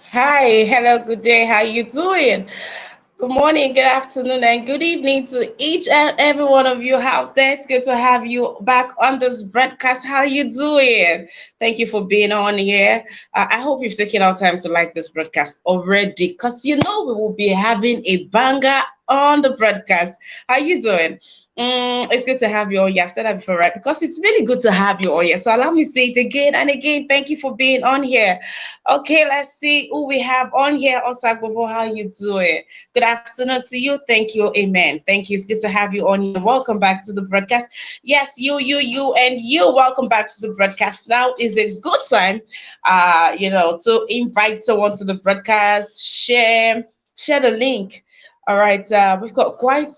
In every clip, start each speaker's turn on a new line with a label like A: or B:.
A: Hi, hello, good day. How you doing? Good morning, good afternoon, and good evening to each and every one of you out there. It's good to have you back on this broadcast. How you doing? Thank you for being on here. I hope you've taken our time to like this broadcast already, because you know we will be having a banger on the broadcast. How you doing? It's good to have you on here. I've said that before, right? Because it's really good to have you on here. So allow me to say it again and again. Thank you for being on here. Okay, let's see who we have on here. Osagbovo, how you doing? Good afternoon to you. Thank you. Amen. Thank you. It's good to have you on here. Welcome back to the broadcast. Yes, you, and you. Welcome back to the broadcast. Now is a good time, to invite someone to the broadcast. Share the link. All right, we've got quite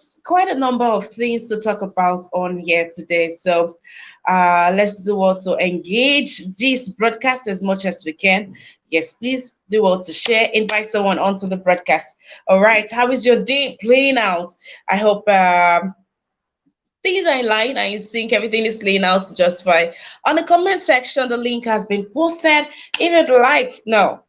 A: a number of things to talk about on here today. So let's do well to engage this broadcast as much as we can. Yes, please do well to share, invite someone onto the broadcast. All right, how is your day playing out? I hope things are in line and in sync. Everything is playing out just fine. On the comment section, the link has been posted. If you'd like, no,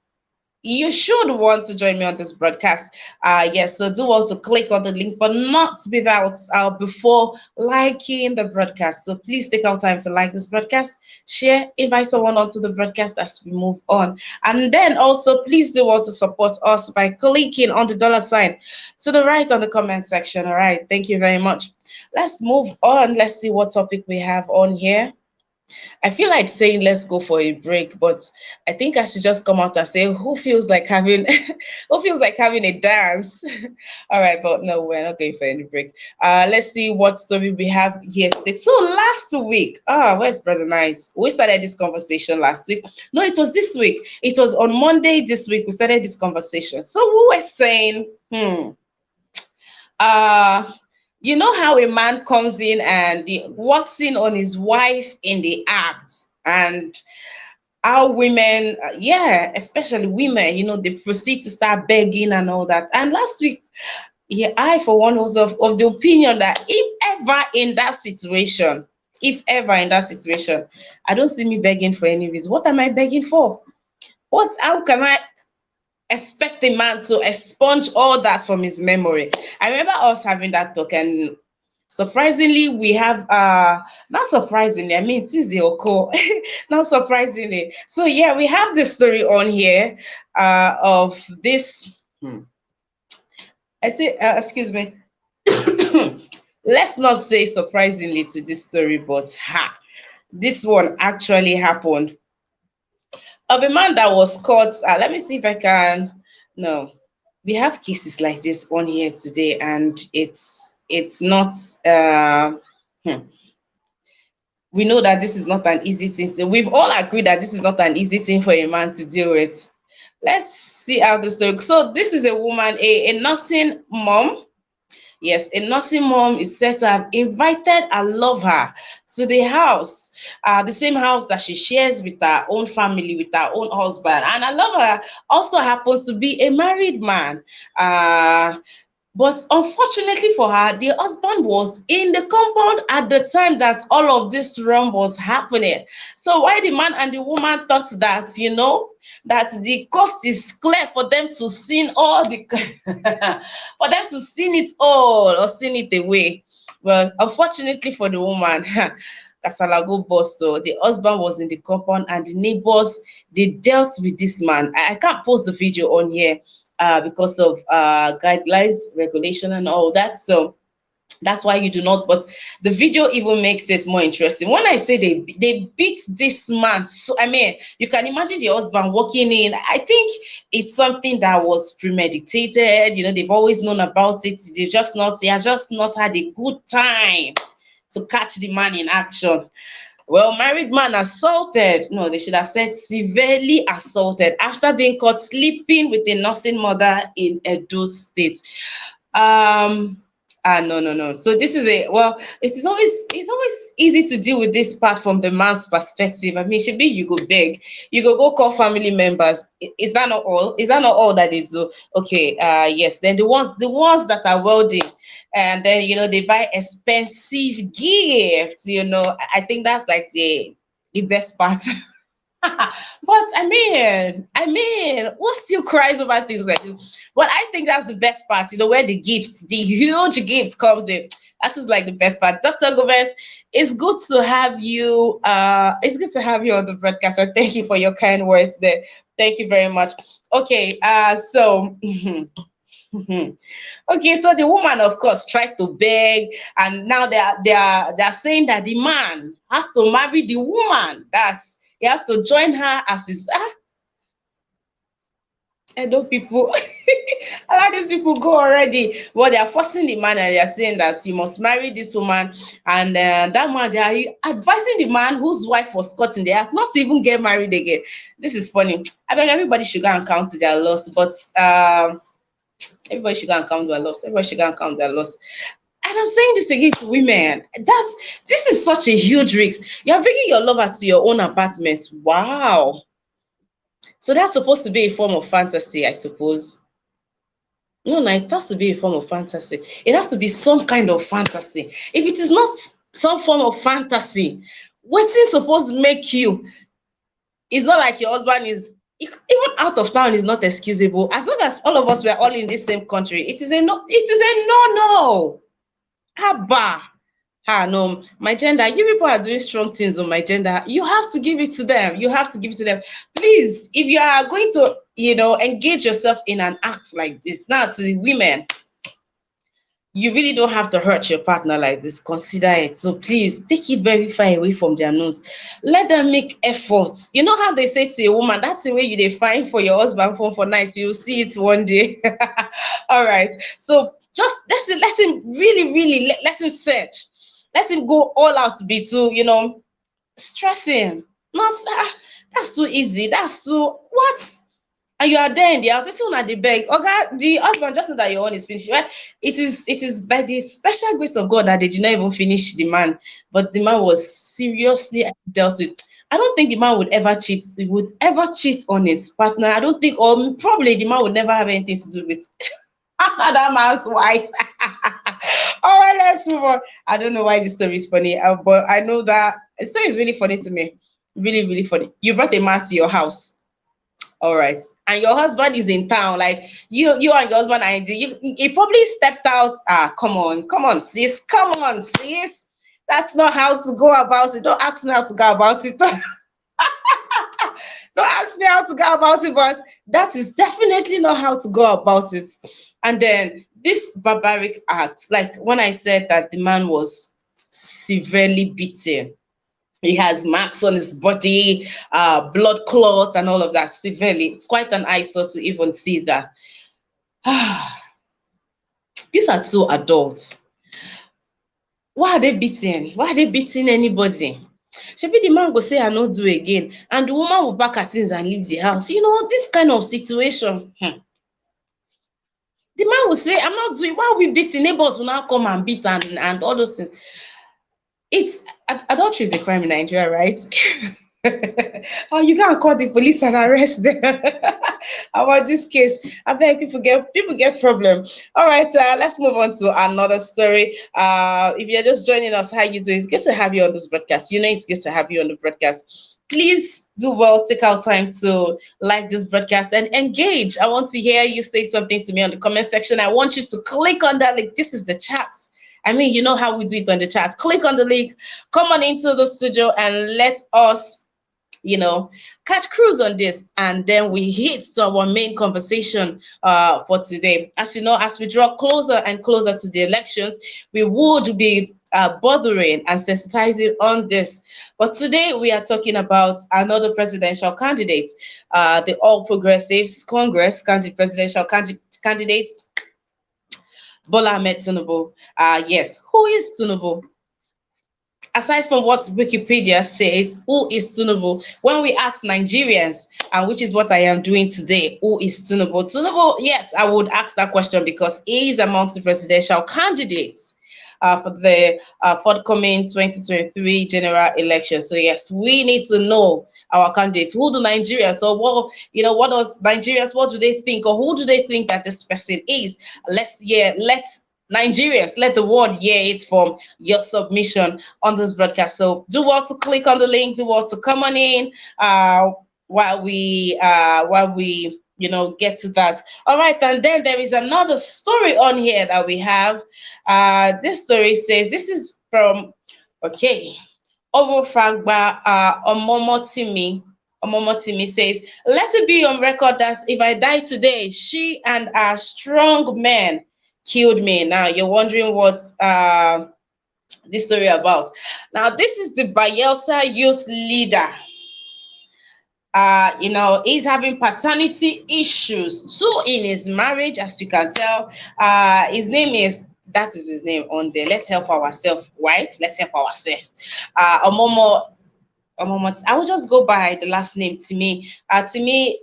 A: you should want to join me on this broadcast. Yes, so do also click on the link, but not without before liking the broadcast. So please take our time to like this broadcast, share, invite someone onto the broadcast as we move on. And then also please do also support us by clicking on the dollar sign to the right on the comment section. All right, thank you very much. Let's move on. Let's see what topic we have on here. I feel like saying let's go for a break, but I think I should just come out and say who feels like having who feels like having a dance. All right, but no, we're not going for any break. Let's see what story we have here today. So last week, where's Brother Nice? We started this conversation last week. No, it was this week. It was on Monday this week. We started this conversation. So we were saying, uh you know how a man comes in and he walks in on his wife in the act, and how women, yeah, especially women, they proceed to start begging and all that. And last week, yeah, I for one was of the opinion that if ever in that situation, I don't see me begging for any reason. What am I begging for? How can I expect a man to expunge all that from his memory? I remember us having that talk, and surprisingly, we have not surprisingly, I mean, since they occur, not surprisingly. So yeah, we have this story on here of this. I say, excuse me. Let's not say surprisingly to this story, but this one actually happened of a man that was caught. Let me see if I can. No, we have cases like this on here today, and it's not. Hmm, we know that this is not an easy thing. We've all agreed that this is not an easy thing for a man to deal with. Let's see how this story. So this is a woman, a nursing mom. Yes, a nursing mom is said to have invited a lover to the house, the same house that she shares with her own family, with her own husband. And a lover also happens to be a married man. But unfortunately for her, the husband was in the compound at the time that all of this rum was happening. So why the man and the woman thought that, that the coast is clear for them to sin all the for them to sin it all or sin it away. Well, unfortunately for the woman, Kasalago burst. So the husband was in the compound and the neighbors, they dealt with this man. I can't post the video on here because of guidelines, regulation, and all that. So that's why you do not. But the video even makes it more interesting. When I say they beat this man, so I mean, you can imagine the husband walking in. I think it's something that was premeditated. They've always known about it. He has just not had a good time to catch the man in action. Well, married man assaulted, no, they should have said severely assaulted after being caught sleeping with a nursing mother in Edo State. No. So this is it's always easy to deal with this part from the man's perspective. I mean, should be you go beg, you go call family members. Is that not all? Is that not all that they do? Okay, yes. Then the ones that are wealthy, and then they buy expensive gifts. I think that's like the best part. But who still cries over things like this? But I think that's the best part, where the huge gift comes in. That's just like the best part. Dr. Gomez, it's good to have you. It's good to have you on the broadcast. And thank you for your kind words there. Thank you very much. Okay, so okay, so the woman, of course, tried to beg, and now they are saying that the man has to marry the woman. He has to join her as his. I know people. I like these people go already. Well, they are forcing the man and they are saying that you must marry this woman. And that man, they are advising the man whose wife was caught in the act not to even get married again. This is funny. I beg everybody should go and count their loss, but everybody should go and count their loss. Everybody should go and count their loss. And I'm saying this again to women. This is such a huge risk. You're bringing your lover to your own apartment. Wow. So that's supposed to be a form of fantasy, I suppose. No, it has to be a form of fantasy. It has to be some kind of fantasy. If it is not some form of fantasy, what's it supposed to make you? It's not like your husband is even out of town is not excusable. As long as all of us were all in the same country, it is a no. It is a no. Haba. No, my gender, you people are doing strong things on my gender. You have to give it to them. You have to give it to them. Please, if you are going to, engage yourself in an act like this, now to the women, you really don't have to hurt your partner like this. Consider it. So please take it very far away from their nose. Let them make efforts. You know how they say to a woman, that's the way you define for your husband phone for nights. You'll see it one day. All right. So just let him really let him search. Let him go all out to be too, stressing. Not that's too easy. That's too what? And you are there in the house, waiting at the beg. Okay, the husband just know that your own is finished. Right? It is by the special grace of God that they did not even finish the man, but the man was seriously dealt with. I don't think the man would ever cheat. He would ever cheat on his partner. I don't think, or probably the man would never have anything to do with that man's wife. All right, let's move on. I don't know why this story is funny, but I know that the story is really funny to me. Really funny. You brought a man to your house. All right, and your husband is in town. Like you and your husband are he probably stepped out. Come on, sis. Come on, sis. That's not how to go about it. Don't ask me how to go about it. Don't ask me how to go about it, but that is definitely not how to go about it. And then this barbaric act, like when I said that the man was severely beaten, he has marks on his body, blood clots, and all of that severely. It's quite an eyesore to even see that. These are two adults. Why are they beating? Why are they beating anybody? Shebi the man go say I no do again, and the woman will pack her things and leave the house. This kind of situation. The man will say, I'm not doing. Why are we beating? Neighbors will now come and beat and all those things. Adultery is a crime in Nigeria, right? Oh, you can't call the police and arrest them. About this case, I beg people get problem. All right, let's move on to another story. If you're just joining us, how you doing? It's good to have you on this broadcast. It's good to have you on the broadcast. Please do well, take out time to like this broadcast and engage. I want to hear you say something to me on the comment section. I want you to click on that link. This is the chat. I mean, you know how we do it on the chat. Click on the link, come on into the studio, and let us, catch cruise on this. And then we hit to our main conversation for today. As you know, as we draw closer and closer to the elections, we would be bothering and sensitizing on this. But today we are talking about another presidential candidate, the All Progressives Congress presidential candidate, Bola Ahmed Tinubu. Yes, who is Tinubu? Aside from what Wikipedia says, who is Tinubu? When we ask Nigerians, and which is what I am doing today, who is Tinubu? Tinubu, yes, I would ask that question because he is amongst the presidential candidates for the forthcoming 2023 general election. So yes, we need to know our candidates. Who do Nigerians, or what does Nigerians, what do they think, or who do they think that this person is? Let Nigerians, let the world hear it from your submission on this broadcast. So do well to click on the link, do well to come on in. while we get to that. All right, and then there is another story on here that we have. This story says, this is from, okay, Omofagba Omomotimi. Omomotimi says, let it be on record that if I die today, she and a strong man killed me. Now you're wondering what this story about. Now this is the Bayelsa youth leader. He's having paternity issues too in his marriage, as you can tell. His name is, that is his name on there. Let's help ourselves, right? Let's help ourselves. Omomo, I will just go by the last name, Timi. Timi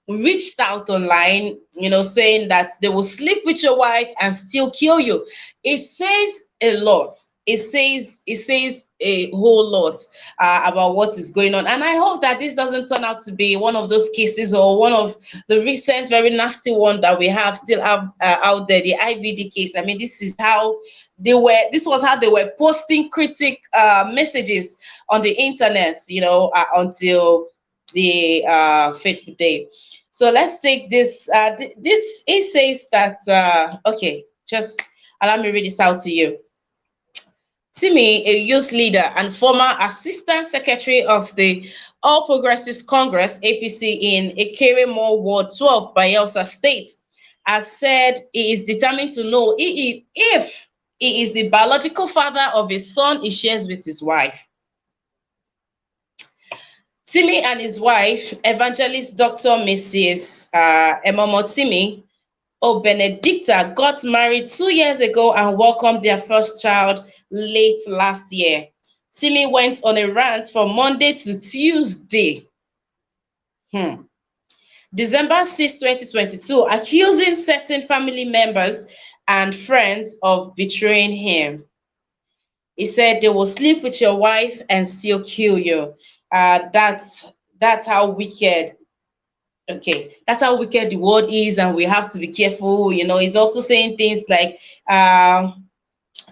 A: reached out online, saying that they will sleep with your wife and still kill you. It says a lot. It says a whole lot about what is going on, and I hope that this doesn't turn out to be one of those cases or one of the recent very nasty one that we have still have out there, the IVD case. I mean, this is how this was how they were posting critic messages on the internet, until the fateful day. So let's take this. This it says that okay, just allow me read this out to you. Timi, a youth leader and former assistant secretary of the All Progressives Congress (APC) in Ekere More Ward 12, Bayelsa State, has said he is determined to know if he is the biological father of a son he shares with his wife. Timi and his wife, evangelist Dr. Mrs. Emomotimi Benedicta, got married 2 years ago and welcomed their first child late last year. Timi went on a rant from Monday to Tuesday, December 6, 2022, accusing certain family members and friends of betraying him. He said they will sleep with your wife and still kill you. That's how wicked. Okay, that's how wicked the world is, and we have to be careful. He's also saying things like,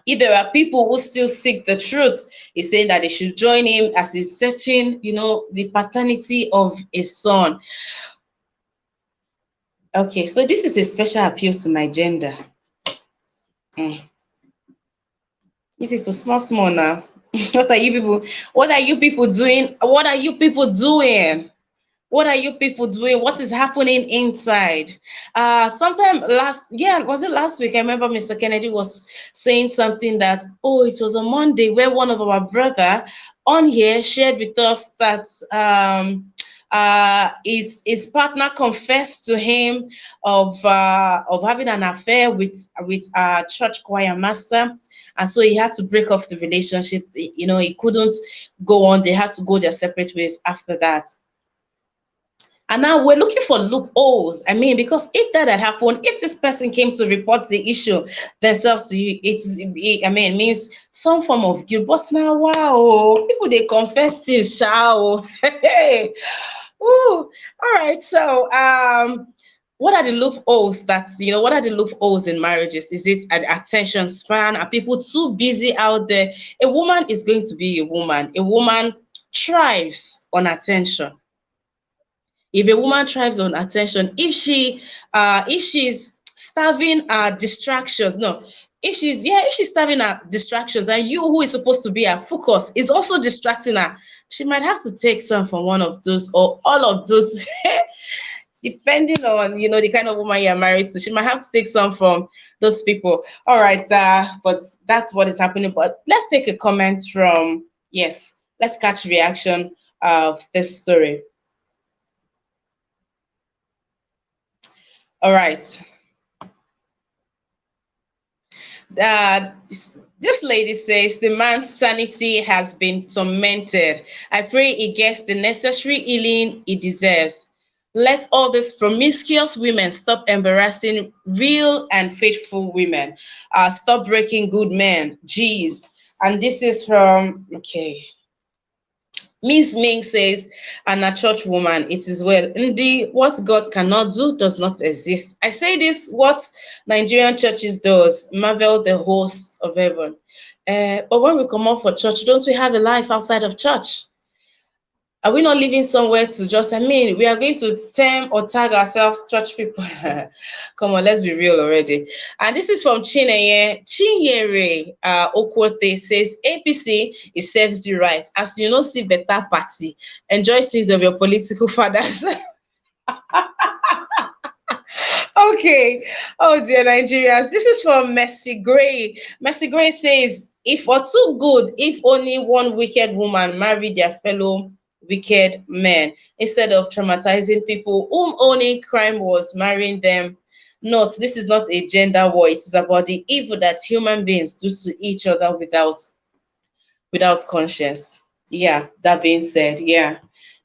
A: if there are people who still seek the truth, he's saying that they should join him as he's searching, the paternity of his son. Okay, so this is a special appeal to my gender. You people, small now. What are you people doing? What are you people doing? What are you people doing? What is happening inside? Sometime was it last week? I remember Mr. Kennedy was saying something that, it was on Monday, where one of our brother on here shared with us that his partner confessed to him of having an affair with a church choir master. And so he had to break off the relationship. He couldn't go on. They had to go their separate ways after that. And now we're looking for loopholes. I mean, because if that had happened, if this person came to report the issue themselves to you, it means some form of guilt. But now, wow, people, they confess things, shall. Hey, all right. So, what are the loopholes what are the loopholes in marriages? Is it an attention span? Are people too busy out there? A woman is going to be a woman. A woman thrives on attention. If a woman thrives on attention, if she's starving at distractions, if she's starving at distractions, and you, who is supposed to be her focus, is also distracting her, she might have to take some from one of those or all of those, depending on the kind of woman you're married to. She might have to take some from those people. All right, but that's what is happening. But let's take a comment from, let's catch reaction of this story. All right. This lady says the man's sanity has been tormented. I pray he gets the necessary healing he deserves. Let all these promiscuous women stop embarrassing real and faithful women. Stop breaking good men. Jeez. And this is from, Miss Ming says, and a church woman, it is well. Indeed, what God cannot do does not exist. I say this, what Nigerian churches does, marvel the host of heaven. But when we come out for church, don't we have a life outside of church? Are we not living somewhere to just, I mean, we are going to term or tag ourselves church people. Come on, let's be real already. And this is from Chineye. Chinyere Okwote says, APC, it serves you right. As you know, see better party. Enjoy scenes of your political fathers. Okay. Oh dear, Nigerians. This is from Mercy Gray. Mercy Gray says, if for too good, if only one wicked woman married their fellow wicked men, instead of traumatizing people whom only crime was marrying them. Not, this is not a gender war. It is about the evil that human beings do to each other without conscience. Yeah, that being said, yeah.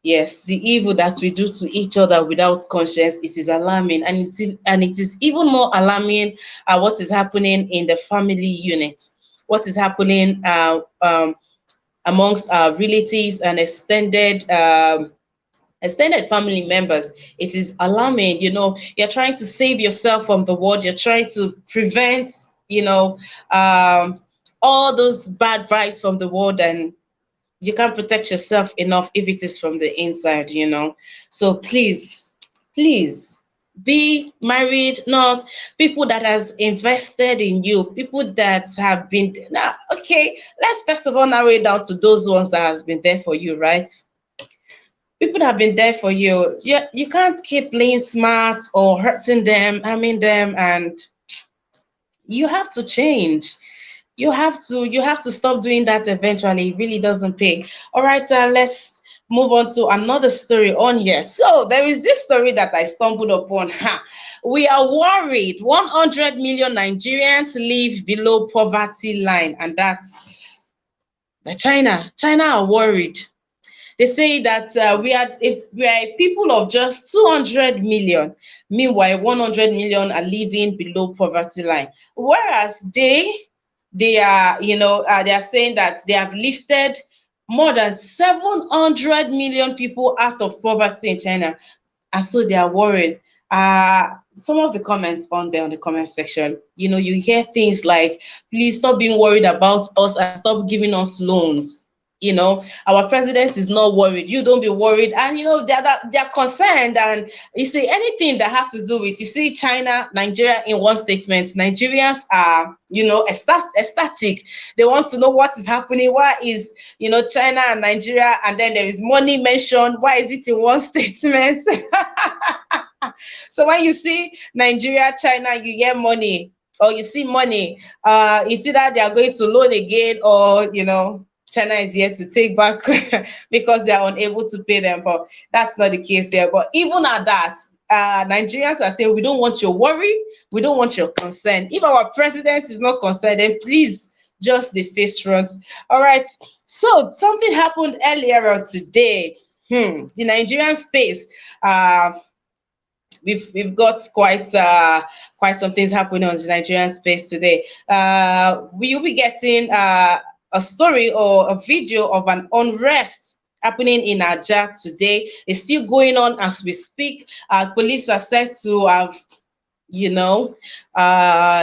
A: Yes, the evil that we do to each other without conscience, it is alarming, and it is even more alarming what is happening in the family unit, what is happening amongst our relatives and extended family members. It is alarming. You're trying to save yourself from the world. You're trying to prevent, um, all those bad vibes from the world, and you can't protect yourself enough if it is from the inside. So please be married nurse, people that has invested in you, people that have been now. Okay, let's first of all narrow it down to those ones that has been there for you, right? People that have been there for you. You can't keep playing smart or hurting them, harming them, and you have to change. You have to stop doing that eventually. It really doesn't pay. All right, let's move on to another story on here. So there is this story that I stumbled upon. Ha. We are worried 100 million Nigerians live below poverty line, and that's the China are worried. They say that we are a people of just 200 million. Meanwhile, 100 million are living below poverty line. Whereas they are saying that they have lifted more than 700 million people out of poverty in China, and so they are worried. Some of the comments on there on the comment section, you hear things like, please stop being worried about us and stop giving us loans. Our president is not worried. You don't be worried. And they're concerned. And you see, anything that has to do with, you see, China, Nigeria in one statement, Nigerians are, ecstatic. They want to know what is happening. Why is, China and Nigeria, and then there is money mentioned. Why is it in one statement? So when you see Nigeria, China, you hear money, or you see money, it's either they are going to loan again, or China is here to take back because they are unable to pay them. But that's not the case here. But even at that, Nigerians are saying, we don't want your worry, we don't want your concern. If our president is not concerned, then please just the face front. All right. So something happened earlier on today. The Nigerian space. We've got quite some things happening on the Nigerian space today. We'll be getting a story or a video of an unrest happening in NAIJA today. It's still going on as we speak. Police are said to have,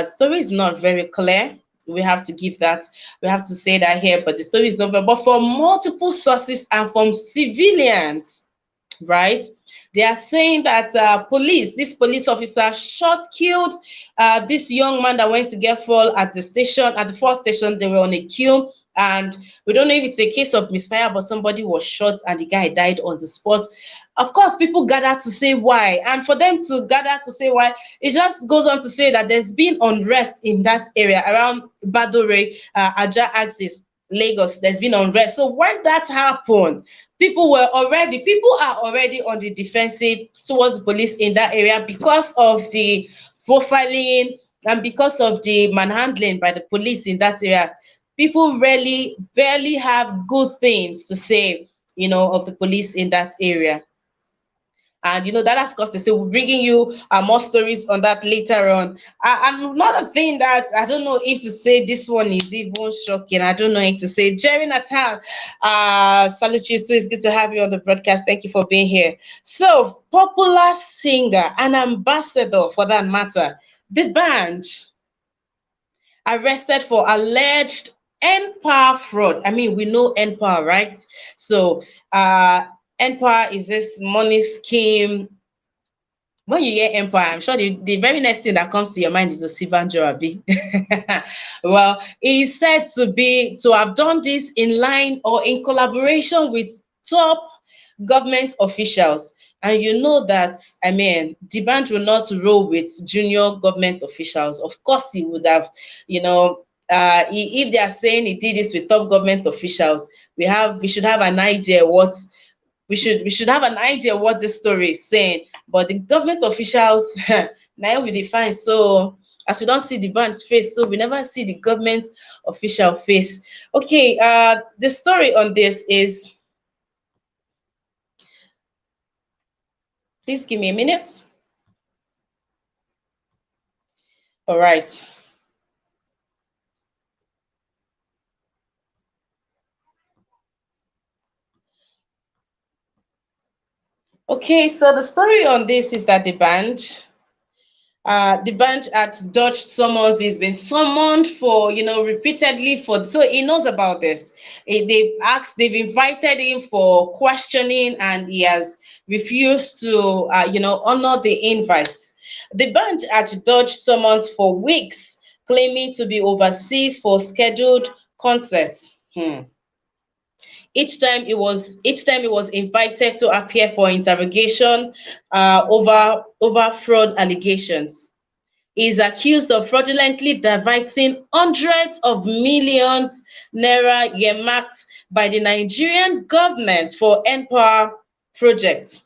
A: story is not very clear. We have to give that, we have to say that here, but the story is not very, but from multiple sources and from civilians, right? They are saying that this police officer killed this young man that went to get fuel at the first station. They were on a queue, and we don't know if it's a case of misfire, but somebody was shot and the guy died on the spot. Of course, people gather to say why, and for them to gather to say why, it just goes on to say that there's been unrest in that area around Badore, Aja axis, Lagos. There's been unrest. So when that happened, people are already on the defensive towards the police in that area because of the profiling and because of the manhandling by the police in that area. People really barely have good things to say, of the police in that area. And that has caused, they say we're bringing you more stories on that later on. And another thing that I don't know if to say, this one is even shocking. I don't know if to say. Jerry Natal, salute you too. It's good to have you on the broadcast. Thank you for being here. So, popular singer and ambassador for that matter, Dbanj, arrested for alleged NPower fraud. I mean, we know NPower, right? So Empire is this money scheme. When you hear empire, I'm sure the very next thing that comes to your mind is Osibanjo Abi. Well, he is said to have done this in line or in collaboration with top government officials. And you know that, I mean, Dbanj will not roll with junior government officials. Of course, he would have, you know, if they are saying he did this with top government officials, we should have an idea what we should have an idea what this story is saying. But the government officials now we define. So as we don't see the band's face, so we never see the government official face. Okay, the story on this is, please give me a minute. All right. Okay, so the story on this is that the Dbanj had dodged summons. He's been summoned for, repeatedly for, so he knows about this. They've invited him for questioning, and he has refused to, honor the invite. The Dbanj had dodged summons for weeks, claiming to be overseas for scheduled concerts. Each time he was invited to appear for interrogation over fraud allegations. He is accused of fraudulently diverting hundreds of millions naira earmarked by the Nigerian government for Empower projects.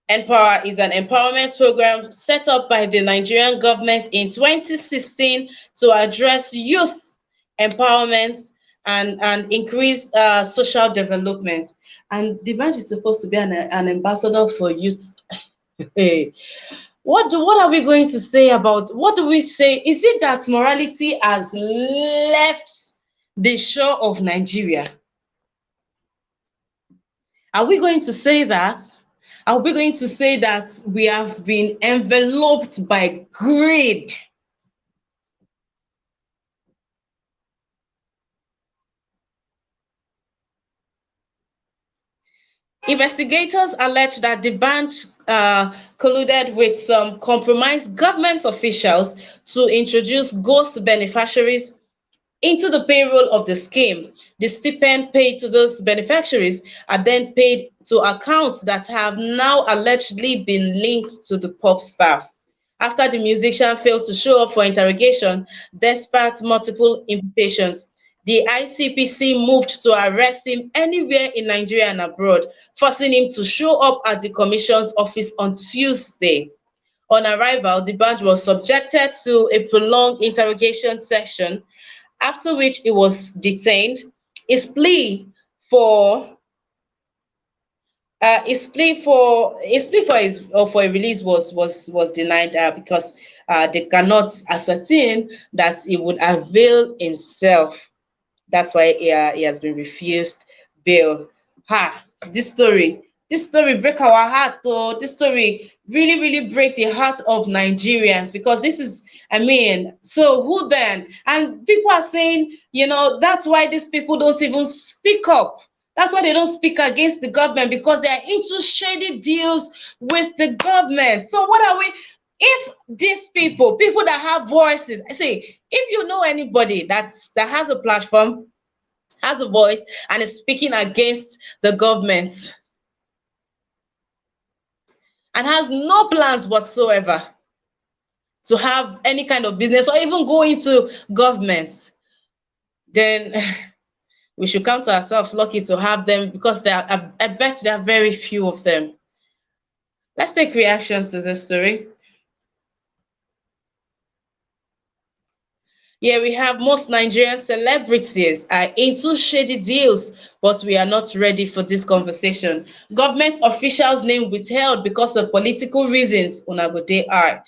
A: Empower is an empowerment program set up by the Nigerian government in 2016 to address youth empowerment and increase social development. And the branch is supposed to be an ambassador for youth. Hey, what are we going to say about, what do we say? Is it that morality has left the shore of Nigeria? Are we going to say that? Are we going to say that we have been enveloped by greed? Investigators allege that the Dbanj colluded with some compromised government officials to introduce ghost beneficiaries into the payroll of the scheme. The stipend paid to those beneficiaries are then paid to accounts that have now allegedly been linked to the pop star. After the musician failed to show up for interrogation, despite multiple invitations, the ICPC moved to arrest him anywhere in Nigeria and abroad, forcing him to show up at the commission's office on Tuesday. On arrival, the Dbanj was subjected to a prolonged interrogation session, after which he was detained. His plea for for a release was denied because they cannot ascertain that he would avail himself. That's why he has been refused bail. Ha! This story break our heart, though. This story really, really break the heart of Nigerians, because this is, I mean, so who then? And people are saying, that's why these people don't even speak up. That's why they don't speak against the government, because they are into shady deals with the government. So what are we? If these people that have voices, I say, if you know anybody that has a platform, has a voice, and is speaking against the government, and has no plans whatsoever to have any kind of business or even go into government, then we should count ourselves lucky to have them, because I bet there are very few of them. Let's take reactions to this story. Yeah, we have most Nigerian celebrities are into shady deals, but we are not ready for this conversation. Government officials' name withheld because of political reasons. Unagode are.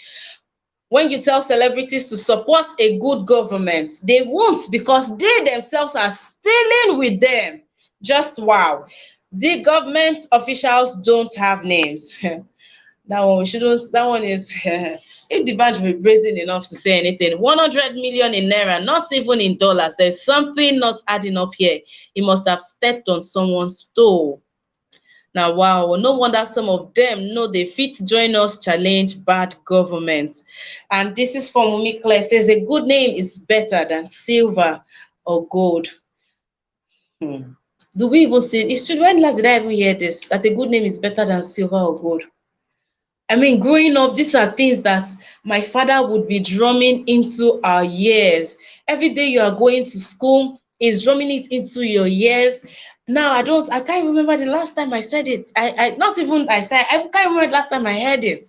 A: When you tell celebrities to support a good government, they won't, because they themselves are stealing with them. Just wow. The government officials don't have names. That one we shouldn't. That one is if the bank will be brazen enough to say anything. 100 million in naira, not even in dollars. There's something not adding up here. He must have stepped on someone's toe. Now, wow, no wonder some of them know they fit join us challenge bad government. And this is from Mumi Claire, says a good name is better than silver or gold. Hmm. Do we even see it? Should when last did I even hear this? That a good name is better than silver or gold. I mean, growing up, these are things that my father would be drumming into our ears. Every day you are going to school, is drumming it into your ears. Now I can't remember the last time I said it. Not even I said, I can't remember the last time I heard it.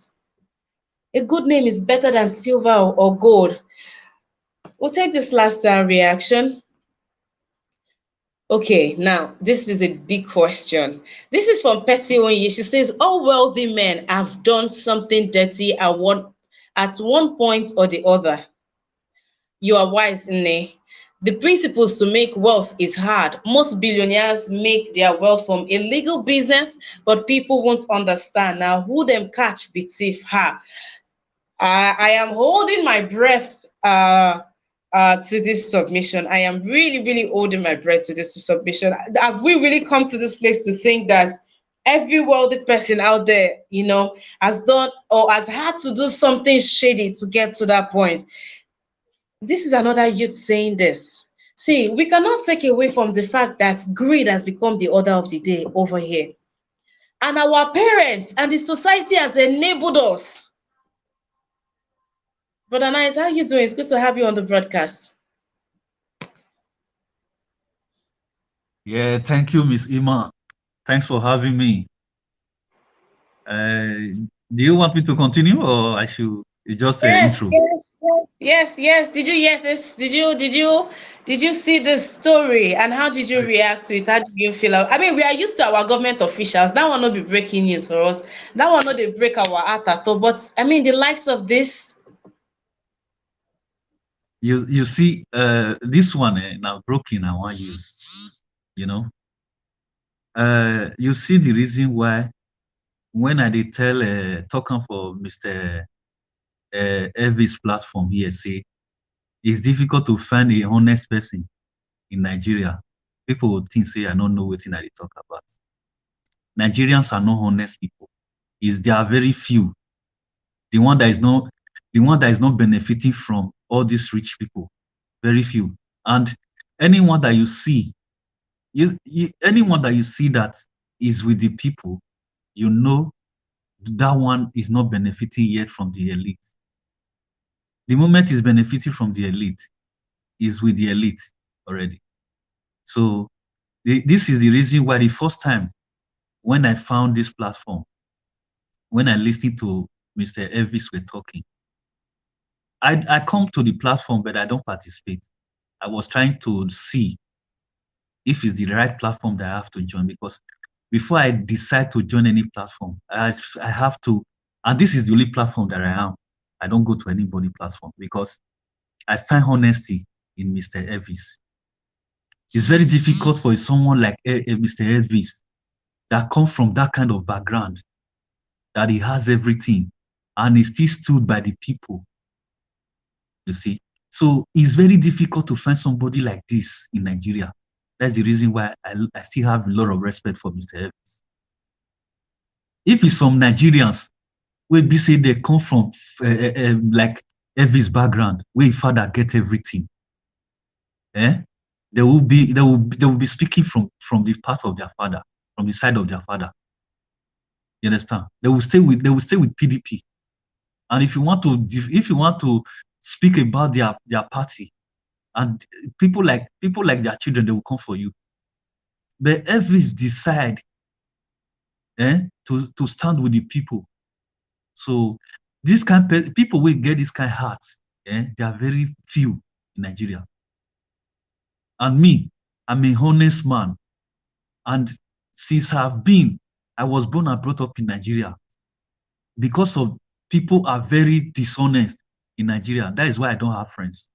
A: A good name is better than silver or gold. We'll take this last reaction. Okay, now this is a big question. This is from Petty Onye. She says, all wealthy men have done something dirty at one point or the other. You are wise, Nne. The principles to make wealth is hard. Most billionaires make their wealth from illegal business, but people won't understand. Now, who them catch be thief? Ha. I am holding my breath to this submission. I am really, really holding my breath to this submission. Have we really come to this place to think that every wealthy person out there, has done or has had to do something shady to get to that point? This is another youth saying this. See, we cannot take away from the fact that greed has become the order of the day over here. And our parents and the society has enabled us. Brother Nice, how you doing? It's good to have you on the broadcast.
B: Yeah, thank you, Miss Ima. Thanks for having me. Do you want me to continue or I should just
A: Yes,
B: intro?
A: yes, yes, yes. Did you hear this? Did you see this story? And how did you
B: I,
A: react to it? How did you feel? I mean, we are used to our government officials. That one not be breaking news for us. That one not they break our heart at all. But I mean, the likes of this.
B: you see, this one now broken. I want use. You know, you see the reason why when I did tell talking for Mr. Elvis platform here, say it's difficult to find a honest person in Nigeria. People would think say I don't know what I dey talk about. Nigerians are not honest people. Is there are very few. The one that is not the one that is not benefiting from all these rich people. Very few. And anyone that you see, anyone that you see that is with the people, you know that one is not benefiting yet from the elite. The moment is benefiting from the elite, is with the elite already. So this is the reason why the first time when I found this platform, when I listened to Mr. Elvis were talking, I come to the platform, but I don't participate. I was trying to see if it's the right platform that I have to join, because before I decide to join any platform, I have to, and this is the only platform that I am. I don't go to anybody platform because I find honesty in Mr. Elvis. It's very difficult for someone like Mr. Elvis that comes from that kind of background, that he has everything, and he still stood by the people. You see, so it's very difficult to find somebody like this in Nigeria. That's the reason why I still have a lot of respect for Mr. Elvis. If it's some Nigerians, we be say they come from like Elvis background, where father get everything, eh? They will be speaking from the part of their father, from the side of their father. You understand? They will stay with PDP. And if you want to speak about their party, and people like their children, they will come for you. But Elvis decide to stand with the people. So this kind people will get this kind of heart. They are very few in Nigeria. And me, I'm a honest man. And since I was born and brought up in Nigeria. Because of people are very dishonest in Nigeria. That is why I don't have friends.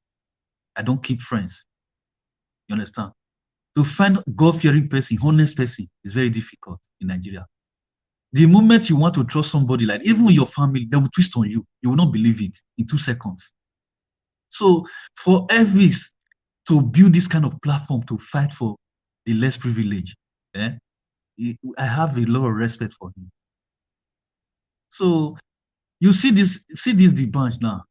B: I don't keep friends. You understand? To find God-fearing person, honest person, is very difficult in Nigeria. The moment you want to trust somebody, like even your family, they will twist on you. You will not believe it in 2 seconds. So for Elvis to build this kind of platform to fight for the less privileged, I have a lot of respect for him. So you see this Dbanj now.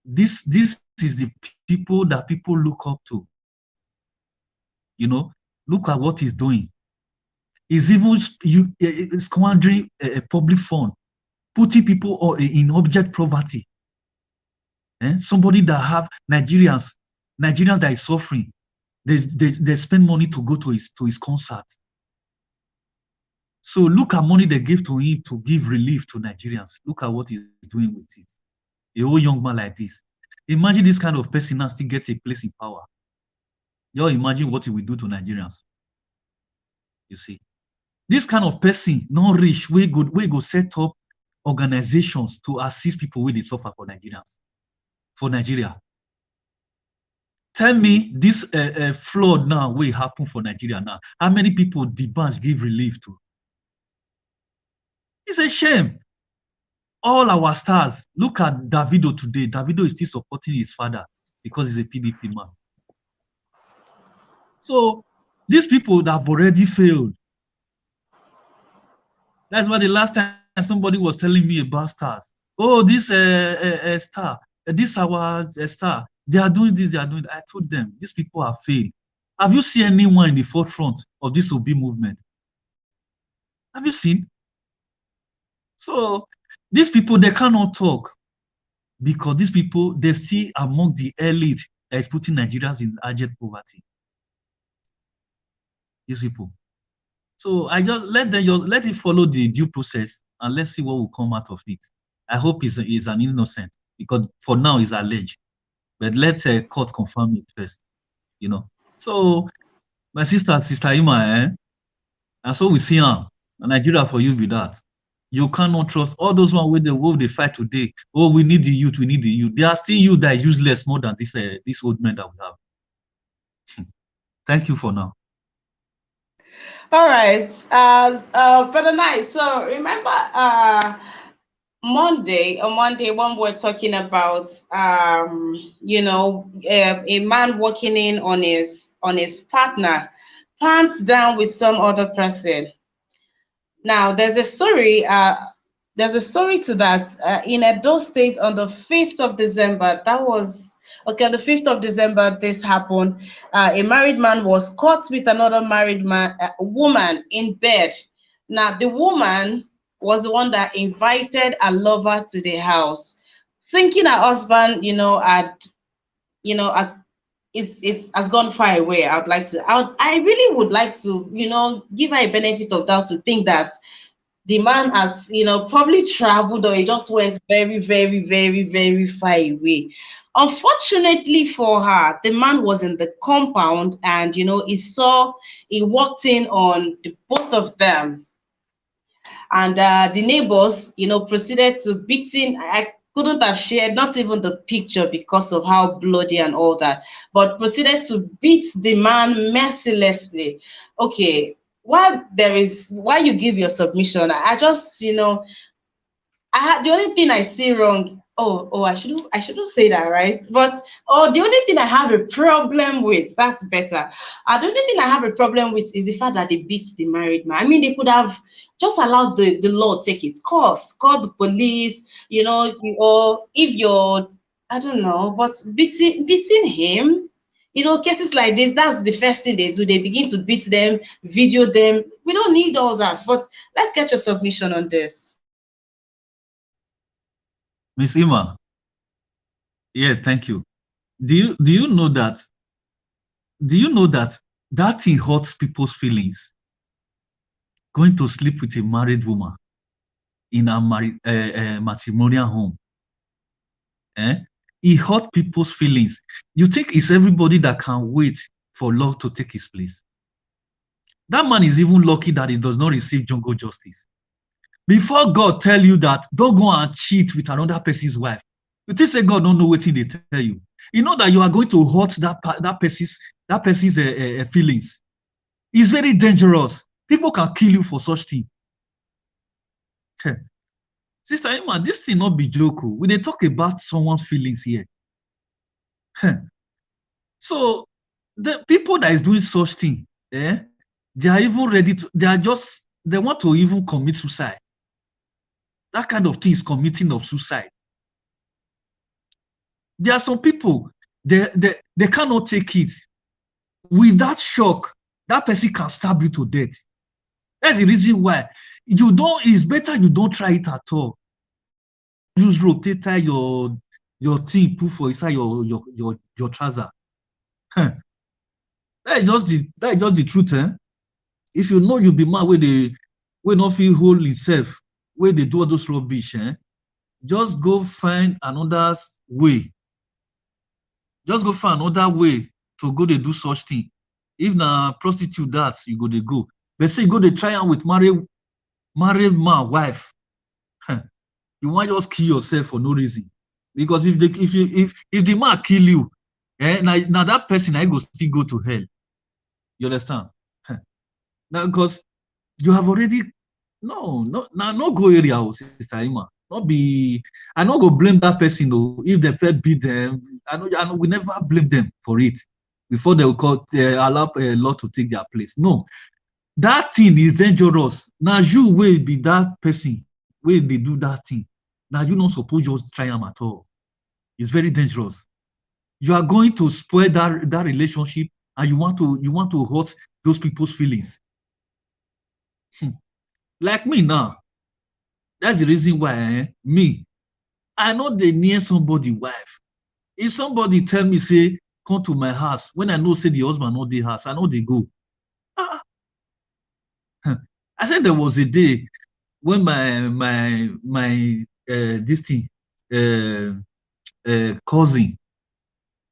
B: This is the people that people look up to. Look at what he's doing. He's even squandering a public fund, putting people in object poverty. Somebody that have Nigerians that is suffering, they spend money to go to his concert. So look at money they give to him to give relief to Nigerians. Look at what he's doing with it. A whole young man like this. Imagine this kind of person now still gets a place in power. You imagine what he will do to Nigerians. You see, this kind of person, not rich, we go set up organizations to assist people with the suffer for Nigerians, for Nigeria. Tell me this flood now will happen for Nigeria now. How many people Dbanj give relief to? It's a shame. All our stars, look at Davido today. Davido is still supporting his father because he's a PDP man. So these people that have already failed. That's why the last time somebody was telling me about stars. Oh, this star, this our star. They are doing this, they are doing that. I told them, these people have failed. Have you seen anyone in the forefront of this Obi movement? Have you seen? So these people, they cannot talk because these people, they see among the elite that is putting Nigerians in abject poverty. These people. So I just let it follow the due process and let's see what will come out of it. I hope he's an innocent because for now he's alleged, but let court confirm it first. So my sister Ima, and so we see her. Nigeria for you with that. You cannot trust all those one with the fight today. Oh, we need the youth. We need the youth. They are still youth that is useless more than this old men that we have. Thank you for now.
A: All right, Brother Nice. So remember, on Monday when we're talking about, a man walking in on his partner, pants down with some other person. Now, there's a story to that in Edo State on the 5th of December. That was okay. On the 5th of December, this happened. A married man was caught with another married woman in bed. Now, the woman was the one that invited a lover to the house, thinking her husband, has gone far away. I really would like to, give her a benefit of doubt to think that the man has, probably traveled or he just went very, very, very, very far away. Unfortunately for her, the man was in the compound and, he walked in on the both of them. And the neighbors, proceeded to beating. I couldn't have shared not even the picture because of how bloody and all that, but proceeded to beat the man mercilessly. Okay, while you give your submission, I just, the only thing I see wrong. I shouldn't say that, right? But the only thing I have a problem with, that's better. The only thing I have a problem with is the fact that they beat the married man. I mean, they could have just allowed the law take its course, call the police, or if you're, I don't know, but beating him, cases like this, that's the first thing they do. They begin to beat them, video them. We don't need all that. But let's get your submission on this.
B: Miss Ima, yeah, thank you. Do you know that? Do you know that thing hurts people's feelings? Going to sleep with a married woman in a matrimonial home, it hurt people's feelings. You think it's everybody that can wait for love to take his place? That man is even lucky that he does not receive jungle justice. Before God tell you that, don't go and cheat with another person's wife. You think say God don't know what they tell you. You know that you are going to hurt that person's feelings. It's very dangerous. People can kill you for such thing. Sister Emma, this thing not be joke. We they talk about someone's feelings here. So the people that is doing such thing, they are even ready to, they want to even commit suicide. That kind of thing is committing of suicide. There are some people, they cannot take it. With that shock, that person can stab you to death. That's the reason why it's better you don't try it at all. Use rope, tie your thing, put for inside your trouser. That is just the truth, eh? If you know you be man where they not feel hold himself, where they do all those rubbish, eh? Just go find another way. Just go find another way to go they do such thing. If na prostitute that you go they go. But say you go they try am with married man, wife. You want just kill yourself for no reason. Because if the man kill you, now that person I go still go to hell. You understand? Now because you have already no go area, Sister Ima. Not be I not go blame that person though. If they felt beat them, I know we never blame them for it before they will allow a law to take their place. No, that thing is dangerous. Now you will be that person where they do that thing. Now you not supposed just try them at all. It's very dangerous. You are going to spoil that relationship, and you want to hurt those people's feelings. Like me now. That's the reason why me, I know they near somebody wife. If somebody tell me say come to my house, when I know say the husband not the house, I know they go. I said there was a day when my this thing cousin,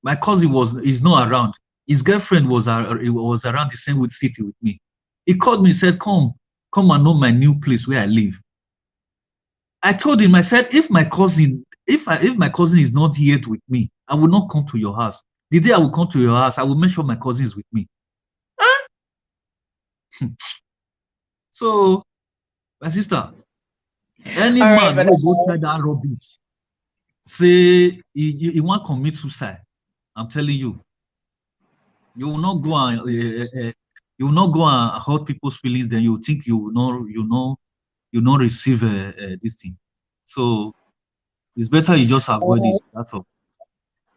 B: my cousin is not around. His girlfriend was around the same city with me. He called me and said, come and know my new place where I live. I told him, I said, if my cousin is not here with me, I will not come to your house. The day I will come to your house, I will make sure my cousin is with me. Huh? So, my sister, any man who go try that rubbish, say he want to commit suicide, I'm telling you, you will not go and hurt people's feelings. Then you think you not receive this thing. So it's better you just avoid it. That's all.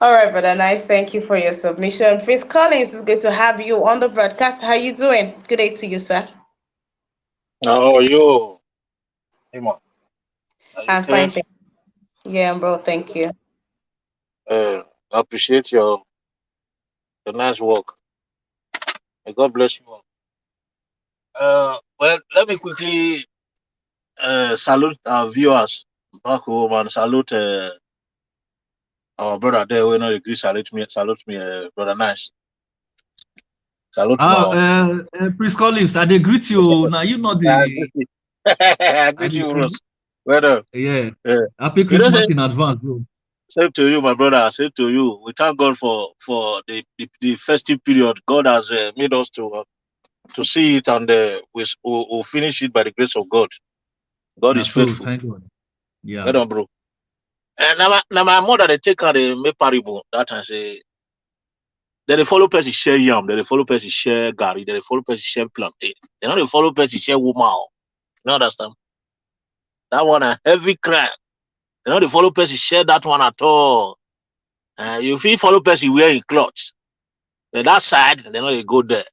A: All right, Brother Nice. Thank you for your submission. Prince Collins is good to have you on the broadcast. How you doing? Good day to you, sir.
C: How are you? Hey, man.
A: I'm fine. Yeah, bro. Thank you.
C: I appreciate your nice work. May God bless you all. Well, let me quickly salute our viewers back home and salute our brother there. We not agree. Salute me, brother Nice. Salute
B: Prince Collins, I greet you. Now you know the.
C: I greet you, Rose. Well done.
B: Yeah. Happy Christmas in advance, bro.
C: Same to you, my brother. Same to you. We thank God for the festive period. God has made us to see it, and we'll finish it by the grace of God. God is faithful.
B: Thank God. Yeah.
C: Well done, bro. And now my mother, they take her the make parable that and say, then they follow person share yam, then they follow person share gari, then they follow person share plantain. They not they follow person share woman. You understand? That one a heavy crime. They not they follow person share that one at all. You feel follow person wearing clothes. Then that side, they know they go there.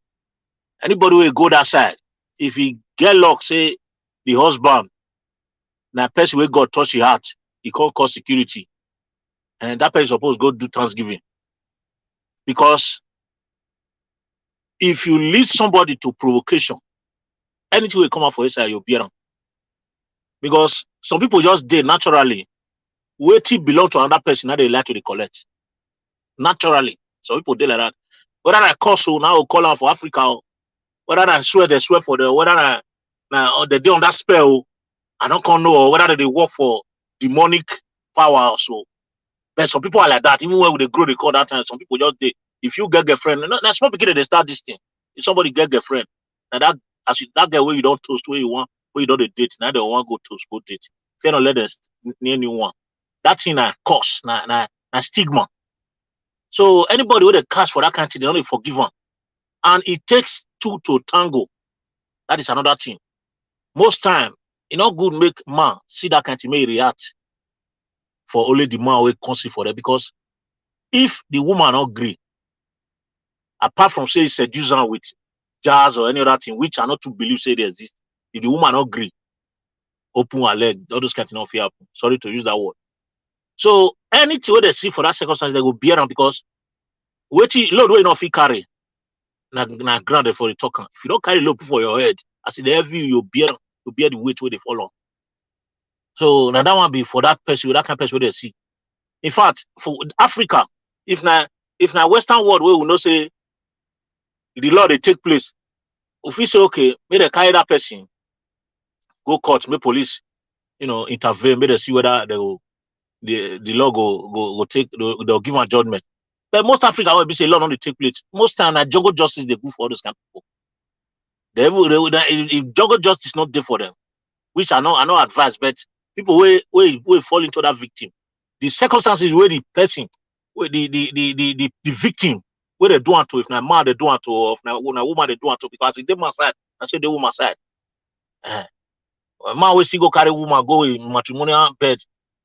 C: Anybody will go that side. If he get luck, say the husband, now person will God touch his heart, he can't call security. And that person supposed to go do Thanksgiving. Because if you lead somebody to provocation, anything will come up for his side, you'll be around. Because some people just did naturally. Waiting belong to another person, now they like to collect. Naturally. Some people did like that. Whether I curse now will call out for Africa, whether I swear they swear for the whether now they do on that spell, I don't know, whether they work for demonic power or so. But some people are like that. Even when they grow the call that time, some people just did. If you get girlfriend, that's not beginning they start this thing. If somebody get girlfriend, and that girl where you don't toast where you want, where you don't date, now they want to go toast, go date. If you don't let them near anyone, that thing na curse, na stigma. So anybody with a cash for that kind of thing, they don't forgive one. And it takes two to tango. That is another thing. Most time, it not good make man see that kind of may react for only the man will consider for that, because if the woman not agree, apart from say seduce her with jazz or any other thing, which I not to believe say they exist, if the woman not agree, open her leg, all those kind of fear happen. Sorry to use that word. So anything where they see for that circumstance, they go bear them, because waiting load way not fit carry. Na grounded for the talker. If you don't carry load for your head, as in the heavy you bear the weight where they fall on. So now that one be for that person, that kind of person where they see. In fact, for Africa, if na Western world where we know say the law they take place, if we say okay, may they carry that person, go court, may police, intervene, may they see whether they will, the law go take, they'll give a judgment. But most Africa will be say law not take place. Most time that jungle justice they go for all those kind of people. If jungle justice not there for them, which I not advise, but people will fall into that victim. The circumstances where the person, where the victim, where they do to, if na man they do to, or if na woman they do to, because if they my side, I say the woman side. Man will still go carry woman, go in matrimonial bed,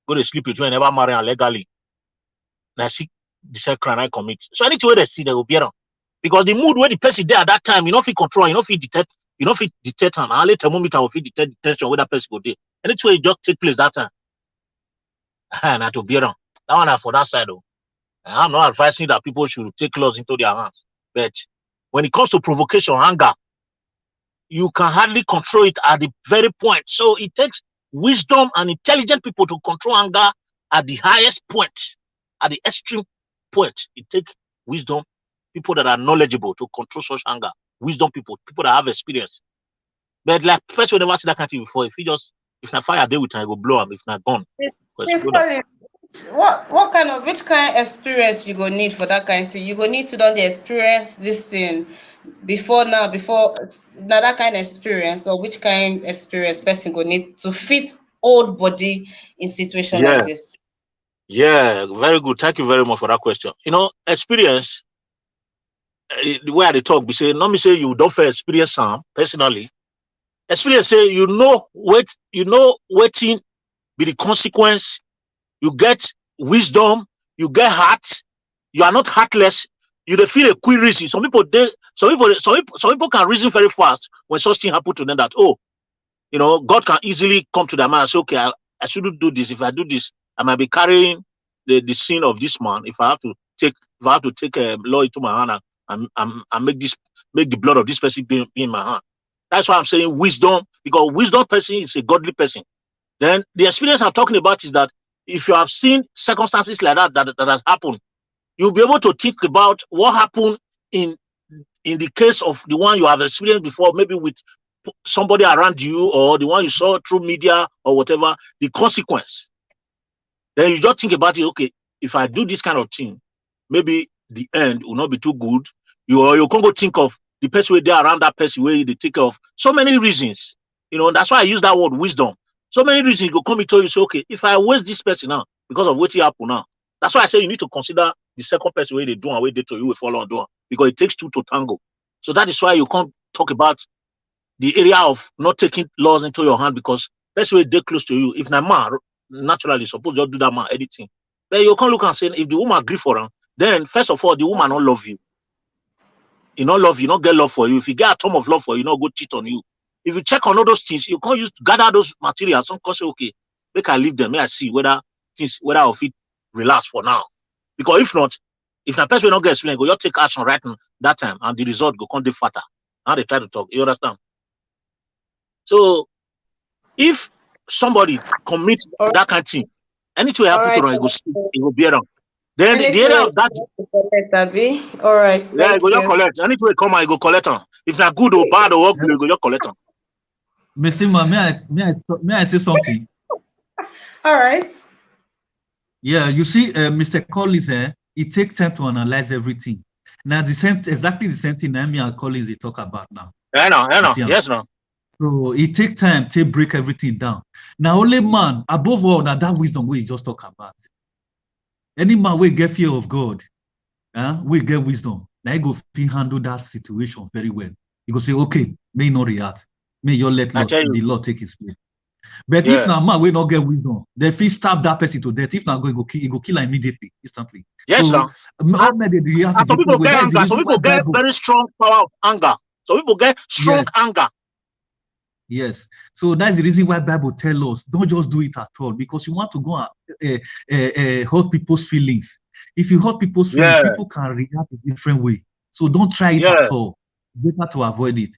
C: go to sleep with you and never marry her legally. Now see the same crime I commit. So anything where they see, they will be around. Because the mood where the person there at that time, you don't feel control, you don't feel detect, and I'll let thermometer will feel detect the tension where that person go there. Anything it just take place that time. And to be around. That one for that side though. I'm not advising that people should take laws into their hands. But when it comes to provocation, anger, you can hardly control it at the very point. So it takes wisdom and intelligent people to control anger at the highest point, at the extreme point. It takes wisdom, people that are knowledgeable to control such anger. Wisdom people that have experience. But like person will never see that kind of thing before. If na fire day with time, it will blow them. If not gone.
A: Which kind of experience you go need for that kind of thing? You go need to do the experience this thing before now that kind of experience, or which kind of experience person go need to fit old body in situation like this?
C: Yeah, very good. Thank you very much for that question. Experience, the way I talk, we say, not me say you don't feel experience some personally. Experience say waiting be the consequence. You get wisdom, you get heart, you are not heartless, you feel a quick reason. Some people can reason very fast when something happen to them that, God can easily come to their mind and say, okay, I shouldn't do this. If I do this, I might be carrying the sin of this man. If I have to take a law into my hand and make the blood of this person be in my hand. That's why I'm saying wisdom, because wisdom person is a godly person. Then the experience I'm talking about is that if you have seen circumstances like that has happened, you'll be able to think about what happened in the case of the one you have experienced before, maybe with somebody around you, or the one you saw through media or whatever, the consequence. Then you just think about it, okay, if I do this kind of thing, maybe the end will not be too good. You can't go think of the person where they are around that person where they take care of. So many reasons. That's why I use that word wisdom. So many reasons you go come and tell you, say, okay, if I waste this person now because of what happened now, that's why I say you need to consider the second person where they do and where they to you will follow on doing, because it takes two to tango. So that is why you can't talk about the area of not taking laws into your hand, because that's where they're close to you. If na man, naturally suppose just do that man anything. Then you can't look and say, if the woman agree for her, then first of all, the woman don't love you. He not love you, not get love for you. If you get a ton of love for you, not go cheat on you. If you check on all those things, you can't gather those materials. Some can say, okay, make I leave them. May I see whether I'll fit relax for now. Because if not, if the person will not get explained, go you take action right now that time, and the result go come the fatter. Now they try to talk. You understand? So if somebody commits that kind of thing, anything will happen to them, it will be around. Then the area of that.
A: All right.
C: Yeah, you go just collect. Anything will come and you go collect them. If not good or bad or ugly, you go just collect them.
B: Messima, may I say something?
A: All right.
B: Yeah, you see, Mr. Collins, it takes time to analyze everything. Now, exactly the same thing me and Collins they talk about now.
C: I know. Yes, no.
B: So it takes time to break everything down. Now, only man, above all, now that wisdom we just talk about. Any man will get fear of God, we get wisdom. Now he go handle that situation very well. He go say, okay, may not react. may you let the law take its place. But if now man will not get wisdom, then if he stab that person to death, if not go kill her immediately, instantly.
C: Yes,
B: so,
C: sir. Some people get anger. Some people get very strong power of anger. Some people get strong anger.
B: Yes. So that's the reason why Bible tells us don't just do it at all, because you want to go and hurt people's feelings. If you hurt people's feelings, people can react a different way. So don't try it at all. Better to avoid it.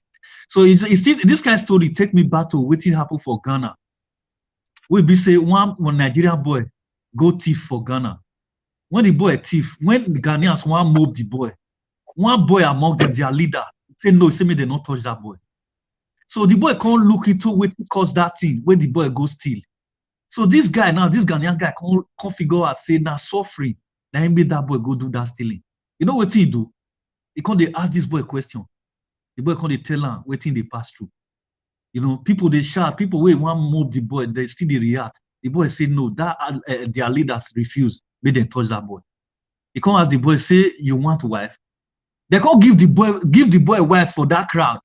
B: So you see, this kind of story take me back to what happened for Ghana. We be say one Nigerian boy go thief for Ghana. When the boy thief, when the Ghanaians want mob the boy, one boy among them, their leader, say no, say me they not touch that boy. So the boy can't look into what cause that thing when the boy go steal. So this guy now, this Ghanaian guy can't figure out, say now suffering. Now he made that boy go do that stealing. You know what he do? He can't they ask this boy a question. The boy can't they tell him what thing they pass through. You know, people they shout, people wait one mob the boy, they still they react. The boy say no, that their leaders refuse, made them touch that boy. He can't ask the boy, say you want wife. They can't give the boy a wife for that crowd.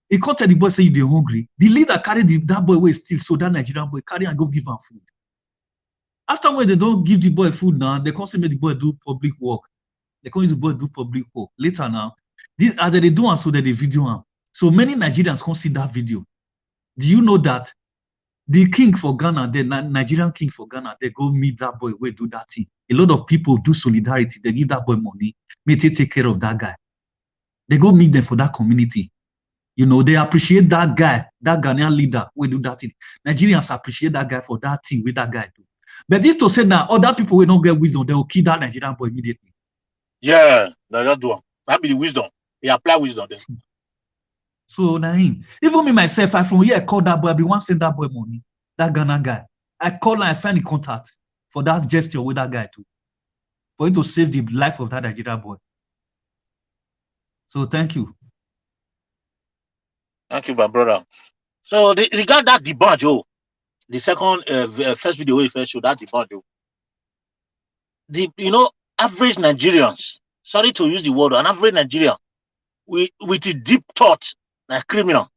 B: He can't tell the boy say they're hungry. The leader carried that boy away still, so that Nigerian boy carry and go give him food. After when they don't give the boy food now, they can't say make the boy do public work. They can't use the boy do public work. Later now, this as they do and so that they video him. So many Nigerians can't see that video. Do you know that the king for Ghana, the Nigerian king for Ghana, they go meet that boy, we do that thing. A lot of people do solidarity. They give that boy money, may take care of that guy. They go meet them for that community. You know, they appreciate that guy, that Ghanaian leader, we do that thing. Nigerians appreciate that guy for that thing with that guy do. But if to say now, other people will not get wisdom, they will kill that Nigerian boy immediately.
C: Yeah, they just do. That be the wisdom. They apply wisdom then.
B: So now, even me myself, I from here call that boy, I be want send that boy money, that Ghana guy. I call and I find the contact for that gesture with that guy too, for him to save the life of that Nigerian boy. So thank you.
C: Thank you, my brother. So regard that Dbanj, the second first video we first showed that Dbanj. The average Nigerians, sorry to use the word, an average Nigerian with a deep thought like criminal,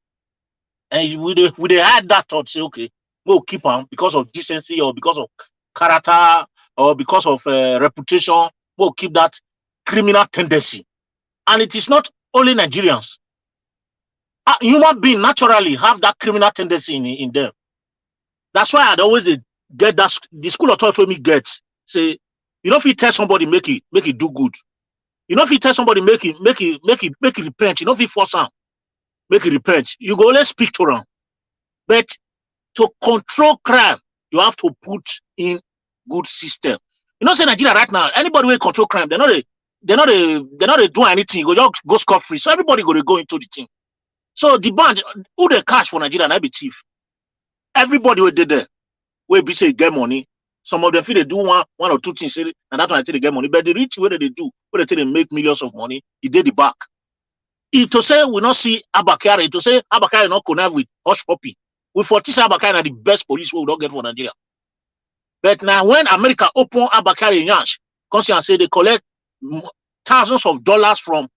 C: and we they had that thought, say okay, we'll keep on because of decency or because of character or because of reputation, we'll keep that criminal tendency. And it is not only Nigerians. Human beings naturally have that criminal tendency in them. That's why I'd always get that. The school of thought told me get say, you know, if you tell somebody make it do good, you know, if you tell somebody make it repent, you know, if you force them make it repent, you go always speak to them. But to control crime, you have to put in good system. You know, say Nigeria right now, anybody will control crime, they're not do anything. You go just go scot free. So everybody go into the thing. So Dbanj, who they cash for Nigeria, and I be thief. Everybody will did there. Will be say get money. Some of them feel they do one or two things, and that's why they get money. But the rich way they do, where they make millions of money, he did the back. If to say we not see Abakari, to say Abakari not connect with Hush Puppy, we for this Abakari are the best police we don't get for Nigeria. But now when America open Abakari in Yash, conscience say they collect thousands of dollars from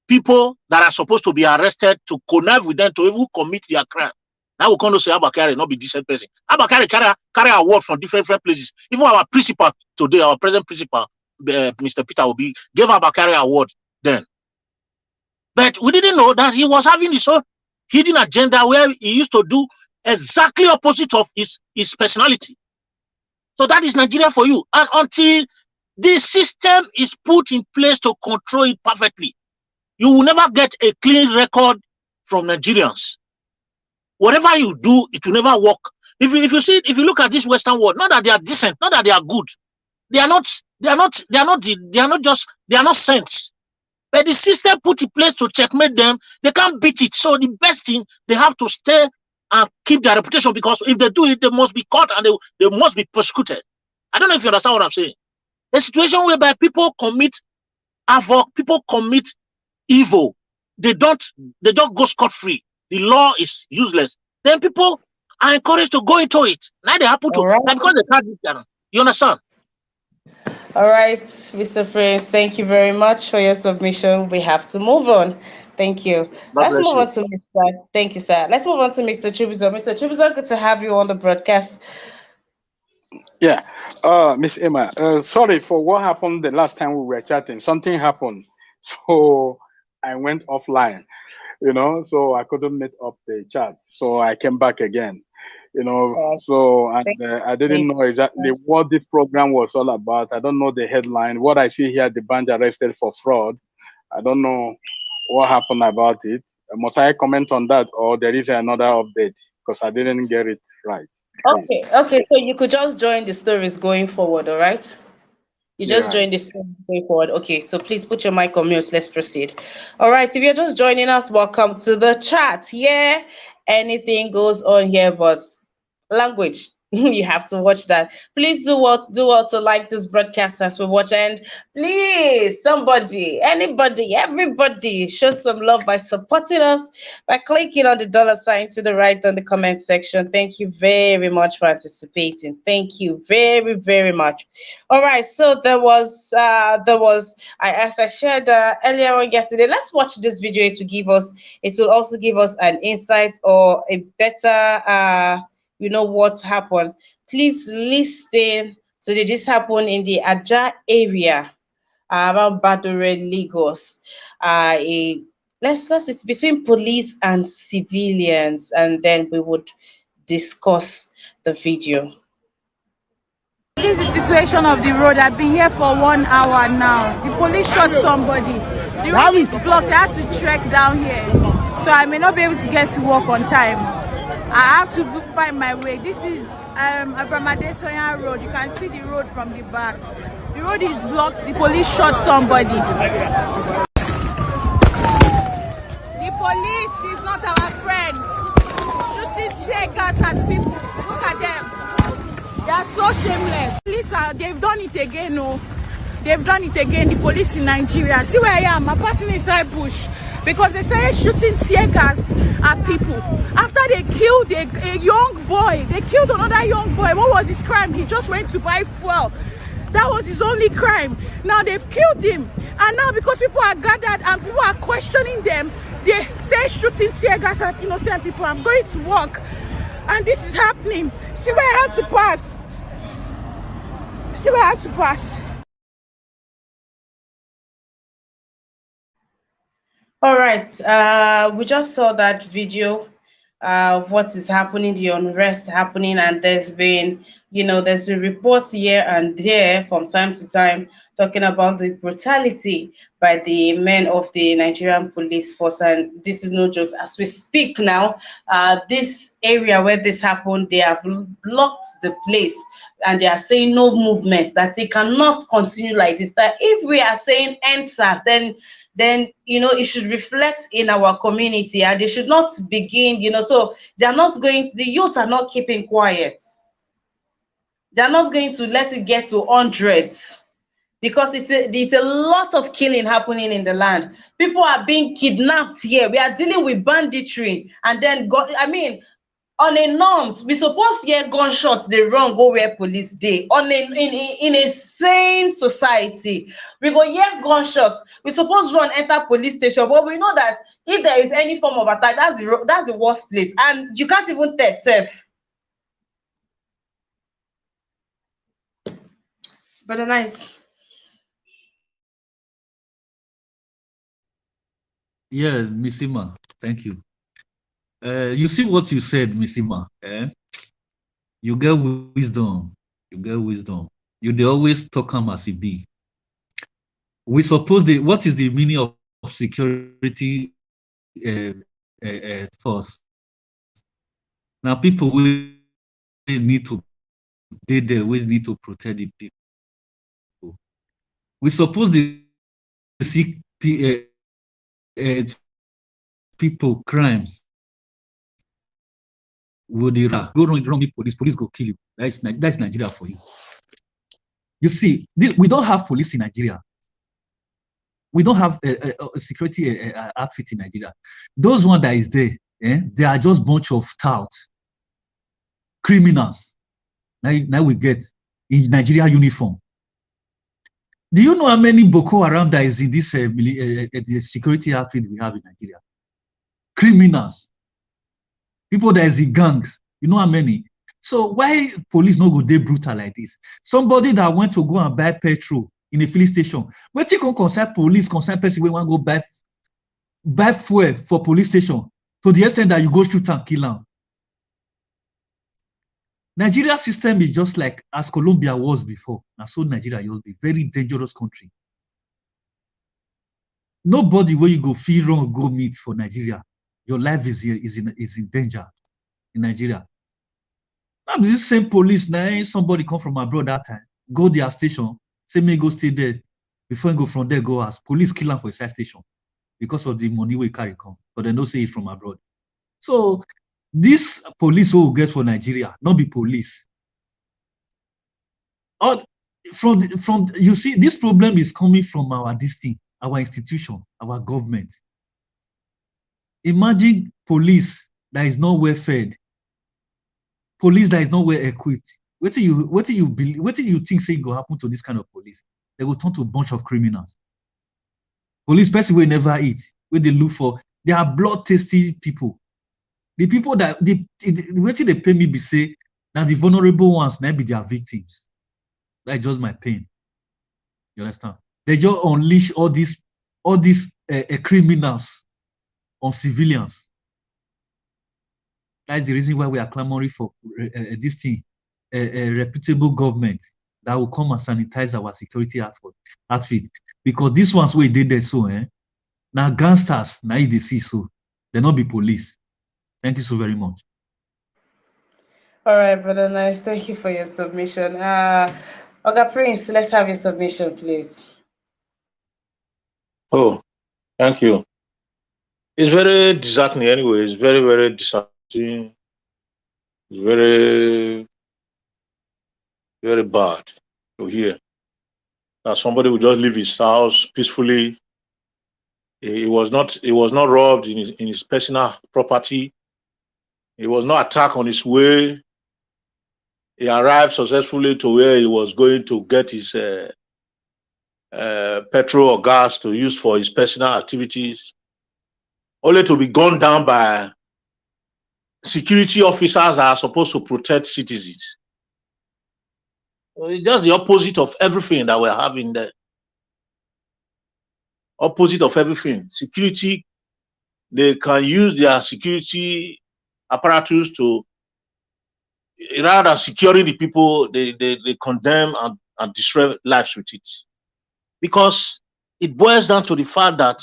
C: people that are supposed to be arrested to connect with them to even commit their crime. Now we can't say Abakari not be decent person. Abakari carry award from different places. Even our principal today, our present principal, Mr. Peter Obi, gave Abakari award then. But we didn't know that he was having his own hidden agenda where he used to do exactly opposite of his personality. So that is Nigeria for you. And until the system is put in place to control it perfectly, you will never get a clean record from Nigerians. Whatever you do, it will never work. If you look at this Western world, not that they are decent, not that they are good, they are not saints. But the system put in place to checkmate them, they can't beat it. So the best thing, they have to stay and keep their reputation, because if they do it, they must be caught and they must be persecuted. I don't know if you understand what I'm saying. A situation whereby people commit havoc, people commit evil, they don't go scot-free. The law is useless. Then people are encouraged to go into it. Now they happen to because they can't do that. You understand?
A: All right, Mr. Prince, thank you very much for your submission. We have to move on. Thank you.
C: God
A: Let's
C: bless
A: move on
C: you.
A: to Mr. Thank you, sir. Let's move on to Mr. Chibuzo. Mr. Chibuzo, good to have you on the broadcast.
D: Yeah, Miss Emma, sorry for what happened the last time we were chatting. Something happened, so I went offline, so I couldn't meet up the chat. So I came back again,
A: Uh,
D: so,
A: thank
D: and I didn't know exactly
A: you.
D: what the program was all about. I don't know the headline. What I see here, Dbanj arrested for fraud. I don't know what happened about it. Must I comment on that, or there is another update? Because I didn't get it right, please.
A: Okay. So you could just join the stories going forward, all right? You just
D: Yeah.
A: joined this way forward. Okay, so please put your mic on mute. Let's proceed. All right, if you're just joining us, welcome to the chat. Yeah, anything goes on here, but language. You have to watch that. Please do also like this broadcast as we watch, and please somebody, anybody, everybody show some love by supporting us by clicking on the dollar sign to the right on the comment section. Thank you very much for anticipating. Thank you very, very much. All right, so there was I as I shared earlier on yesterday. Let's watch this video. It will also give us an insight or a better what happened. Please listen. So did this happen in the Aja area around Badore, Lagos? A let's it's between police and civilians, and then we would discuss the video.
E: This is the situation of the road. I've been here for 1 hour now. The police shot somebody. The road is blocked. I had to trek down here. So I may not be able to get to work on time. I have to find my way. This is Abramade Soyan Road. You can see the road from the back. The road is blocked. The police shot somebody. The police is not our friend. Shooting tear gas at people. Look at them. They are so shameless. Police they've done it again, no. They've done it again, the police in Nigeria. See where I am, I'm passing inside bush. Because they started shooting tear gas at people. After they killed a young boy, they killed another young boy. What was his crime? He just went to buy fuel. That was his only crime. Now they've killed him. And now because people are gathered and people are questioning them, they start shooting tear gas at innocent people. I'm going to work. And this is happening. See where I had to pass. See where I had to pass.
A: All right. We just saw that video of what is happening, the unrest happening, and there's been reports here and there from time to time talking about the brutality by the men of the Nigerian police force. And this is no joke. As we speak now, this area where this happened, they have blocked the place and they are saying no movement, that it cannot continue like this. That if we are saying answers, then it should reflect in our community, and they should not begin, so they're not going to, the youth are not keeping quiet. They're not going to let it get to hundreds, because it's a lot of killing happening in the land. People are being kidnapped here. We are dealing with banditry, and then on a norms, we suppose hear gunshots they run go where police dey. In a sane society, we go hear gunshots, we suppose run enter police station, but we know that if there is any form of attack, that's the worst place, and you can't even tell sef. But nice.
B: Yeah, Miss Ima, thank you. You see what you said, Miss Ima. You get wisdom. You get wisdom. You dey always talk am as e be. We suppose what is the meaning of security force? Now people will need to dey there, we need to protect the people. We suppose the see people crimes would go wrong police go kill you. That's Nigeria for you. You see, we don't have police in Nigeria. We don't have a security outfit in Nigeria. Those one that is there, they are just bunch of touts, criminals. Now we get in Nigeria uniform. Do you know how many Boko Haram that is in this the security outfit we have in Nigeria? Criminals, people that is in gangs. You know how many? So why police not go dey brutal like this? Somebody that went to go and buy petrol in a filling station, what you can concern police, concern person when want go buy fuel for police station to the extent that you go shoot and kill them. Nigeria system is just like as Colombia was before. And so Nigeria will be very dangerous country. Nobody where you go feel wrong go meet for Nigeria. Your life is in danger in Nigeria. Now this same police now somebody come from abroad that time, go their station, say me go stay there before you go from there go ask police kill him for a side station because of the money we carry come, but they don't say it from abroad. So this police will get for Nigeria, not be police. Or from you see, this problem is coming from our thing, our institution, our government. Imagine police that is not well fed, police that is not well equipped. What do you think say go happen to this kind of police? They will turn to a bunch of criminals. Police person will never eat, where they look for, they are bloodthirsty people. The people that what they pay me be say now the vulnerable ones now be their victims. That's just my pain. You understand? They just unleash all these criminals on civilians. That's the reason why we are clamoring for this thing, a reputable government that will come and sanitize our security outfits. Because these ones where they did so, now gangsters, now they see so, they not be police. Thank you so very much.
A: All right, brother Nice. Thank you for your submission. Oga Prince, let's have your submission, please.
C: Oh, thank you. It's very disheartening anyway. It's very, very disheartening. It's very, very bad to hear that somebody would just leave his house peacefully. He was not robbed in his personal property. He was not attacked on his way. He arrived successfully to where he was going to get his petrol or gas to use for his personal activities, only to be gunned down by security officers that are supposed to protect citizens. It's just the opposite of everything that we're having there. Opposite of everything. Security, they can use their security apparatus to, rather than securing the people, they condemn and destroy lives with it. Because it boils down to the fact that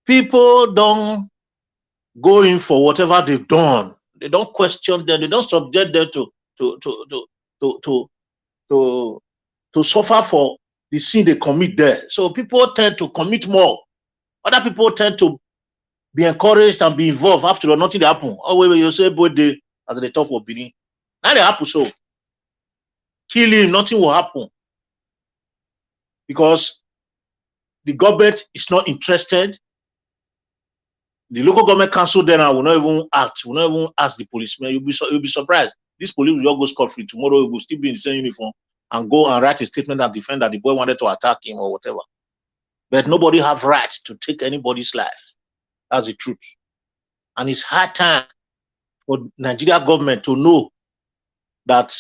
C: people don't go in for whatever they've done. They don't question them. They don't subject them to suffer for the sin they commit there. So people tend to commit more. Other people tend to be encouraged and be involved. After all, nothing happen. Oh, wait, you say both day as the top of Benin. Now they happen so. Kill him, nothing will happen. Because the government is not interested. The local government council then will not even act, will not even ask the policemen. You'll be surprised. This police will all go scot-free. Tomorrow he will still be in the same uniform and go and write a statement that defend that the boy wanted to attack him or whatever. But nobody have right to take anybody's life. That's the truth. And it's high time for Nigeria government to know that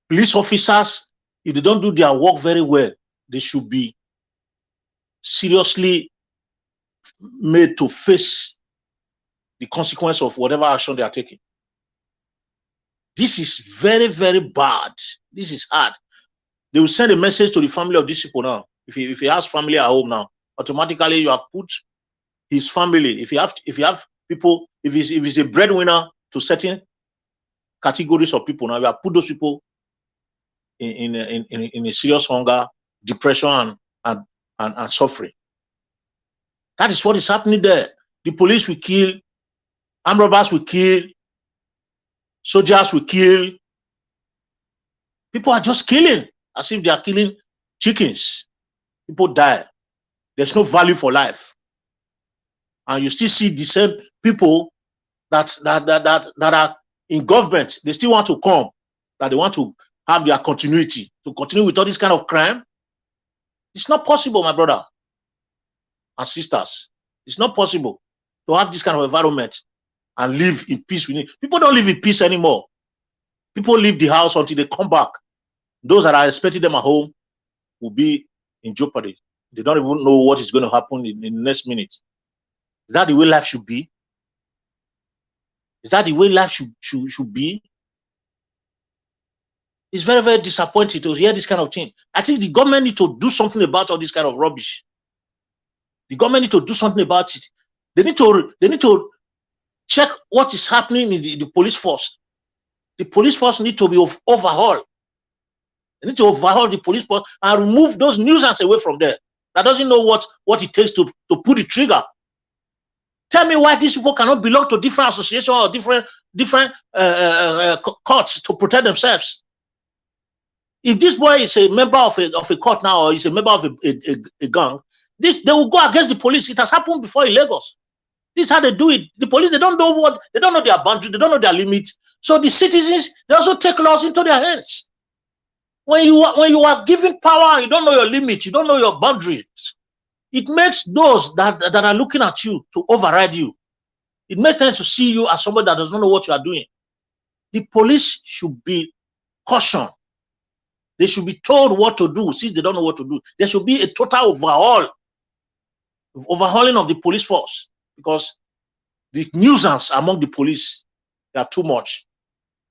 C: police officers, if they don't do their work very well, they should be seriously made to face the consequence of whatever action they are taking. This is very, very bad. This is hard. They will send a message to the family of these people now. If he has family at home now, automatically you have put his family. If you have people, if he's a breadwinner to certain categories of people now, you have put those people in a serious hunger, depression, and suffering. That is what is happening there. The police will kill, armed robbers will kill, soldiers will kill. People are just killing as if they are killing chickens. People die. There's no value for life. And you still see the same people that are in government. They still want to come, that they want to have their continuity, to continue with all this kind of crime. It's not possible, my brother and sisters. It's not possible to have this kind of environment and live in peace with it. People don't live in peace anymore. People leave the house until they come back. Those that are expecting them at home will be in jeopardy. They don't even know what is going to happen in the next minute. Is that the way life should be? Is that the way life should be? It's very, very disappointing to hear this kind of thing. I think the government need to do something about all this kind of rubbish. The government need to do something about it. They need to check what is happening in the police force. The police force need to be overhauled. They need to overhaul the police force and remove those nuisance away from there. That doesn't know what it takes to pull the trigger. Tell me why these people cannot belong to different associations or different courts to protect themselves. If this boy is a member of a court now, or is a member of a gang, they will go against the police. It has happened before in Lagos. This is how they do it. The police, they don't know their boundaries, they don't know their limits. So the citizens, they also take laws into their hands. When you are given power, you don't know your limits, you don't know your boundaries. It makes those that are looking at you to override you. It makes them to see you as somebody that does not know what you are doing. The police should be cautioned. They should be told what to do since they don't know what to do. There should be a total overhauling of the police force, because the nuisance among the police, they are too much.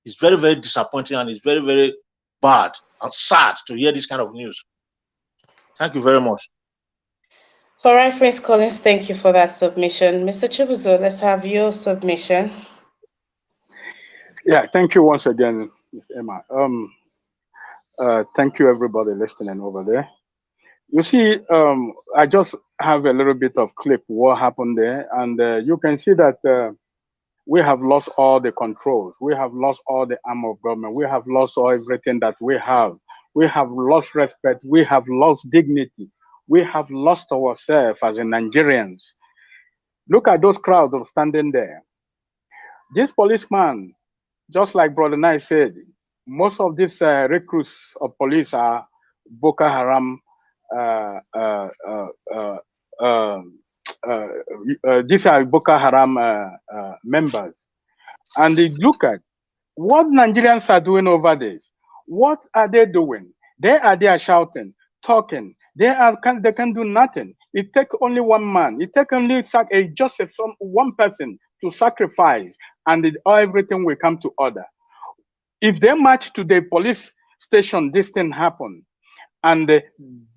C: It's very, very disappointing, and it's very, very bad and sad to hear this kind of news. Thank you very much.
A: All right, Prince Collins, thank you for that submission. Mr. Chibuzo, let's have your submission.
D: Yeah, thank you once again, Ms. Emma. Thank you, everybody listening over there. You see, I just have a little bit of clip what happened there, and you can see that we have lost all the controls. We have lost all the arm of government. We have lost all everything that we have. We have lost respect. We have lost dignity. We have lost ourselves as Nigerians. Look at those crowds of standing there. This policeman, just like Brother Nye said, most of these recruits of police are Boko Haram. These are Boko Haram members. And they look at what Nigerians are doing over this. What are they doing? They are there shouting, talking. They can do nothing. It takes only one man. It takes only just one person to sacrifice, and everything will come to order. If they march to the police station, this thing happen, and they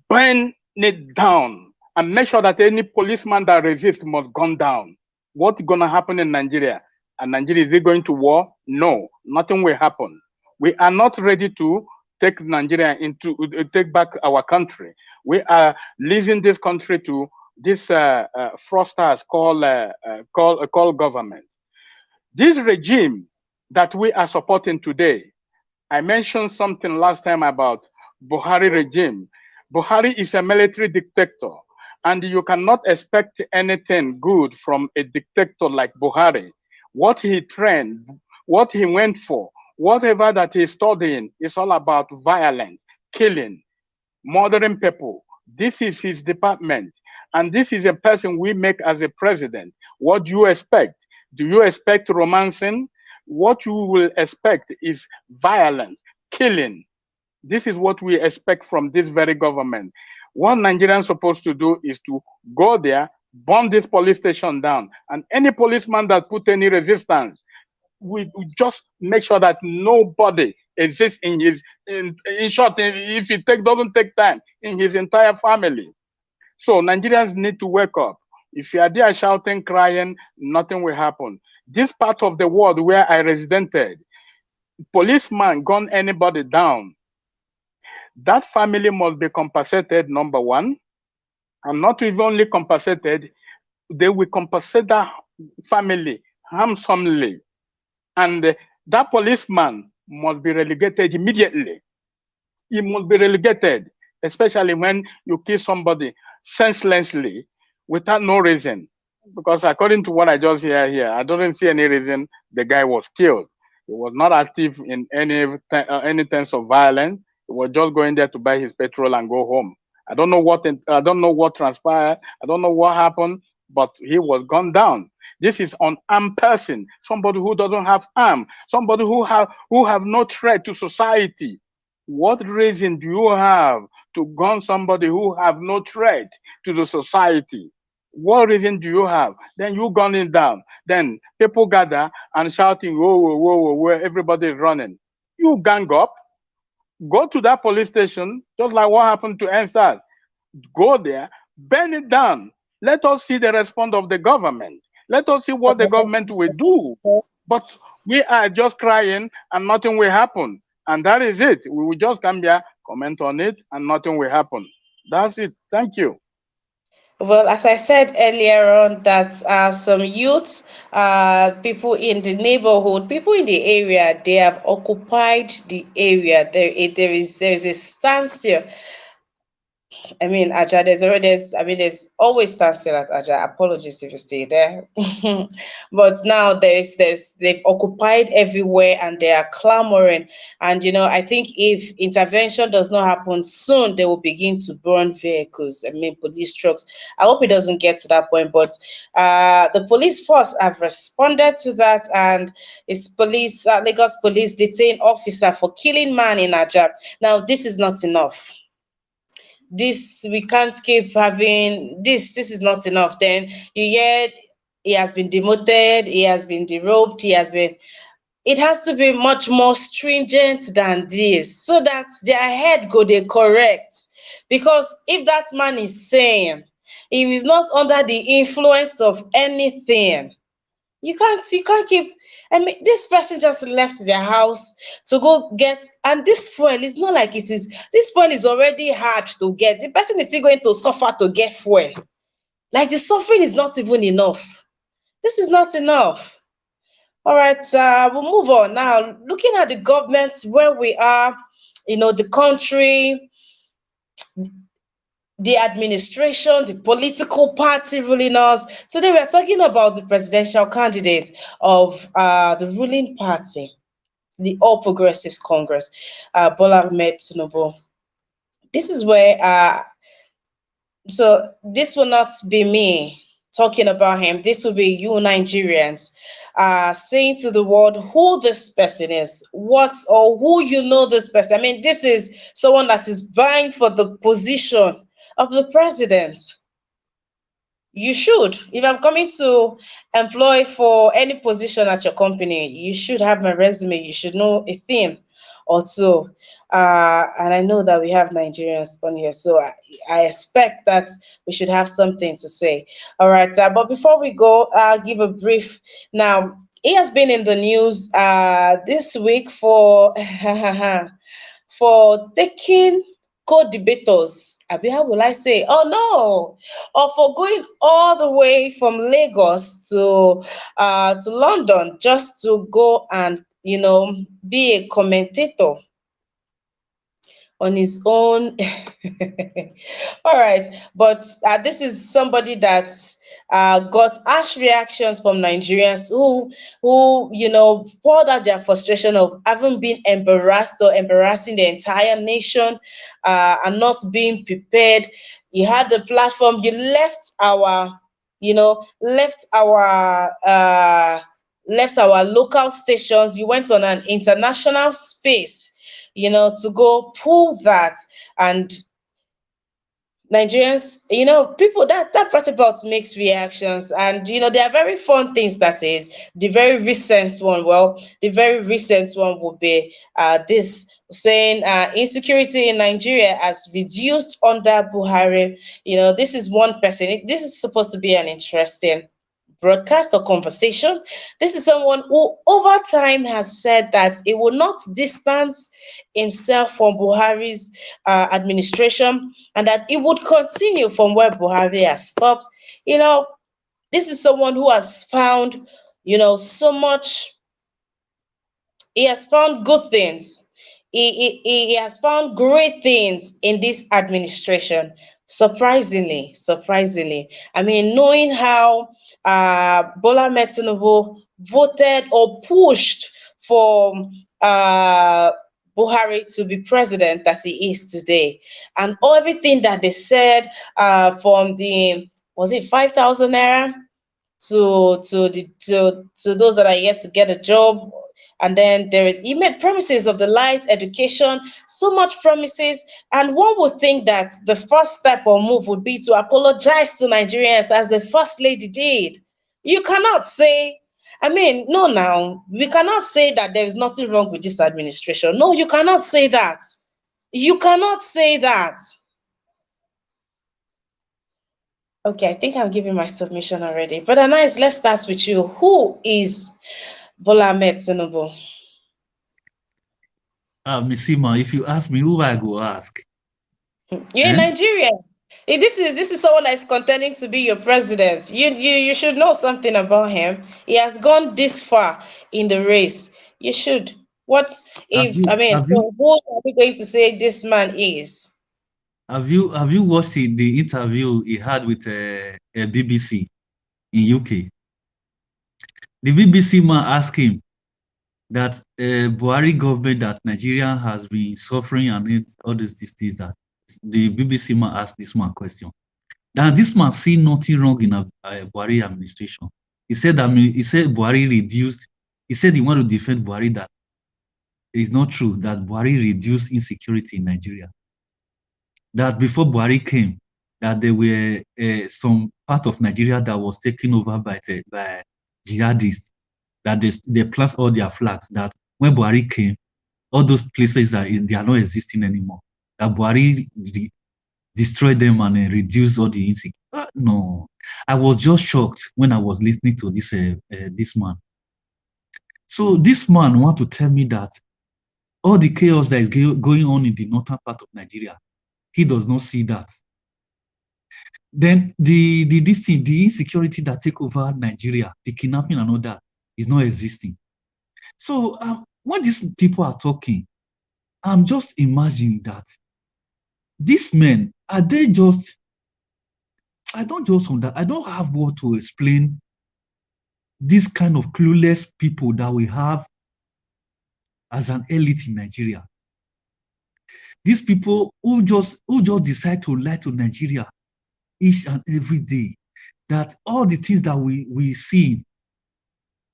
D: burn it down and make sure that any policeman that resists must gun down. What's gonna happen in Nigeria? And Nigeria, is it going to war? No, nothing will happen. We are not ready to take Nigeria take back our country. We are leasing this country to this fraudsters called government. This regime that we are supporting today, I mentioned something last time about Buhari regime. Buhari is a military dictator, and you cannot expect anything good from a dictator like Buhari. What he trained, what he went for, whatever that he's studying is all about violence, killing, murdering people. This is his department, and this is a person we make as a president. What do you expect? Do you expect romancing? What you will expect is violence, killing. This is what we expect from this very government. What Nigerians are supposed to do is to go there, burn this police station down, and any policeman that put any resistance, we just make sure that nobody exists in his, in short, if it doesn't take time, in his entire family. So Nigerians need to wake up. If you are there shouting, crying, nothing will happen. This part of the world where I resided, policeman gun anybody down, that family must be compensated, number one, and not even only compensated, they will compensate that family handsomely. And that policeman must be relegated immediately. He must be relegated, especially when you kill somebody senselessly without no reason. Because according to what I just hear here, I don't see any reason the guy was killed. He was not active in any terms of violence. He was just going there to buy his petrol and go home. I don't know I don't know what transpired. I don't know what happened, but he was gunned down. This is an armed person, somebody who doesn't have arm, somebody who have no threat to society. What reason do you have to gun somebody who have no threat to the society? What reason do you have? Then you gun him down. Then people gather and shouting, whoa, whoa, whoa, whoa, where everybody is running. You gang up, go to that police station, just like what happened to NSAS. Go there, burn it down. Let us see the response of the government. Let us see what the government will do. But we are just crying and nothing will happen. And that is it. We will just come here, comment on it, and nothing will happen. That's it. Thank you.
A: Well, as I said earlier on, that some youths, people in the neighborhood, people in the area, they have occupied the area. There is a standstill. I mean, Aja, there's always standstill at Aja. Apologies if you stay there. But now they've occupied everywhere and they are clamoring. And, I think if intervention does not happen soon, they will begin to burn vehicles. I mean, police trucks. I hope it doesn't get to that point. But the police force have responded to that, and it's Lagos police detained officer for killing man in Aja. Now, this is not enough. We can't keep having this is not enough. Then you hear he has been demoted, he has been derobed, it has to be much more stringent than this, so that their head go dey correct. Because if that man is saying he is not under the influence of anything, you can't keep. I mean, this person just left their house to go get, and this fuel is not like this fuel is already hard to get. The person is still going to suffer to get fuel. Like, the suffering is not even enough. This is not enough. All right, we'll move on now. Looking at the government, where we are, the country, the administration, the political party ruling us. Today we are talking about the presidential candidate of the ruling party, the All Progressives Congress, Bola Ahmed Tinubu. This is where, so this will not be me talking about him. This will be you Nigerians saying to the world who this person is, who this person. I mean, this is someone that is vying for the position of the president. You should, if I'm coming to employ for any position at your company, you should have my resume. You should know a thing or two. And I know that we have Nigerians on here, so I expect that we should have something to say. All right, but before we go, I'll give a brief. Now, he has been in the news this week for for taking co-debaters, how will I say? Oh no, or for going all the way from Lagos to London just to go and be a commentator on his own. All right, but this is somebody that got harsh reactions from Nigerians who poured out their frustration of having been embarrassed or embarrassing the entire nation and not being prepared. You had the platform, you left our local stations, you went on an international space, to go pull that. And Nigerians, people that brought about mixed reactions, and there are very fun things that is. The very recent one would be this saying insecurity in Nigeria has reduced under Buhari. This is one person. This is supposed to be an interesting broadcast or conversation. This is someone who over time has said that he will not distance himself from Buhari's administration, and that he would continue from where Buhari has stopped. This is someone who has found so much. He has found good things. He has found great things in this administration. Surprisingly. I mean, knowing how Bola Ahmed Tinubu voted or pushed for Buhari to be president that he is today. And everything that they said from the, was it 5,000 naira to those that are yet to get a job, and then he made promises of the light education, so much promises, and one would think that the first step or move would be to apologize to Nigerians as the first lady did. You cannot say, I mean, no, now we cannot say that there is nothing wrong with this administration. No, you cannot say that. You cannot say that. Okay, I think I'm giving my submission already. But Anais, let's start with you. Who is Bola Ahmed Tinubu?
B: Misima, if you ask me, who I go ask?
A: You're in Nigeria. This is someone that is contending to be your president. You should know something about him. He has gone this far in the race. You should. What if so who are we going to say this man is?
B: Have you watched the interview he had with BBC in UK? The BBC man asked him that Buhari government that Nigeria has been suffering and all these things, that the BBC man asked this man question. Now this man see nothing wrong in a Buhari administration. He said Buhari reduced. He said he wanted to defend Buhari, that it is not true that Buhari reduced insecurity in Nigeria. That before Buhari came, that there were some part of Nigeria that was taken over by jihadists, that they plant all their flags, that when Buhari came, all those places they are not existing anymore. That Buhari destroyed them and reduced all the insecurity. No, I was just shocked when I was listening to this man. So this man want to tell me that all the chaos that is going on in the northern part of Nigeria, he does not see that. Then the insecurity that take over Nigeria, the kidnapping and all that, is not existing. So when these people are talking, I'm just imagining that these men, are they just, I don't have word to explain this kind of clueless people that we have as an elite in Nigeria. These people who just decide to lie to Nigeria each and every day, that all the things that we see,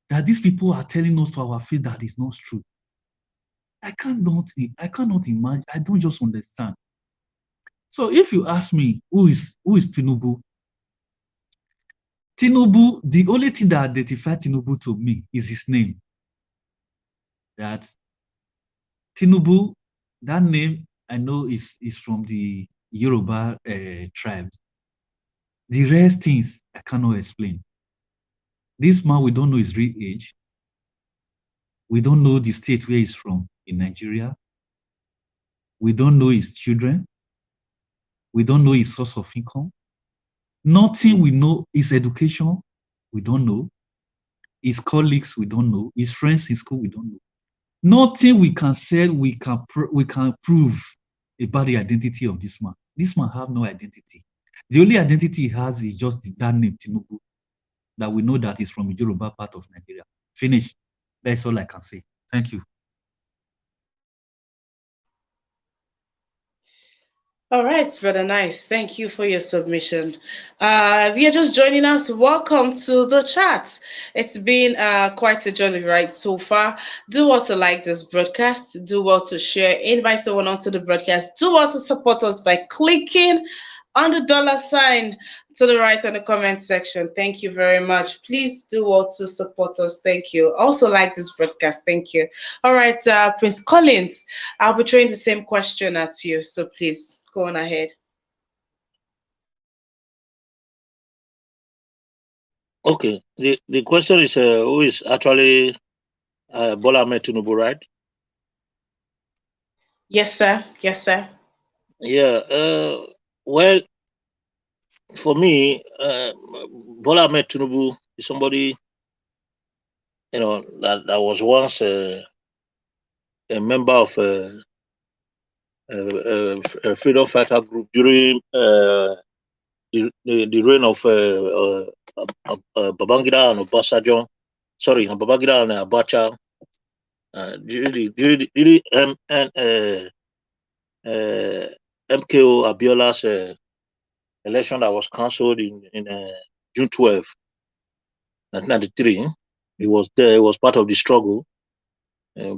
B: that these people are telling us to our face that is not true. I cannot imagine. I don't just understand. So if you ask me, who is Tinubu? Tinubu, the only thing that identifies Tinubu to me is his name. That Tinubu, that name I know is from the Yoruba tribes. The rest things I cannot explain. This man, we don't know his real age. We don't know the state where he's from in Nigeria. We don't know his children. We don't know his source of income. Nothing we know. His education, we don't know. His colleagues, we don't know. His friends in school, we don't know. Nothing we can say, we can prove about the identity of this man. This man have no identity. The only identity he has is just that name, Tinubu, that we know that is from the Yoruba part of Nigeria. Finish. That's all I can say. Thank you.
A: All right, brother Nice. Thank you for your submission. If you're just joining us, welcome to the chat. It's been quite a jolly ride so far. Do well to like this broadcast. Do well to share. Invite someone onto the broadcast. Do well to support us by clicking on the $ to the right on the comment section. Thank you very much. Please do well to support us. Thank you. Also like this broadcast. Thank you. All right, Prince Collins, I'll be throwing the same question at you. So please go on ahead.
C: Okay. The question is who is actually Bola Ahmed Tinubu, right?
A: Yes, sir. Yes, sir.
C: Yeah. Well, for me, Bola Ahmed Tinubu is somebody, that was once a member of a freedom fighter group during the reign of Babangida and Obasanjo. Sorry, Babangida and Abacha. during MKO Abiola's election that was cancelled in June 12, 1993. He was there. He was part of the struggle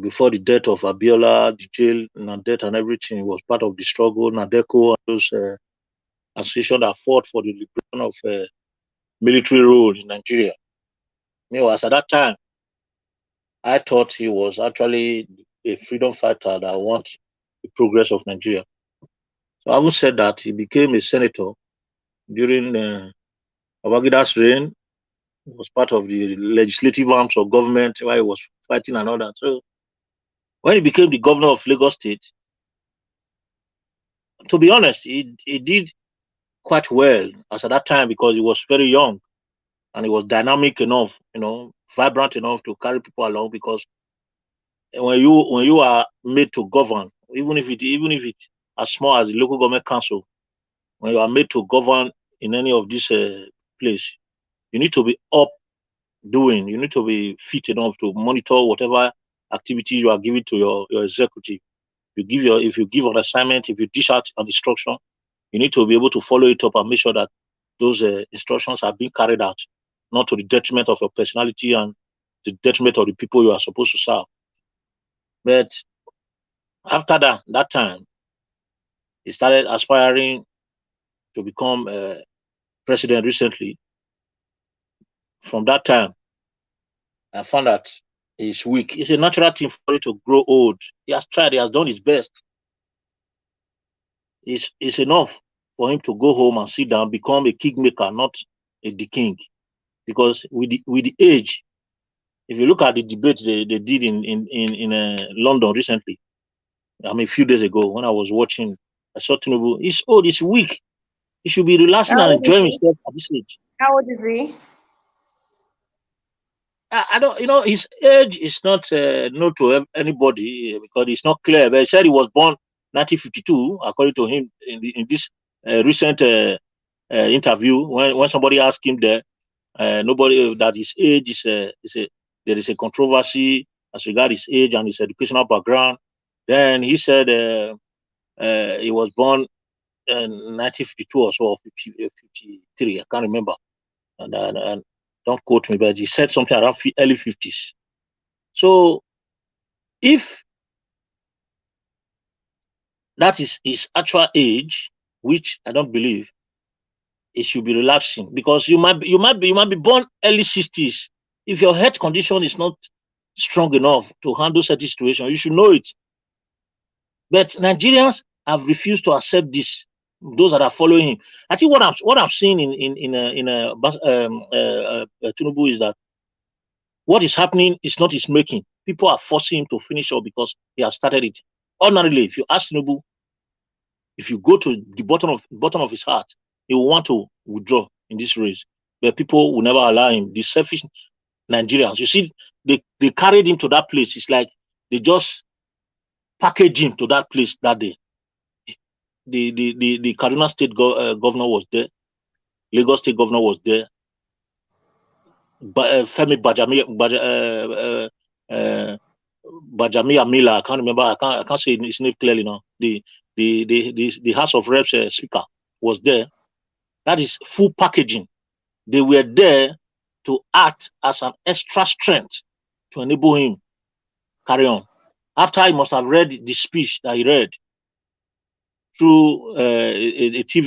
C: before the death of Abiola, the jail, and death and everything. He was part of the struggle. Nadeco and those associations that fought for the liberation of military rule in Nigeria. Meanwhile, at that time, I thought he was actually a freedom fighter that wanted the progress of Nigeria. So having said that, he became a senator during Babaganda's reign. He was part of the legislative arms of government while he was fighting and all that. So when he became the governor of Lagos State, to be honest, he did quite well as at that time because he was very young and he was dynamic enough, vibrant enough to carry people along. Because when you are made to govern, even if it as small as the local government council, when you are made to govern in any of these place, you need to be doing. You need to be fit enough to monitor whatever activity you are giving to your executive. If you give an assignment, if you dish out an instruction, you need to be able to follow it up and make sure that those instructions are being carried out, not to the detriment of your personality and the detriment of the people you are supposed to serve. But after that time, he started aspiring to become president recently. From that time, I found that he's weak. It's a natural thing for him to grow old. He has tried, he has done his best. It's enough for him to go home and sit down, become a kingmaker, not the king. Because with the age, if you look at the debate they did in London recently, a few days ago when I was watching, I saw Tinubu. He's old, he's weak. He should be relaxing and enjoying himself at this age.
A: How old is he?
C: I don't, his age is not known to anybody because it's not clear. But he said he was born 1952, according to him in this recent interview. When somebody asked him there, nobody that his age there is a controversy as regard his age and his educational background. Then he said he was born in 1952 or so, or 53. I can't remember. And don't quote me, but he said something around early 50s. So if that is his actual age, which I don't believe, it should be relaxing, because you might be born early 60s. If your health condition is not strong enough to handle certain situations, you should know it. But Nigerians have refused to accept this. Those that are following him, I think what I'm seeing in Tinubu is that what is happening is not his making. People are forcing him to finish up because he has started it. Ordinarily, if you ask Tinubu, if you go to the bottom of his heart, he will want to withdraw in this race, but people will never allow him. The selfish Nigerians, you see, they carried him to that place. It's like they just packaged him to that place that day. The Kaduna State governor was there. Lagos State governor was there. Femi Bajamia Mila, I can't remember. I can't say his name clearly now. The House of Reps speaker was there. That is full packaging. They were there to act as an extra strength to enable him carry on. After he must have read the speech that he read through two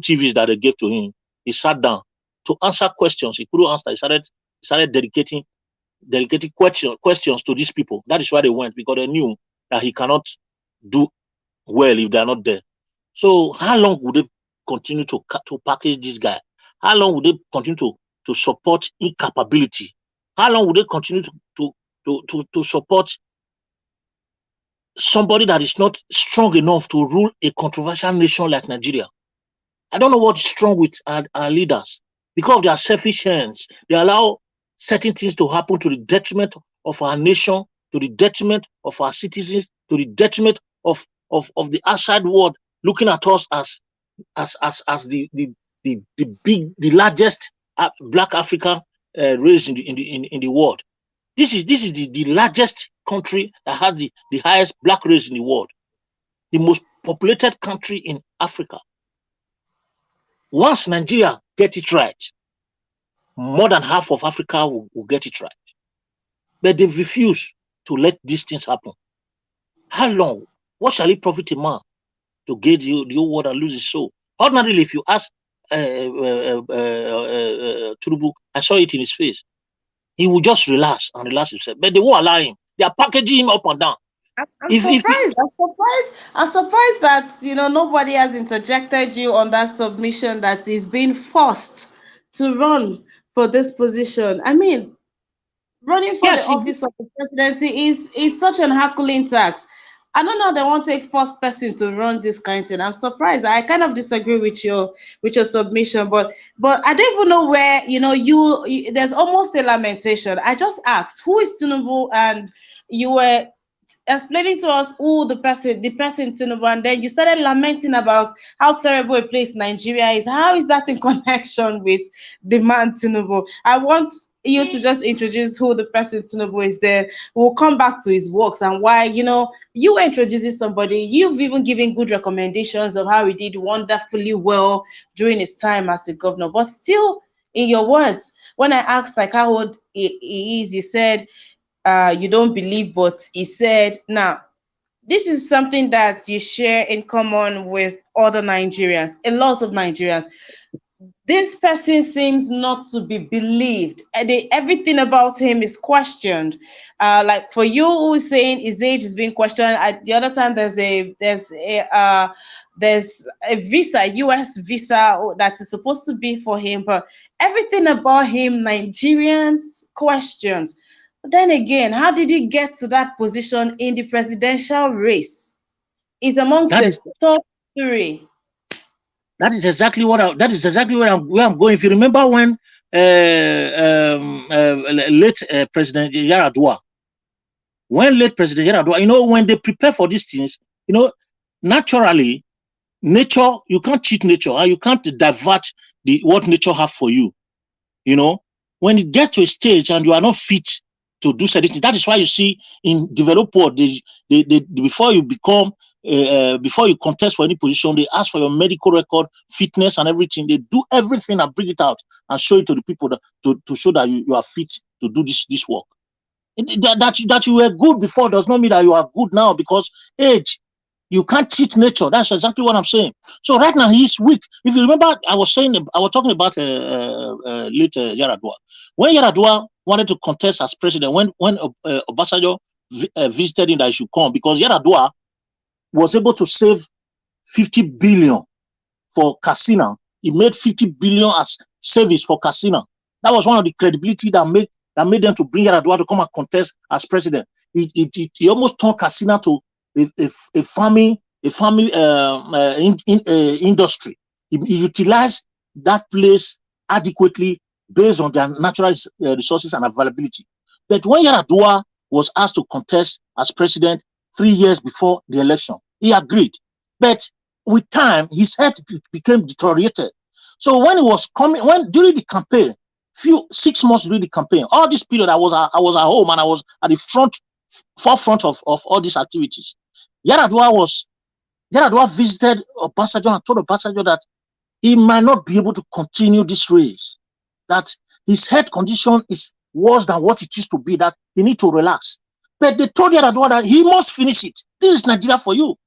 C: TVs that they gave to him, he sat down to answer questions. He couldn't answer. He started dedicating questions to these people. That is why they went, because they knew that he cannot do well if they are not there. So how long would they continue to package this guy? How long would they continue to support incapability? How long would they continue to support somebody that is not strong enough to rule a controversial nation like Nigeria? I don't know what's strong with our leaders. Because of their selfish hands, they allow certain things to happen to the detriment of our nation, to the detriment of our citizens, to the detriment of the outside world looking at us as the largest Black African race in the world. This is the largest country that has the highest black race in the world, the most populated country in Africa. Once Nigeria get it right, more than half of Africa will get it right. But they've refused to let these things happen. How long? What shall it profit a man to get the whole world and lose his soul? Ordinarily, if you ask Turubu, I saw it in his face, he will just relax himself. But they won't allow him. They are packaging him up and down.
A: I'm surprised that nobody has interjected you on that submission that is being forced to run for this position. I mean, running for the office of the presidency is such an Herculean task. I don't know they won't take first person to run this kind of thing. I'm surprised. I kind of disagree with your submission, but I don't even know where you there's almost a lamentation. I just asked who is Tinubu, and you were explaining to us who the person Tinubu, and then you started lamenting about how terrible a place Nigeria is. How is that in connection with the man Tinubu? I want you to just introduce who the person Tinubu is. Then we'll come back to his works and why you were introducing somebody. You've even given good recommendations of how he did wonderfully well during his time as a governor. But still, in your words, when I asked like how old he is, you said you don't believe, but he said, now, this is something that you share in common with other Nigerians, a lot of Nigerians. This person seems not to be believed. Everything about him is questioned. Like for you, who's saying his age is being questioned. At the other time, there's a visa, U.S. visa that is supposed to be for him, but everything about him, Nigerians questions. But then again, how did he get to that position in the presidential race? Is amongst the top three.
C: That is exactly where I'm going. If you remember when late President Yaradua, when they prepare for these things, naturally, nature, you can't cheat nature, and you can't divert what nature have for you. When you get to a stage and you are not fit to do certain things, that is why you see in developed world, they before you become before you contest for any position, they ask for your medical record, fitness, and everything. They do everything and bring it out and show it to the people to show that you are fit to do this work. That you were good before does not mean that you are good now, because age, you can't cheat nature. That's exactly what I'm saying. So right now he is weak. If you remember, I was talking about late Yaradua. When Yaradua wanted to contest as president, when Obasanjo visited him that he should come, because Yaradua was able to save 50 billion for Katsina. He made 50 billion as service for Katsina. That was one of the credibility that made them to bring Yaradua to come and contest as president. He almost turned Katsina to a farming industry. He utilized that place adequately based on their natural resources and availability. But when Yaradua was asked to contest as president 3 years before the election, he agreed. But with time, his health became deteriorated. So when he was coming, during the campaign, 6 months during the campaign, all this period I was at home and I was at the forefront of all these activities. Yaradua visited Obasanjo and told Obasanjo that he might not be able to continue this race, that his health condition is worse than what it used to be, that he need to relax. But they told Yaradua that he must finish it. This is Nigeria for you.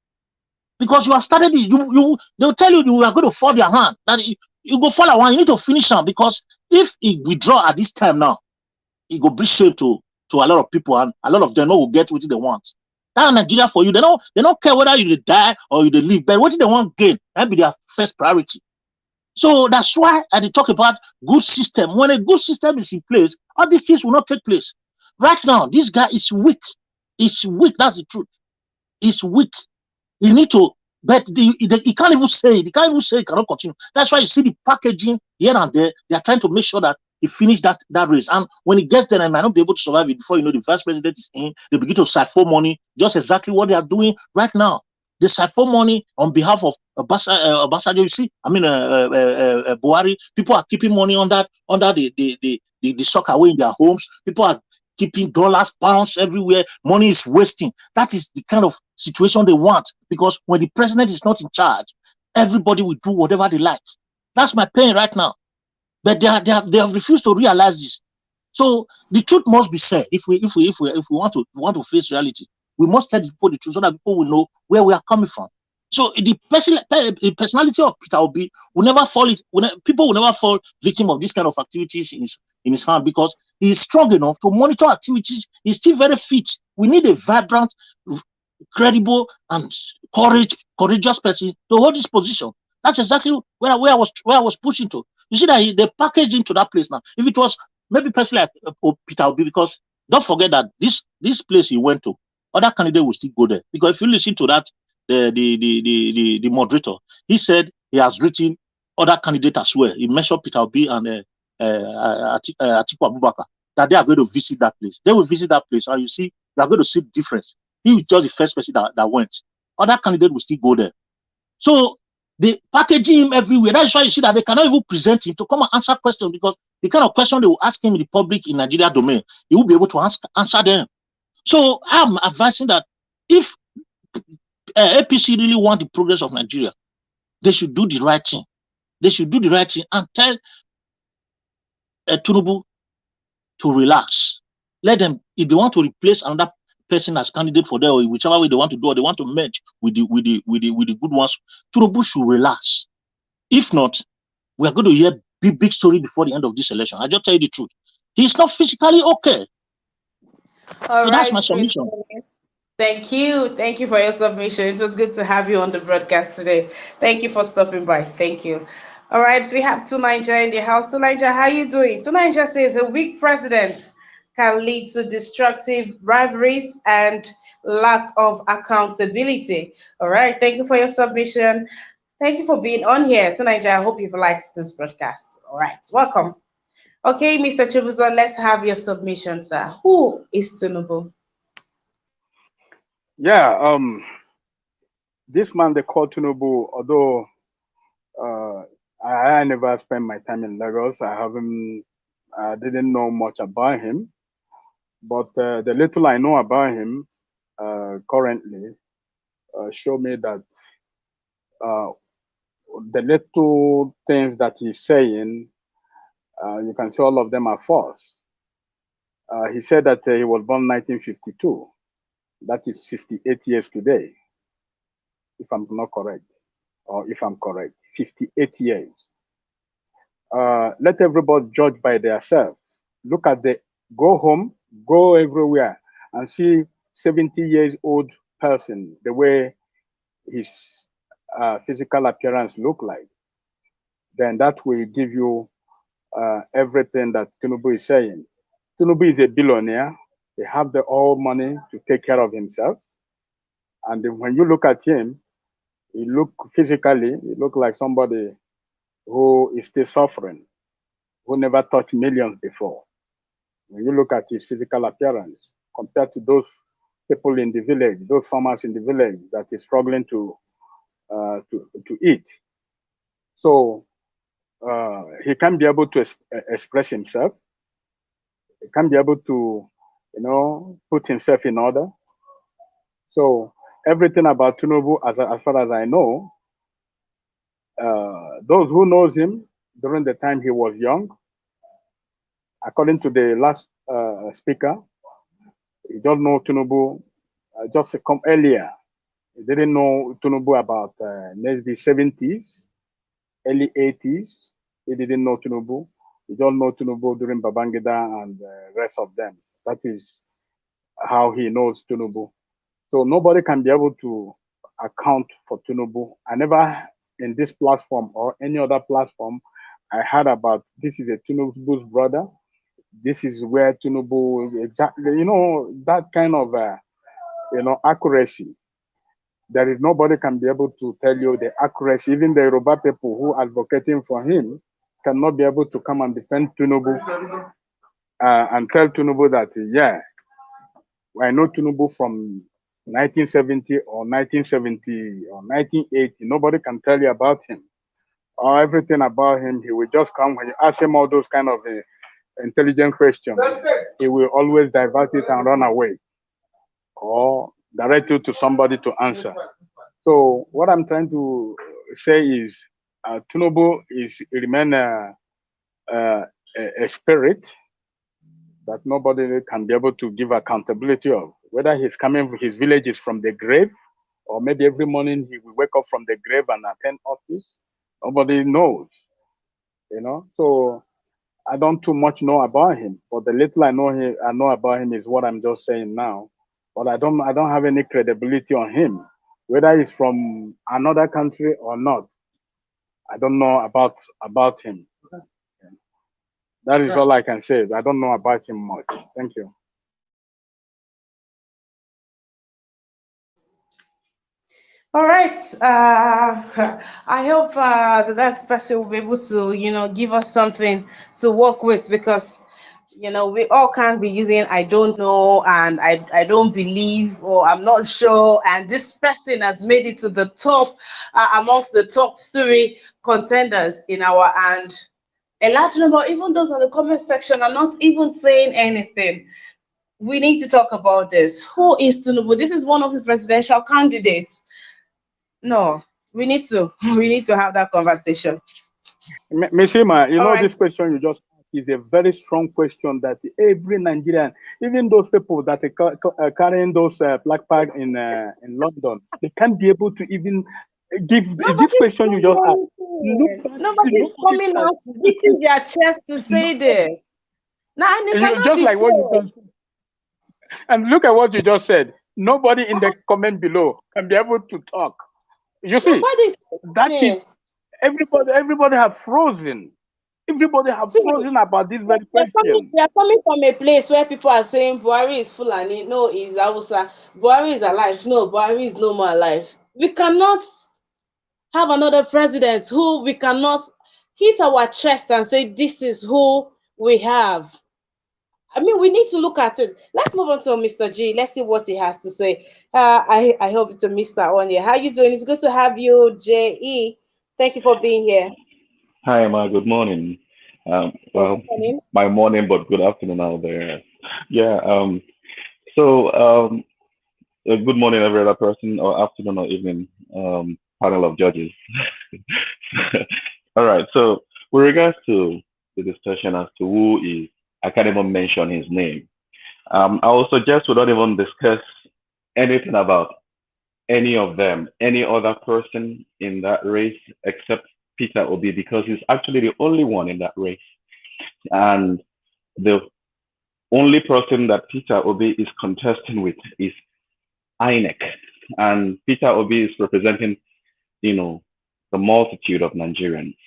C: Because you have started it, they'll tell you are going to fall their hand. That you go fall one, you need to finish now, because if he withdraw at this time now, he go bring shame to a lot of people, and a lot of them will get what they want. That's Nigeria for you. They don't care whether you die or you live, but what they want gain, that be their first priority. So that's why I talk about good system. When a good system is in place, all these things will not take place. Right now, this guy is weak. He's weak. That's the truth. He's weak. He need to, but he can't even say it. He can't even say he cannot continue. That's why you see the packaging here and there. They are trying to make sure that he finished that race. And when he gets there, he might not be able to survive it before the vice president is in. They begin to siphon money, just exactly what they are doing right now. They siphon money on behalf of Obasanjo. You see, Buhari. People are keeping money under the the sock away in their homes. People are keeping dollars, pounds everywhere. Money is wasting. That is the kind of situation they want, because when the president is not in charge, everybody will do whatever they like. That's my pain right now. But they have refused to realize this. So the truth must be said. If we want to face reality, we must tell people the truth so that people will know where we are coming from. So the personality of Peter Obi will never fall. People will never fall victim of this kind of activities in his hand, because he is strong enough to monitor activities. He's still very fit. We need a vibrant, credible, and courageous person to hold this position. That's exactly where I was pushing to. You see that they packaged into that place now. If it was maybe person like Peter Obi, because don't forget that this place he went to, other candidates will still go there. Because if you listen to that, the moderator, he said he has written other candidates as well. He mentioned Peter Obi and Atiku Abubakar, that they are going to visit that place. They will visit that place, and you see they are going to see the difference. He was just the first person that went. Other candidates will still go there. So they packaging him everywhere. That's why you see that they cannot even present him to come and answer questions, because the kind of question they will ask him in the public in Nigeria domain, he will be able to answer them. So I'm advising that if APC really want the progress of Nigeria, they should do the right thing. They should do the right thing and tell Tinubu to relax. Let them, if they want to replace another person as candidate for them, or whichever way they want to do, or they want to merge with the good ones, Tinubu should relax. If not, we are going to hear big story before the end of this election. I just tell you the truth. He's not physically okay.
A: All
C: So
A: right,
C: that's my submission.
A: Thank you. Thank you for your submission. It was good to have you on the broadcast today. Thank you for stopping by. Thank you. All right, we have NAIJA in the house. NAIJA, how you doing? NAIJA says a weak president can lead to destructive rivalries and lack of accountability. All right, thank you for your submission. Thank you for being on here. NAIJA, I hope you've liked this broadcast. All right, welcome. Okay, Mr. Chibuzo, let's have your submission, sir. Who is Tinubu?
D: Yeah, this man they call Tinubu, although I never spent my time in Lagos, I didn't know much about him. But the little I know about him currently show me that the little things that he's saying, you can see all of them are false. He said that he was born 1952. That is 68 years today, if I'm not correct, or if I'm correct, 58 years. Let everybody judge by themselves. Look at go home, go everywhere, and see 70 years old person, the way his physical appearance look like. Then that will give you everything that Tinubu is saying. Tinubu is a billionaire. He have the all money to take care of himself. And then when you look at him, he look like somebody who is still suffering, who never touched millions before. When you look at his physical appearance compared to those people in the village, those farmers in the village that is struggling to eat. So he can be able to express himself. He can be able to, put himself in order. So everything about Tinubu, as far as I know, those who knows him during the time he was young, according to the last speaker, he don't know Tinubu just come earlier. He didn't know Tinubu about maybe 70s, early 80s. He didn't know Tinubu. He don't know Tinubu during Babangida and the rest of them. That is how he knows Tinubu. So nobody can be able to account for Tinubu. I never, in this platform or any other platform, I heard about this is a Tinubu's brother. This is where Tinubu exactly, that kind of, accuracy. There is nobody can be able to tell you the accuracy. Even the Yoruba people who are advocating for him cannot be able to come and defend Tinubu and tell Tinubu that, yeah, I know Tinubu from 1970 or 1970 or 1980. Nobody can tell you about him or everything about him. He will just come when you ask him all those kind of intelligent question, he will always divert it and run away or direct you to somebody to answer. So what I'm trying to say is, Tinubu is remain a spirit that nobody can be able to give accountability of. Whether he's coming, his village is from the grave, or maybe every morning he will wake up from the grave and attend office. Nobody knows, you know. So I don't too much know about him, but the little I know about him is what I'm just saying now. But I don't have any credibility on him, whether he's from another country or not. I don't know about him. That is all I can say. I don't know about him much. Thank you.
A: All right. I hope the next person will be able to, give us something to work with, because, we all can't be using "I don't know" and I don't believe" or "I'm not sure." And this person has made it to the top, amongst the top 3 contenders in our, and a large number, even those on the comment section, are not even saying anything. We need to talk about this. Who is Tinubu? This is one of the presidential candidates. No, we need to we need to have that conversation.
D: Ms. Ima,
A: All right.
D: this question you just asked is a very strong question that every Nigerian, even those people that are carrying those black flag in London, they can't be able to even give this question you just asked.
A: Nobody's coming out beating their chest to say this. Now, and it cannot
D: just
A: be
D: like what you
A: so.
D: just, and look at what you just said. Nobody in the comment below can be able to talk. You see,
A: Nobody's
D: that is
A: saying.
D: everybody have frozen. Everybody have
A: See,
D: frozen about this very
A: they're
D: question.
A: coming from a place where people are saying Buhari is Fulani, no, he's Hausa. Buhari is alive, no, Buhari is no more alive. We cannot have another president who we cannot hit our chest and say this is who we have. I mean, we need to look at it. Let's move on to Mr. G. Let's see what he has to say. I hope it's a Mr. on here. How you doing? It's good to have you, J.E. Thank you for being here.
F: Hi, Emma. Good morning. Well,
A: Good morning.
F: my morning, but good afternoon out there. Yeah. So, good morning, every other person, or afternoon or evening, panel of judges. All right. So, with regards to the discussion as to who is, I can't even mention his name. I will suggest we don't even discuss anything about any of them, any other person in that race except Peter Obi, because he's actually the only one in that race. And the only person that Peter Obi is contesting with is INEC. And Peter Obi is representing, the multitude of Nigerians.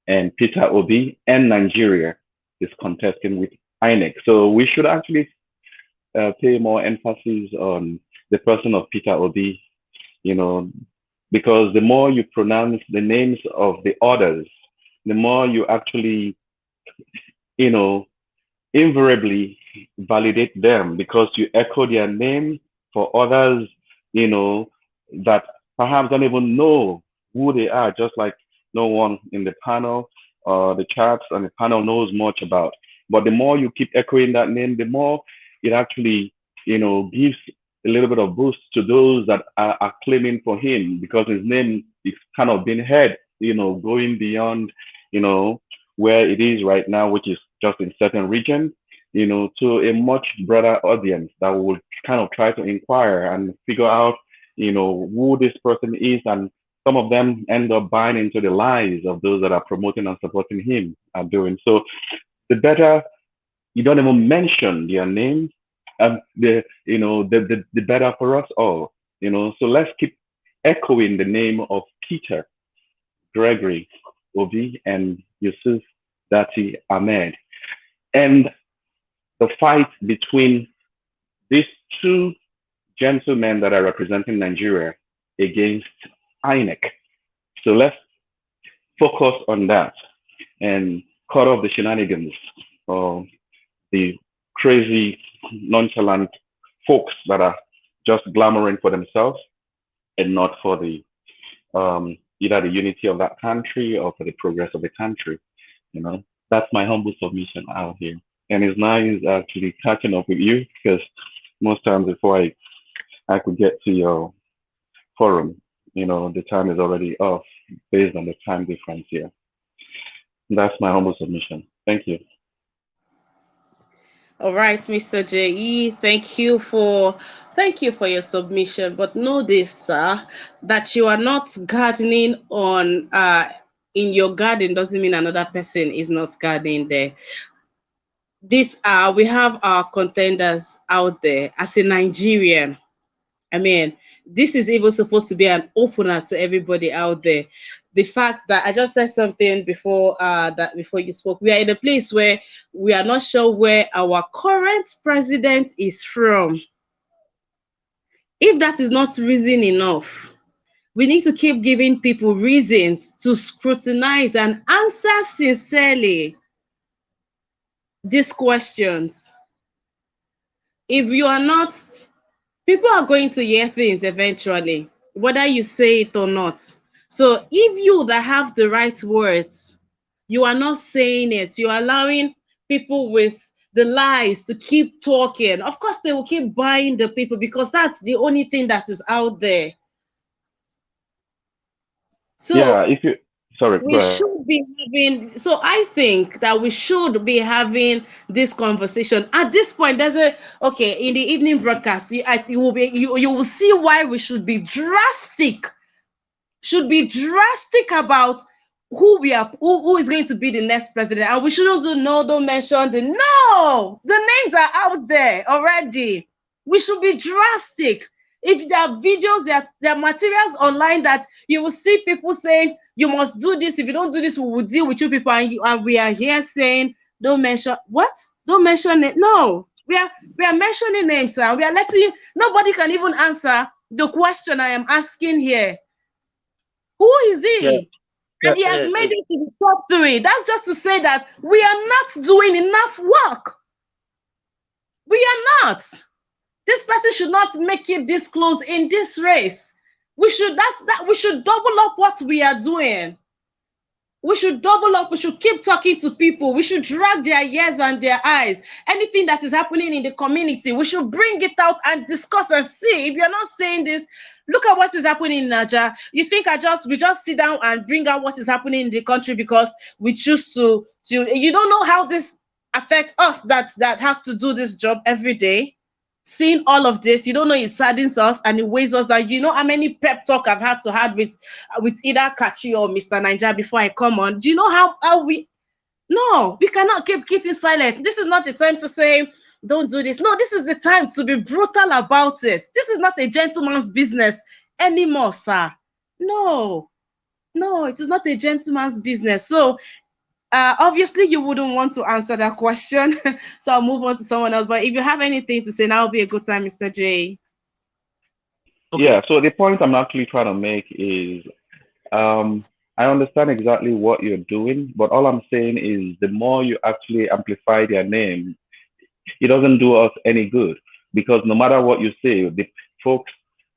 F: And Peter Obi and Nigeria is contesting with INEC. So we should actually pay more emphasis on the person of Peter Obi, because the more you pronounce the names of the others, the more you actually, invariably validate them, because you echo their name for others, that perhaps don't even know who they are, just like no one in the panel or the charts and the panel knows much about. But the more you keep echoing that name, the more it actually, gives a little bit of boost to those that are claiming for him, because his name is kind of being heard, going beyond, where it is right now, which is just in certain regions, to a much broader audience that will kind of try to inquire and figure out, who this person is. And some of them end up buying into the lies of those that are promoting and supporting him are doing. So the better you don't even mention their names, the better for us all. So let's keep echoing the name of Peter, Gregory Obi, and Yusuf Dati Ahmed, and the fight between these two gentlemen that are representing Nigeria against INEC. So let's focus on that and cut off the shenanigans of the crazy, nonchalant folks that are just glamoring for themselves and not for the either the unity of that country or for the progress of the country. That's my humble submission out here. And it's nice actually catching up with you because most times before I could get to your forum, the time is already off based on the time difference here. That's my humble submission. Thank you.
A: All right, Mr. JE, thank you for your submission. But know this, sir, that you are not gardening on in your garden doesn't mean another person is not gardening there. We have our contenders out there. As a Nigerian, I mean, this is even supposed to be an opener to everybody out there. The fact that I just said something before you spoke, we are in a place where we are not sure where our current president is from. If that is not reason enough, we need to keep giving people reasons to scrutinize and answer sincerely these questions. If you are not, people are going to hear things eventually, whether you say it or not. So if you that have the right words, you are not saying it, you're allowing people with the lies to keep talking. Of course, they will keep buying the people because that's the only thing that is out there. So
F: Yeah, sorry, go
A: we
F: ahead.
A: should be having, so I think that we should be having this conversation at this point. There's okay, in the evening broadcast, you will see why we should be drastic about who is going to be the next president. And we shouldn't don't mention the names are out there already. We should be drastic. If there are videos, there are materials online that you will see people saying you must do this. If you don't do this, we will deal with you people. And we are here saying don't mention what? Don't mention it. No, we are mentioning names, sir. We are letting you. Nobody can even answer the question I am asking here. Who is he?
C: Yeah.
A: And he has made it to the top 3. That's just to say that we are not doing enough work. We are not. This person should not make it this close in this race. We should double up what we are doing. We should double up. We should keep talking to people. We should drag their ears and their eyes. Anything that is happening in the community, we should bring it out and discuss and see. If you're not saying this, look at what is happening in NAIJA. You think we just sit down and bring out what is happening in the country because we choose to you don't know how this affects us that has to do this job every day. Seeing all of this, you don't know it saddens us and it weighs us that how many pep talk I've had to have with either Kachi or Mr. NAIJA before I come on. Do you know how we? No, we cannot keeping silent. This is not the time to say don't do this. No, this is the time to be brutal about it. This is not a gentleman's business anymore, sir. No, it is not a gentleman's business. So obviously you wouldn't want to answer that question. So I'll move on to someone else. But if you have anything to say, now will be a good time, Mr. J.
C: Okay.
F: Yeah, so the point I'm actually trying to make is I understand exactly what you're doing, but all I'm saying is the more you actually amplify their name, it doesn't do us any good because no matter what you say, the folks,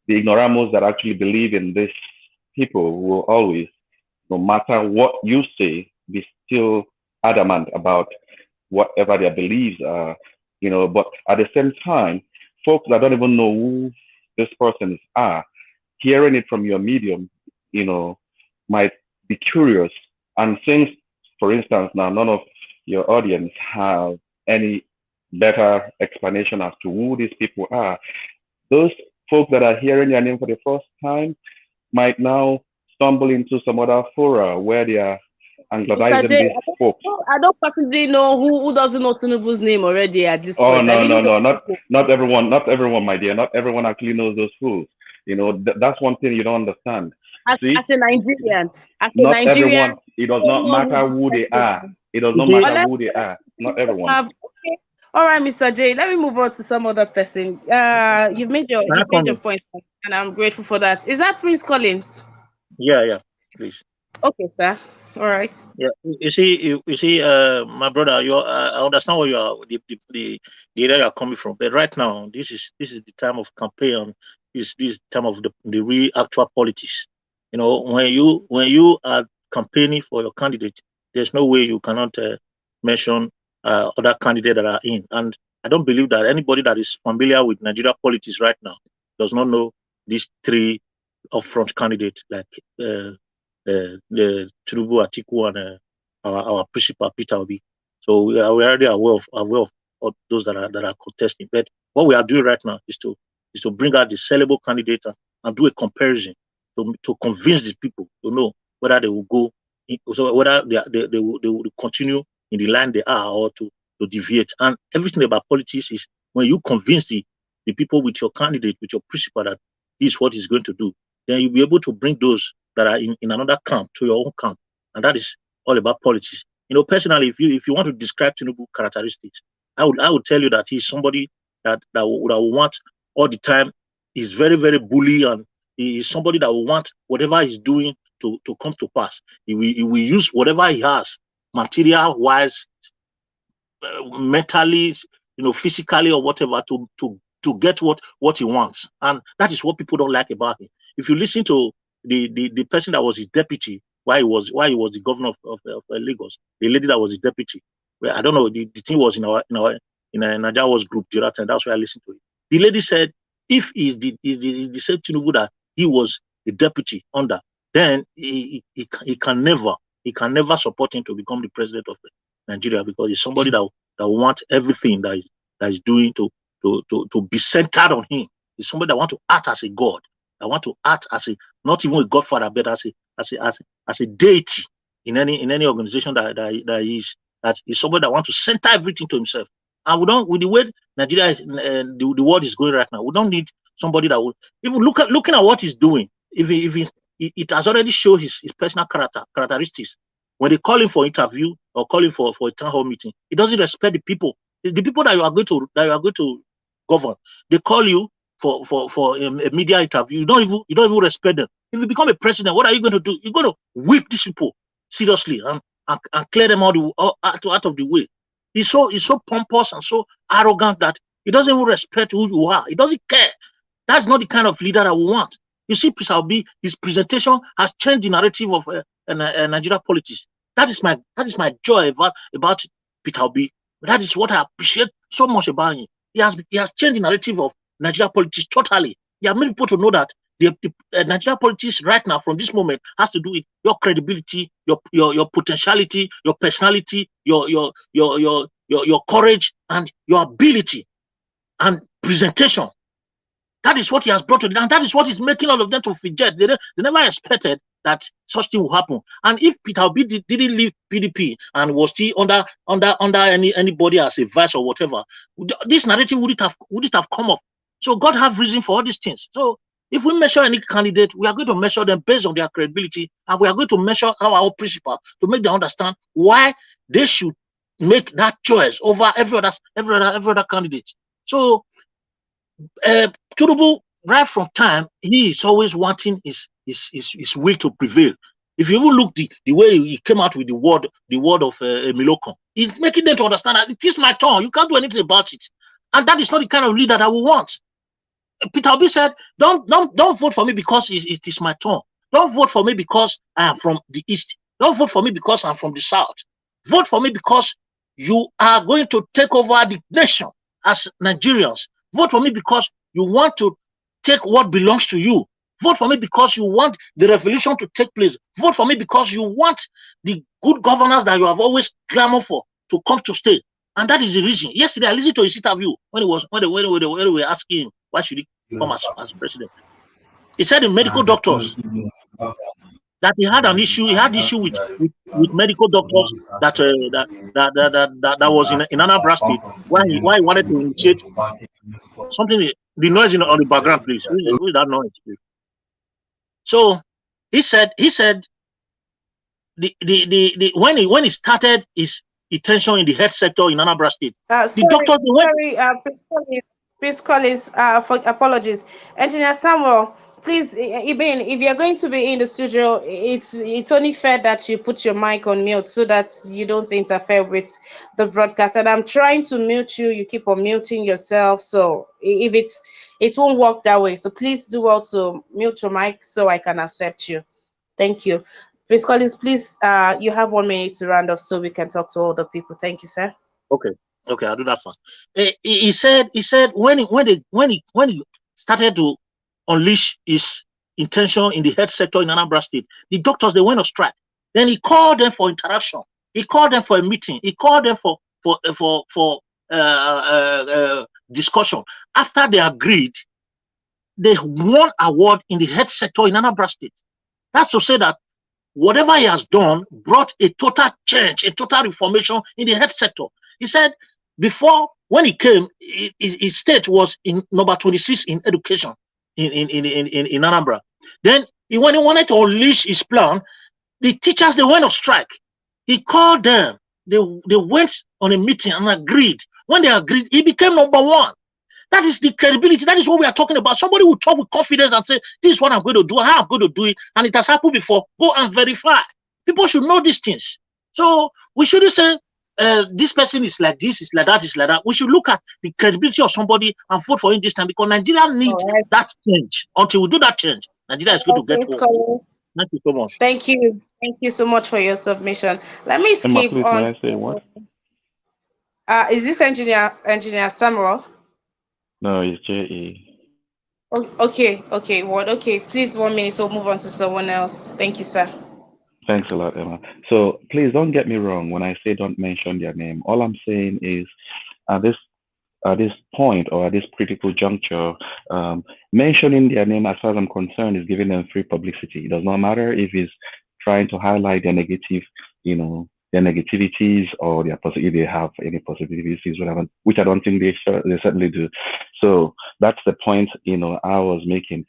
F: the ignoramos that actually believe in these people will always, no matter what you say, be still adamant about whatever their beliefs are, but at the same time, folks that don't even know who these persons are, hearing it from your medium, might be curious. And since, for instance, now none of your audience have any better explanation as to who these people are, those folks that are hearing your name for the first time might now stumble into some other fora where they are anglizing these folks.
A: I don't personally know who doesn't know Tinubu's name already at this
F: point.
A: No,
F: not everyone, my dear. Not everyone actually knows those fools. That's one thing you don't understand.
A: As a Nigerian,
F: everyone. It does not matter who they are. It does not matter who they are. Not everyone.
A: Okay. All right, Mr. J. Let me move on to some other person. You've made your point, and I'm grateful for that. Is that Prince Collins?
C: Yeah, please.
A: Okay, sir. All right.
C: Yeah, you see, my brother. I understand where you are, the area you are coming from. But right now, this is the time of campaign. This time of the real actual politics. When you are campaigning for your candidate, there's no way you cannot mention other candidates that are in. And I don't believe that anybody that is familiar with Nigeria politics right now does not know these three upfront candidates like the Tinubu, Atiku, and our principal Peter Obi. So we are already aware of those that are contesting. But what we are doing right now is to bring out the sellable candidate and do a comparison to convince the people to know whether they will go, so whether they will continue in the line they are or to deviate. And everything about politics is when you convince the people with your candidate, with your principal, that this is what he's going to do, then you'll be able to bring those that are in another camp to your own camp. And that is all about politics. You know, personally, if you want to describe Tinubu characteristics, I would tell you that he's somebody that would want all the time. He's very, very bully, and he is somebody that will want whatever he's doing to come to pass. He will use whatever he has, material wise, mentally, physically or whatever, to get what he wants. And that is what people don't like about him. If you listen to the person that was his deputy while he was the governor of Lagos, the lady that was his deputy, well, I don't know, the thing was in a NAIJA group the other time. That's why I listened to it. The lady said if he's the same Tinubu that he was the deputy under, then he can never support him to become the president of Nigeria, because he's somebody that wants everything that is doing to be centered on him. He's somebody that wants to act as a god. I want to act as not even a godfather, but as a deity in any organization that is somebody that wants to center everything to himself. And we don't, with the way Nigeria the world is going right now, we don't need somebody that will even looking at what he's doing. If it has already shown his personal characteristics. When they call him for interview or call him for a town hall meeting, he doesn't respect the people. The people that you are going to govern, they call you for a media interview. You don't even respect them. If you become a president, what are you going to do? You're going to whip these people seriously and clear them out of the way. He's so pompous and so arrogant that he doesn't even respect who you are. He doesn't care. That's not the kind of leader that we want. You see, Peter Obi, his presentation has changed the narrative of Nigeria politics. That is my joy about Peter Obi. That is what I appreciate so much about him. He has changed the narrative of Nigeria politics totally. He has made people to know that the Nigeria politics right now, from this moment, has to do with your credibility, your potentiality, your personality, your courage, and your ability and presentation. That is what he has brought to them, and that is what is making all of them to fidget. They never expected that such thing will happen. And if Peter Obi didn't leave PDP and was still under anybody as a vice or whatever, this narrative wouldn't have come up. So God have reason for all these things. So if we measure any candidate, we are going to measure them based on their credibility, and we are going to measure our principle to make them understand why they should make that choice over every other candidate. So Tinubu, right from time, he is always wanting his will to prevail. If you even look the way he came out with the word of Miloko, he's making them to understand that it is my turn. You can't do anything about it, and that is not the kind of leader that we want. Peter Obi said, "Don't vote for me because it is my turn. Don't vote for me because I am from the east. Don't vote for me because I'm from the south. Vote for me because you are going to take over the nation as Nigerians. Vote for me because you want to take what belongs to you. Vote for me because you want the revolution to take place. Vote for me because you want the good governance that you have always clamored for to come to stay." And that is the reason. Yesterday, I listened to his interview when they were asking him why should he come as president. He said in medical doctors that he had an issue. He had issue with medical doctors that was in Anambra State, why he wanted to initiate something. The noise on the background, please. Who is that noise, please? So he said when he started his tension in the health sector in Anambra State, the doctors
A: please, Collins, for apologies. Engineer Samuel, please, Ibn, if you're going to be in the studio, it's only fair that you put your mic on mute so that you don't interfere with the broadcast. And I'm trying to mute you, you keep on muting yourself. So if it won't work that way. So please do also mute your mic so I can accept you. Thank you. Prince Collins, please, you have 1 minute to round off so we can talk to all the people. Thank you, sir.
C: Okay, okay, I'll do that first. He said when he started to unleash his intention in the health sector in Anambra State, the doctors, they went on strike. Then he called them for interaction. He called them for a meeting. He called them for discussion. After they agreed, they won award in the health sector in Anambra State. That's to say that whatever he has done brought a total change, a total reformation in the health sector. He said before, when he came, his state was in number 26 in education in Anambra. Then when he wanted to unleash his plan, the teachers, they went on strike. He called them. They went on a meeting and agreed. When they agreed, he became number 1. That is the credibility. That is what we are talking about. Somebody will talk with confidence and say, this is what I'm going to do, how I'm going to do it, and it has happened before. Go and verify. People should know these things. So we shouldn't say, this person is like this, is like that, is like that. We should look at the credibility of somebody and vote for him this time, because Nigeria needs that change. Until we do that change, Nigeria is going to get worse. Thank you so much.
A: Thank you. Thank you so much for your submission. Let me skip
F: Emma, please,
A: on.
F: may I say what?
A: Is this engineer Samuel?
F: No, it's J.E.
A: Okay, what? Okay, please 1 minute, so move on to someone else. Thank you, sir.
F: Thanks a lot, Emma. So please don't get me wrong when I say don't mention their name. All I'm saying is at this point, or at this critical juncture, mentioning their name, as far as I'm concerned, is giving them free publicity. It does not matter if it's trying to highlight their negative, their negativities, or if they have any positivities, which I don't think they certainly do. So that's the point, I was making.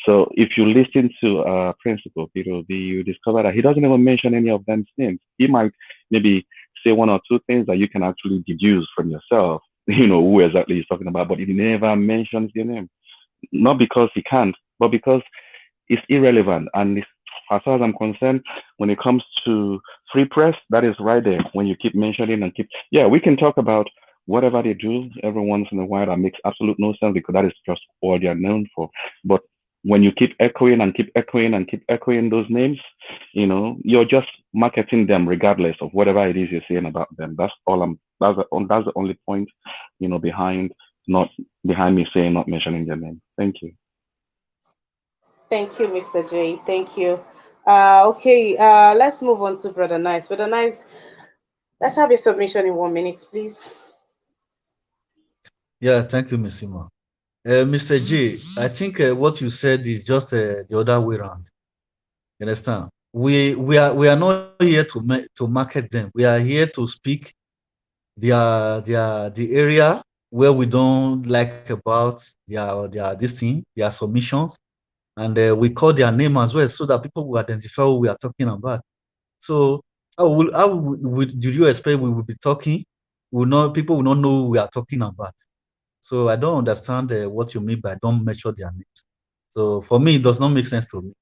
F: So if you listen to Principal Peter B, you discover that he doesn't even mention any of them names. He might maybe say 1 or 2 things that you can actually deduce from yourself, who exactly he's talking about, but he never mentions your name. Not because he can't, but because it's irrelevant. And as far as I'm concerned, when it comes to free press, that is right there. When you keep mentioning and we can talk about whatever they do every once in a while that makes absolute no sense, because that is just all they're known for. But when you keep echoing and keep echoing and keep echoing those names, you're just marketing them regardless of whatever it is you're saying about them. That's the only point, behind me saying not mentioning their name. Thank you.
A: Thank you, Mr. J. Thank you. Okay, let's move on to Brother Nice. Brother Nice, let's have a submission in 1 minute, please.
B: Yeah, thank you, Ms. Sima. Mr. J, I think what you said is just the other way around. You understand? We are not here to market them. We are here to speak the area where we don't like about their submissions, and we call their name as well, so that people will identify who we are talking about. So how do you expect we will be talking? People will not know who we are talking about. So I don't understand what you mean by don't mention their names. So for me, it does not make sense to me.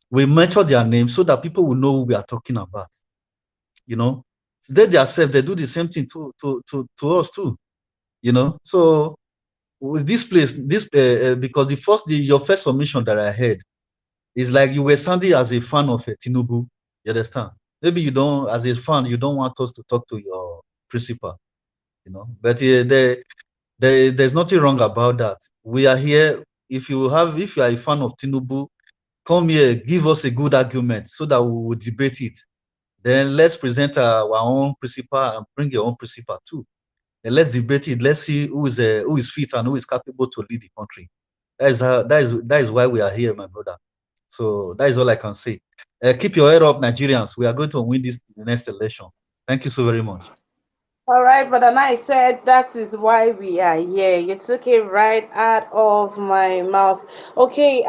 B: We mention their names so that people will know who we are talking about. So they themselves, they do the same thing to us too. So with this place, because your first submission that I heard is like you were sounding as a fan of Tinubu. You understand? Maybe you don't, as a fan, you don't want us to talk to your principal. But there's nothing wrong about that. We are here. If you are a fan of Tinubu, come here, give us a good argument so that we will debate it. Then let's present our own principal and bring your own principal too. And let's debate it. Let's see who is fit and who is capable to lead the country. That is why we are here, my brother. So that is all I can say. Keep your head up, Nigerians. We are going to win this next election. Thank you so very much.
A: All right, but then I said that is why we are here. You took it right out of my mouth. Okay,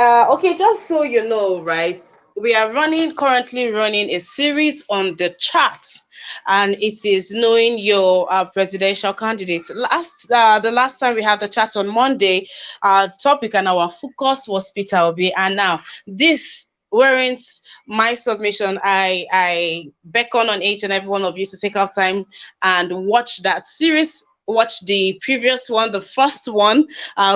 A: just so you know, right? We are currently running a series on the chat, and it is knowing your presidential candidates. The last time we had the chat on Monday, our topic and our focus was Peter Obi, and now this warrants my submission. I beckon on each and every one of you to take out time and watch that series watch the previous one, the first one,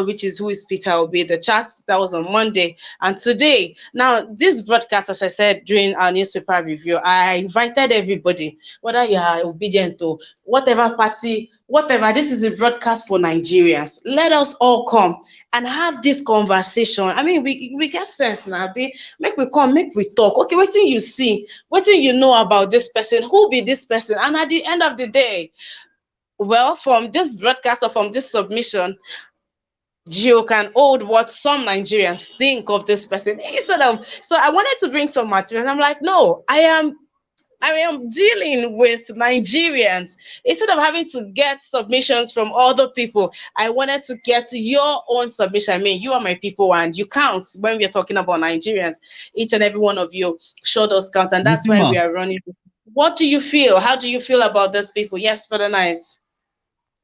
A: which is Who is Peter Obi, the chat that was on Monday. And today, now this broadcast, as I said during our newspaper review, I invited everybody, whether you are obedient to whatever party, whatever. This is a broadcast for Nigerians. Let us all come and have this conversation. I mean, we get sense now. Make we come, make we talk. Okay, what thing you see, what thing you know about this person, who be this person, and at the end of the day, well, from this broadcast or from this submission, you can hold what some Nigerians think of this person. Instead of, so I wanted to bring some material. I'm like, no, I am dealing with Nigerians. Instead of having to get submissions from other people, I wanted to get your own submission. I mean, you are my people and you count when we are talking about Nigerians. Each and every one of you show those count, and that's why we are running. What do you feel? How do you feel about these people? Yes, Brother Nice.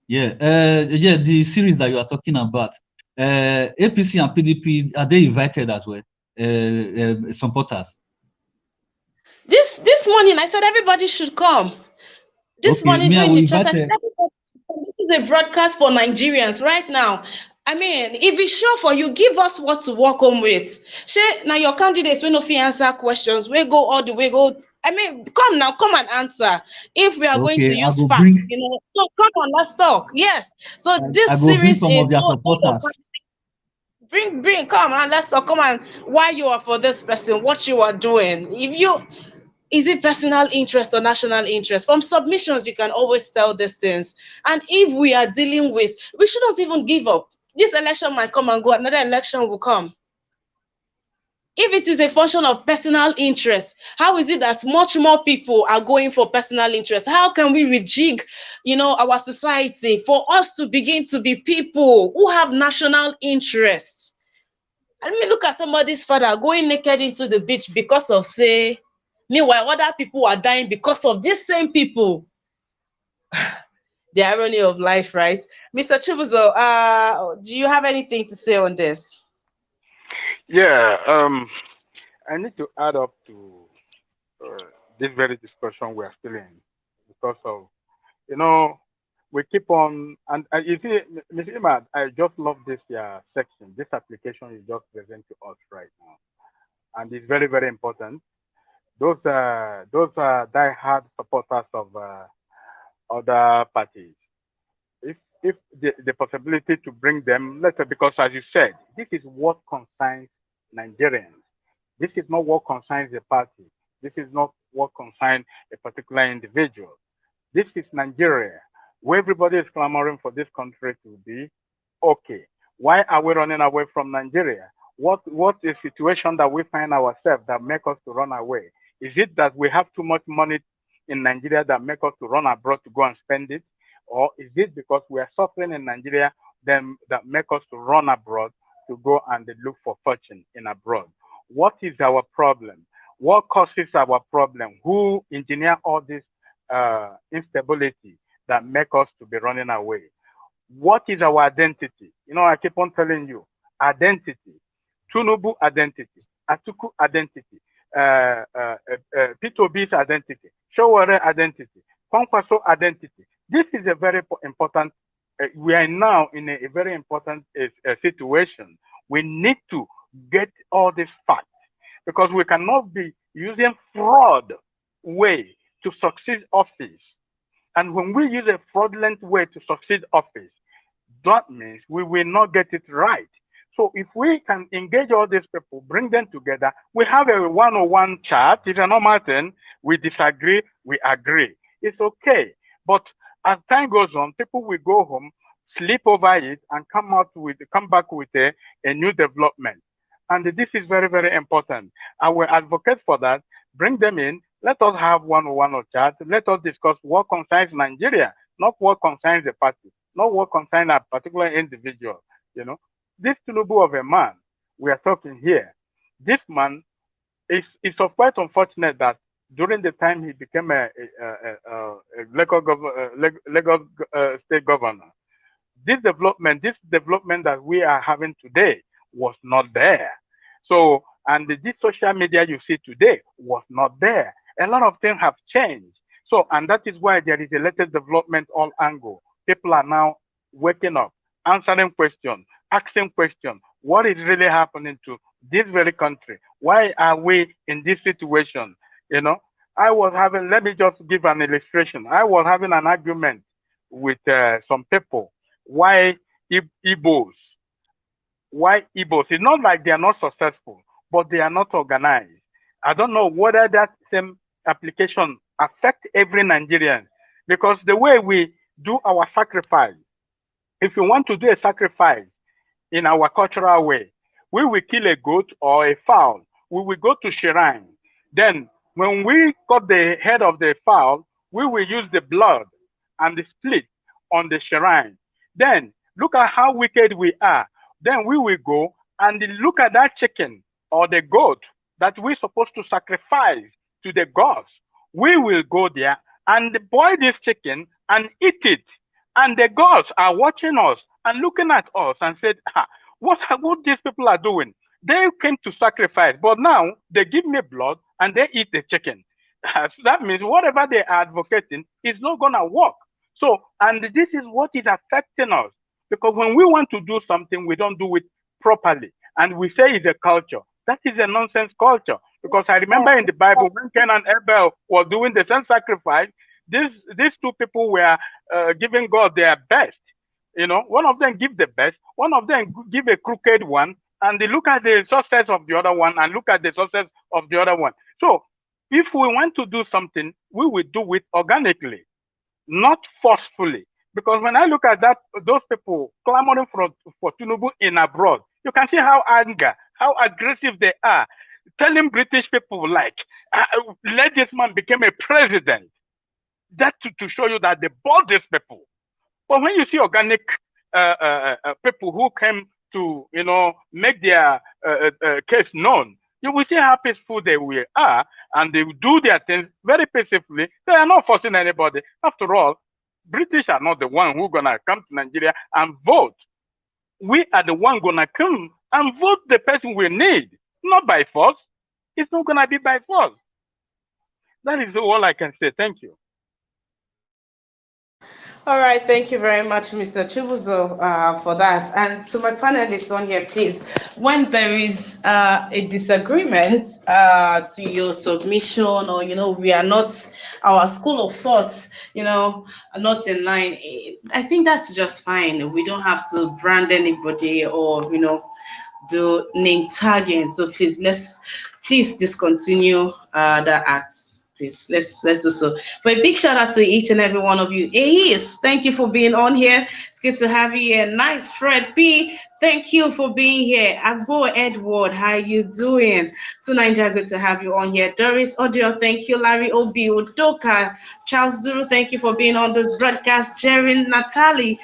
B: Yeah, the series that you are talking about, APC and PDP, are they invited as well? Supporters.
A: This morning, I said everybody should come. This morning during the chat, I said this is a broadcast for Nigerians right now. I mean, if it's sure for you, give us what to walk home with. Shey, now your candidates will no fit answer questions. We go all the way, go. I mean, come now, come and answer. If we are going to use facts, so come on, let's talk. Yes. So this series is bring, come and let's talk. Come on, why you are for this person, what you are doing. Is it personal interest or national interest? From submissions, you can always tell these things. And if we are dealing with, we shouldn't even give up. This election might come and go, another election will come. If it is a function of personal interest, how is it that much more people are going for personal interest? How can we rejig, our society for us to begin to be people who have national interests? I mean, look at somebody's father going naked into the beach because of, say, meanwhile, other people are dying because of these same people. The irony of life, right? Mr. Chibuzo, do you have anything to say on this?
D: Yeah, I need to add up to this very discussion we are still in because of, we keep on, and you see, Ms. Imad, I just love this section, this application you just present to us right now. And it's very, very important. Those are die-hard supporters of other parties. If the possibility to bring them, let's say, because as you said, this is what concerns Nigerians. This is not what concerns a party. This is not what concerns a particular individual. This is Nigeria, where everybody is clamoring for this country to be okay. Why are we running away from Nigeria? What is the situation that we find ourselves that make us to run away? Is it that we have too much money in Nigeria that make us to run abroad to go and spend it? Or is it because we are suffering in Nigeria then that make us to run abroad to go and look for fortune in abroad? What is our problem? What causes our problem? Who engineer all this instability that make us to be running away? What is our identity? I keep on telling you, identity. Tinubu identity, Atiku identity, P2B's identity, Showore identity, Kwankwaso identity. This is a very important, we are now in a very important situation. We need to get all these facts because we cannot be using fraud way to succeed office. And when we use a fraudulent way to succeed office, that means we will not get it right. So if we can engage all these people, bring them together, we have a one-on-one chat. It's a normal thing. We disagree, we agree. It's okay. But as time goes on, people will go home, sleep over it, and come back with a new development. And this is very, very important. I will advocate for that. Bring them in. Let us have one-on-one or chat. Let us discuss what concerns Nigeria, not what concerns the party, not what concerns a particular individual. This Tinubu of a man we are talking here, this man is quite unfortunate that during the time he became a Lagos state governor, this development that we are having today was not there. So, and this social media you see today was not there. A lot of things have changed. So, and that is why there is a latest development all angle. people are now waking up, answering questions, asking questions. What is really happening to this very country? Why are we in this situation? You know, let me just give an illustration. I was having an argument with some people. Why Igbos? Why Igbos? It's not like they are not successful, but they are not organized. I don't know whether that same application affects every Nigerian, because the way we do our sacrifice, if you want to do a sacrifice in our cultural way, we will kill a goat or a fowl. We will go to shrine. Then when we cut the head of the fowl, we will use the blood and the split on the shrine. Then look at how wicked we are. Then we will go and look at that chicken or the goat that we're supposed to sacrifice to the gods. We will go there and boil this chicken and eat it. And the gods are watching us and looking at us and said, what these people are doing? They came to sacrifice, but now they give me blood and they eat the chicken. So that means whatever they are advocating is not going to work. So, and this is what is affecting us, because when we want to do something, we don't do it properly. And we say it's a culture. That is a nonsense culture. Because I remember in the Bible, when Cain and Abel were doing the same sacrifice, these two people were giving God their best. You know, one of them give the best, one of them give a crooked one, and they look at the success of the other one and look at the success of the other one. So if we want to do something, we will do it organically, not forcefully. Because when I look at those people clamoring for Tinubu in abroad, you can see how aggressive they are, telling British people like, let this man become a president. That to show you that they bought these people. But when you see organic people who came to, you know, make their case known, you will see how peaceful they are, and they do their things very peacefully. They are not forcing anybody. After all, British are not the one who gonna come to Nigeria and vote. We are the one gonna come and vote the person we need, not by force. It's not gonna be by force. That is all I can say. Thank you.
A: All right, thank you very much, Mr. Chibuzo, for that. And to my panelists on here, please, when there is a disagreement to your submission, or, you know, we are not, our school of thought, you know, are not in line, I think that's just fine. We don't have to brand anybody or, you know, do name tagging. So please discontinue that act. Please, let's do so. But a big shout out to each and every one of you. Ace, thank you for being on here. It's good to have you here. Nice, Fred P. Thank you for being here. Agbo Edward, how you doing? To NAIJA, good to have you on here. Doris Audio, thank you. Larry Obi Udoka, Charles Duru, thank you for being on this broadcast. Jerry Natalie,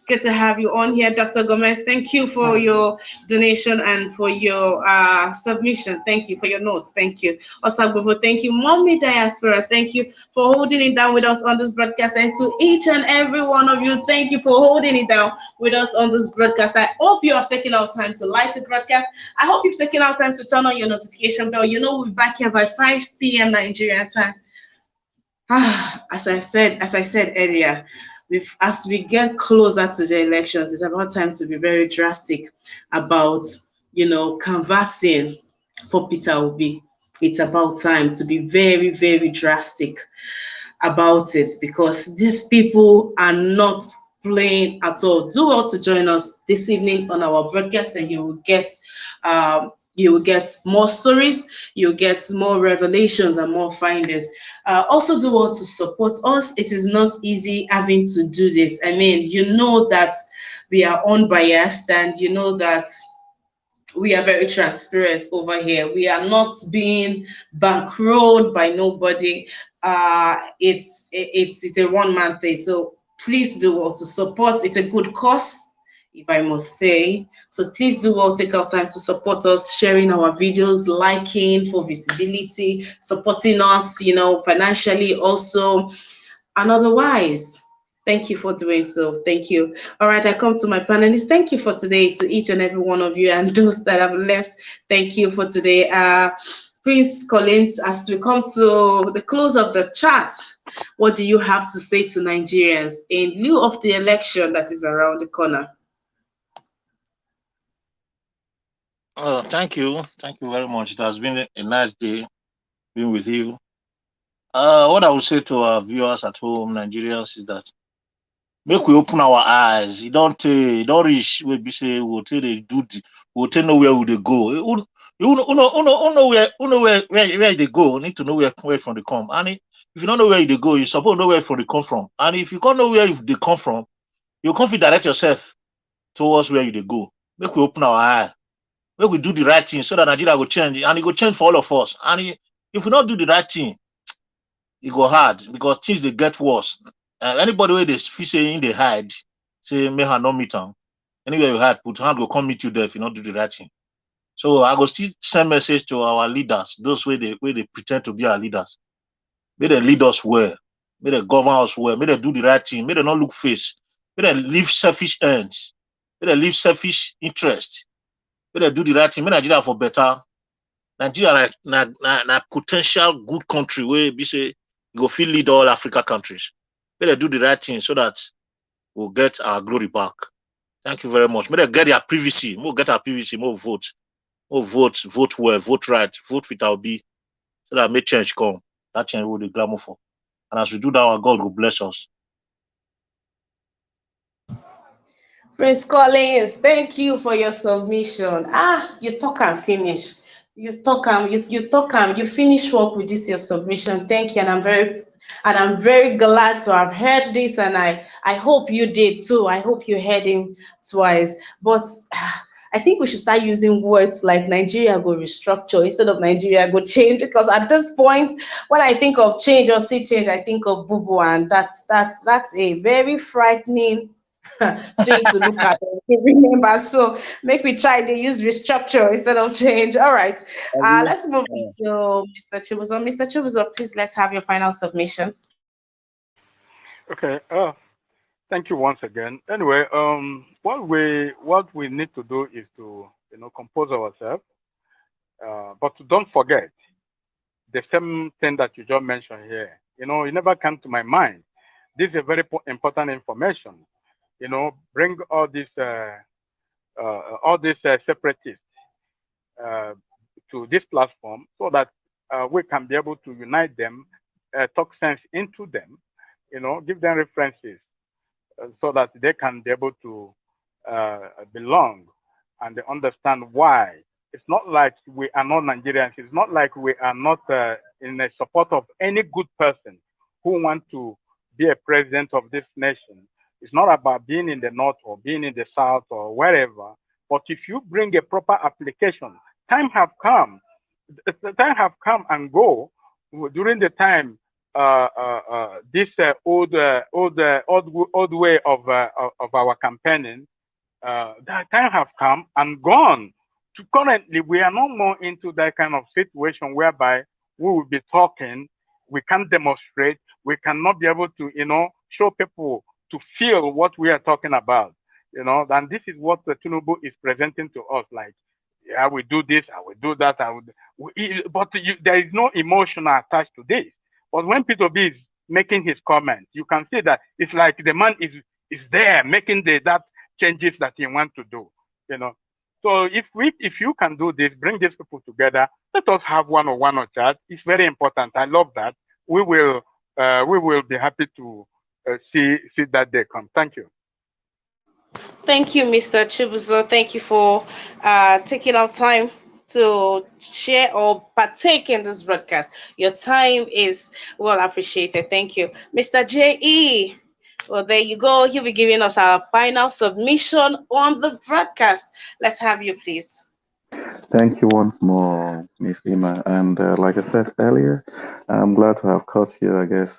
A: good to have you on here. Dr. Gomez, thank you for your donation and for your submission. Thank you for your notes. Thank you. Osagbovo, thank you. Mommy Diaspora, thank you for holding it down with us on this broadcast. And to each and every one of you, thank you for holding it down with us on this broadcast. I hope you have taken out time to like the broadcast. I hope you've taken out time to turn on your notification bell. You know, we'll be back here by 5 p.m. Nigerian time. As I said earlier, as we get closer to the elections, it's about time to be very drastic about, you know, canvassing for Peter Obi. It's about time to be very, very drastic about it, because these people are not playing at all. Do well to join us this evening on our broadcast, and you will get more stories, you'll get more revelations and more findings. Also do well to support us. It is not easy having to do this. I mean, you know that we are unbiased, and you know that we are very transparent over here. We are not being bankrolled by nobody. It's a one-man thing. So please do well to support. It's a good cause, if I must say. So please do well take out time to support us, sharing our videos, liking for visibility, supporting us, you know, financially also, and otherwise. Thank you for doing so. Thank you. All right, I come to my panelists. Thank you for today to each and every one of you, and those that have left. Thank you for today. Prince Collins, as we come to the close of the chat, what do you have to say to Nigerians in lieu of the election that is around the corner?
C: Thank you. Thank you very much. It has been a nice day being with you. What I would say to our viewers at home, Nigerians, is that make we open our eyes. Don't reach we be say we'll tell they do we'll tell know where would they go. You know where they go. You need to know where from they come. And if you don't know where they go, you suppose know where from they come from. And if you can't know where they come from, you can't direct yourself towards where they go. Make we open our eye. Make we do the right thing so that Nigeria will change, and it will change for all of us. And if we not do the right thing, it go hard because things they get worse. Anybody where they feel saying they hide, say may have no meet them. Anywhere you hide, put hand will come meet you there if you not do the right thing. So I go still send message to our leaders, those where they pretend to be our leaders. May they lead us well, may they govern us well, may they do the right thing, may they not look face, may they leave selfish ends, may they leave selfish interest, may they do the right thing, may Nigeria for better. Nigeria na potential good country where be say go feel lead all Africa countries. May they do the right thing so that we'll get our glory back. Thank you very much. May they get their privacy. We'll get our privacy. More vote. More vote well, vote right, vote with our be so that may change come. That change will be glamour for. And as we do that, our God will bless us.
A: Prince Collins, thank you for your submission. You talk and finish. You talk and you finish work with this your submission. Thank you, and I'm very glad to have heard this, and I hope you did too. I hope you heard him twice. But I think we should start using words like Nigeria go restructure instead of Nigeria go change, because at this point, when I think of change or see change, I think of boo boo, and that's a very frightening thing to look at and remember. So make we try to use restructure instead of change. All right. Let's move on to Mr. Chibuzo. Mr. Chibuzo, please let's have your final submission.
D: Okay. Thank you once again. Anyway, what we need to do is to compose ourselves, but don't forget the same thing that you just mentioned here. It never came to my mind. This is a very important information. Bring all these separatists to this platform so that we can be able to unite them, talk sense into them, give them references so that they can be able to belong and they understand why. It's not like we are not Nigerians. It's not like we are not in the support of any good person who wants to be a president of this nation. It's not about being in the north or being in the south or wherever. But if you bring a proper application, time have come. The time have come and go. During the time, this old way of our campaigning, that time have come and gone. Currently, we are no more into that kind of situation whereby we will be talking, we can't demonstrate, we cannot be able to, show people to feel what we are talking about, and this is what the Tinubu is presenting to us, like, I will do this, I will do that, but there is no emotion attached to this. But when Peter B is making his comments, you can see that it's like the man is there making that changes that he wants to do, So if you can do this, bring these people together, let us have one-on-one or chat. It's very important. I love that. We will be happy to see that day come. Thank you.
A: Thank you, Mr. Chibuzo. Thank you for taking our time to share or partake in this broadcast. Your time is well appreciated. Thank you. Mr. J.E., well, there you go. You'll be giving us our final submission on the broadcast. Let's have you, please.
F: Thank you once more, Miss Ima. And like I said earlier, I'm glad to have caught you, I guess,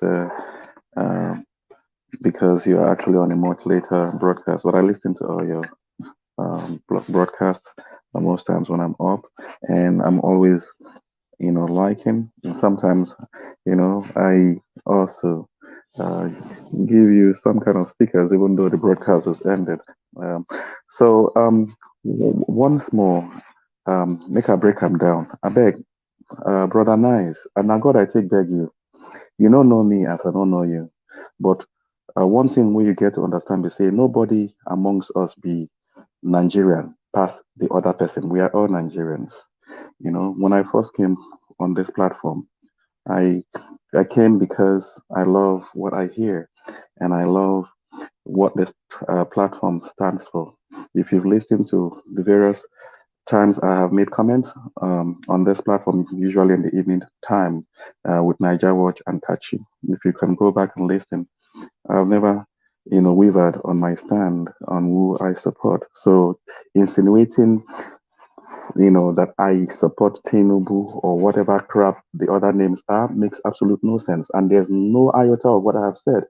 F: because you're actually on a much later broadcast. But I listen to all your broadcasts most times when I'm up, and I'm always, liking. And sometimes, I also give you some kind of stickers, even though the broadcast has ended. Once more, make a break them down. I beg, Brother Nice, and now God, I take beg you. You don't know me as I don't know you. But one thing where you get to understand is say nobody amongst us be Nigerian past the other person. We are all Nigerians. You know, when I first came on this platform, I I came because I love what I hear and I love what this platform stands for. If you've listened to the various times I have made comments on this platform, usually in the evening time with NAIJA Watch and Kachi. If you can go back and listen, I've never, wavered on my stand on who I support. So insinuating, that I support Tinubu or whatever crap the other names are makes absolute no sense. And there's no iota of what I have said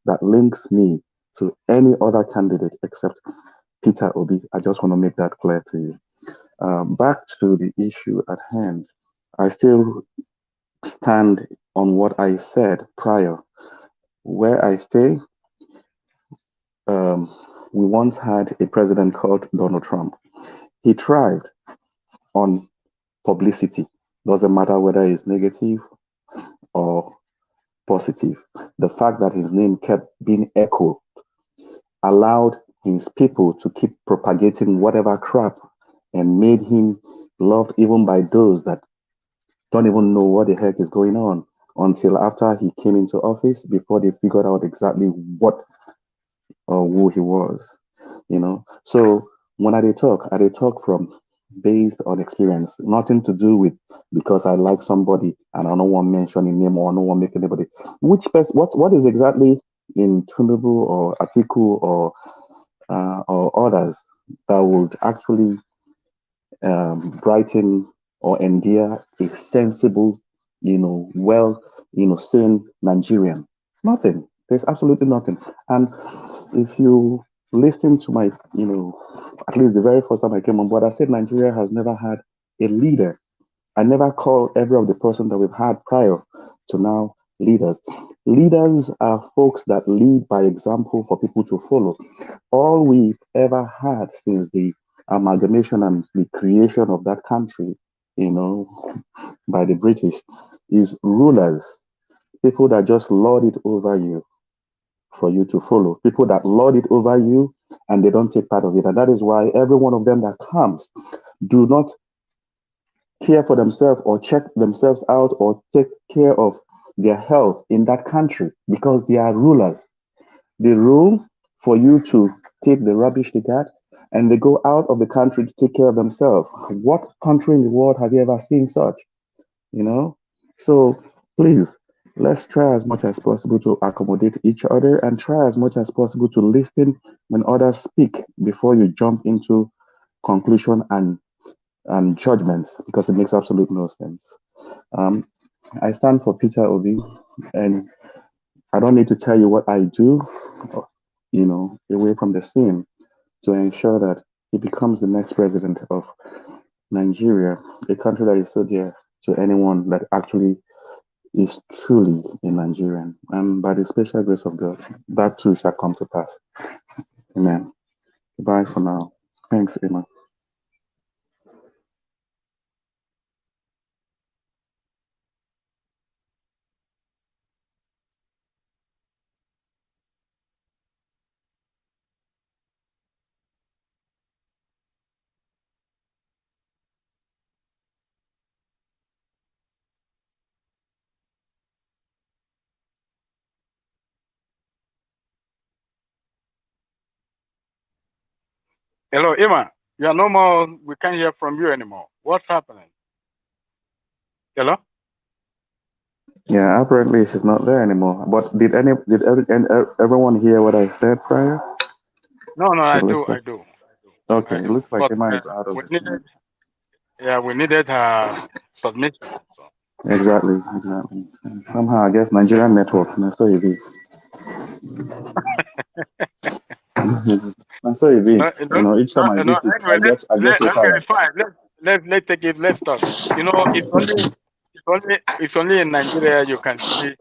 F: that links me to any other candidate except Peter Obi. I just want to make that clear to you. Back to the issue at hand, I still stand on what I said prior. Where I stay, we once had a president called Donald Trump. He thrived on publicity. Doesn't matter whether it's negative or positive. The fact that his name kept being echoed allowed his people to keep propagating whatever crap and made him loved even by those that don't even know what the heck is going on until after he came into office before they figured out exactly what or who he was, So when I they talk from based on experience, nothing to do with because I like somebody and I don't want mentioning name or I don't want making anybody. Which person? What is exactly in Tinubu or Atiku or others that would actually brighten or endear a sensible, well, sane Nigerian? Nothing. There's absolutely nothing. And if you listen to my, at least the very first time I came on board, I said Nigeria has never had a leader. I never call every of the person that we've had prior to now leaders. Leaders are folks that lead by example for people to follow. All we've ever had since the amalgamation and the creation of that country, by the British, is rulers, people that just lord it over you for you to follow, people that lord it over you and they don't take part of it. And that is why every one of them that comes do not care for themselves or check themselves out or take care of their health in that country because they are rulers. They rule for you to take the rubbish they got and they go out of the country to take care of themselves. What country in the world have you ever seen such? So please, let's try as much as possible to accommodate each other and try as much as possible to listen when others speak before you jump into conclusion and judgments because it makes absolute no sense. Um, I stand for Peter Obi, and I don't need to tell you what I do, away from the scene to ensure that he becomes the next president of Nigeria, a country that is so dear to anyone that actually is truly a Nigerian. And by the special grace of God, that too shall come to pass. Amen. Bye for now. Thanks, Emma.
D: Hello, Emma. You are no more. We can't hear from you anymore. What's happening? Hello.
F: Yeah, apparently she's not there anymore. But everyone hear what I said prior?
D: No, I
F: It looks
D: do.
F: like
D: I do.
F: okay. It looks like
D: But
F: Emma is out of
D: we
F: the scene.
D: needed, we needed her submission. So.
F: Exactly. Somehow, I guess Nigerian network. That's so you be. That's so you be. Each time I visit,
D: Anyway,
F: I get so
D: okay,
F: tired.
D: fine. Let's take it. Let's talk. It's only in Nigeria you can see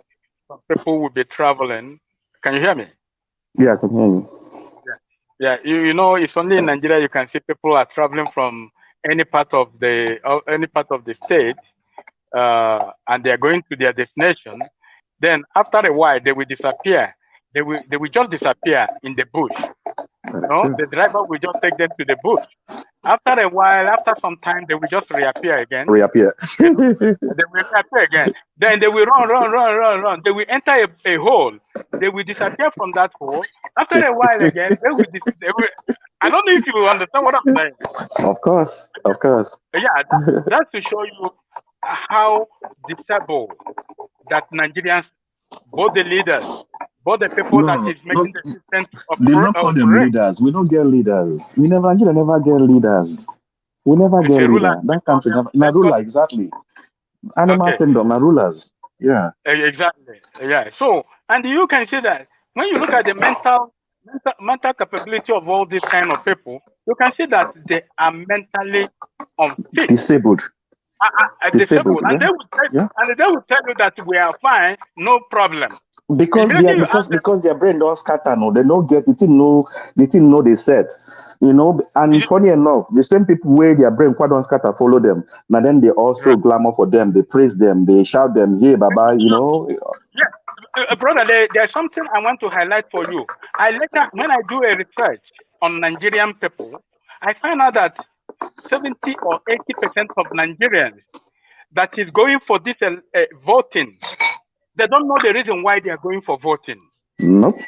D: some people will be traveling. Can you hear me?
F: Yeah, I can hear you.
D: Yeah. It's only in Nigeria you can see people are traveling from any part of the state and they're going to their destination, then after a while they will disappear. They will just disappear in the bush. No, the driver will just take them to the bush. After a while, after some time, they will just reappear again.
F: Reappear.
D: They will reappear again. Then they will run. They will enter a hole. They will disappear from that hole. After a while again, they will I don't know if you understand what I'm saying.
F: Of course.
D: Yeah, that's to show you how disabled that Nigerians, both the leaders, both the people that is making the system
F: They don't call them leaders. We don't get leaders. Nigeria never get leaders. We never get leaders. That country never. Narula, exactly. Animal kingdom, rulers. Yeah.
D: Exactly. Yeah. So, and you can see that when you look at the mental capability of all these kind of people, you can see that they are mentally unfit.
F: Disabled.
D: Disabled. And they will tell you that we are fine, no problem.
F: Because their brain don't scatter, no, they don't get it, no, they didn't know they said. You know, and funny enough, the same people where their brain quite don't scatter follow them. Now then they also glamour for them, they praise them, they shout them, hey Baba, you know.
D: Yeah. Brother, there's something I want to highlight for you. When I do a research on Nigerian people, I find out that 70 or 80% of Nigerians that is going for this voting, they don't know the reason why they are going for voting.
F: Nope.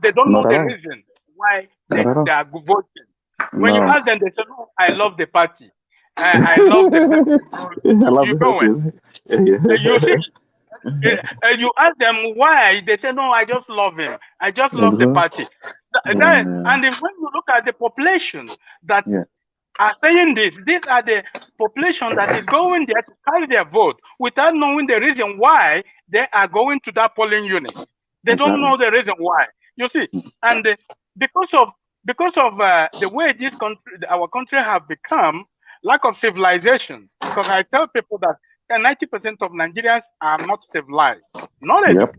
D: They don't know the reason why they are voting. When you ask them, they say, "No, I love the party. I love the person."
F: I love the person.
D: You see, you ask them why, they say, "No, I just love him. I just love the party." And when you look at the population that are saying this, these are the population that is going there to cast their vote without knowing the reason why they are going to that polling unit. They don't know the reason why. You see, and because of the way this country, our country have become, lack of civilization. Because I tell people that 90% of Nigerians are not civilized, not educated.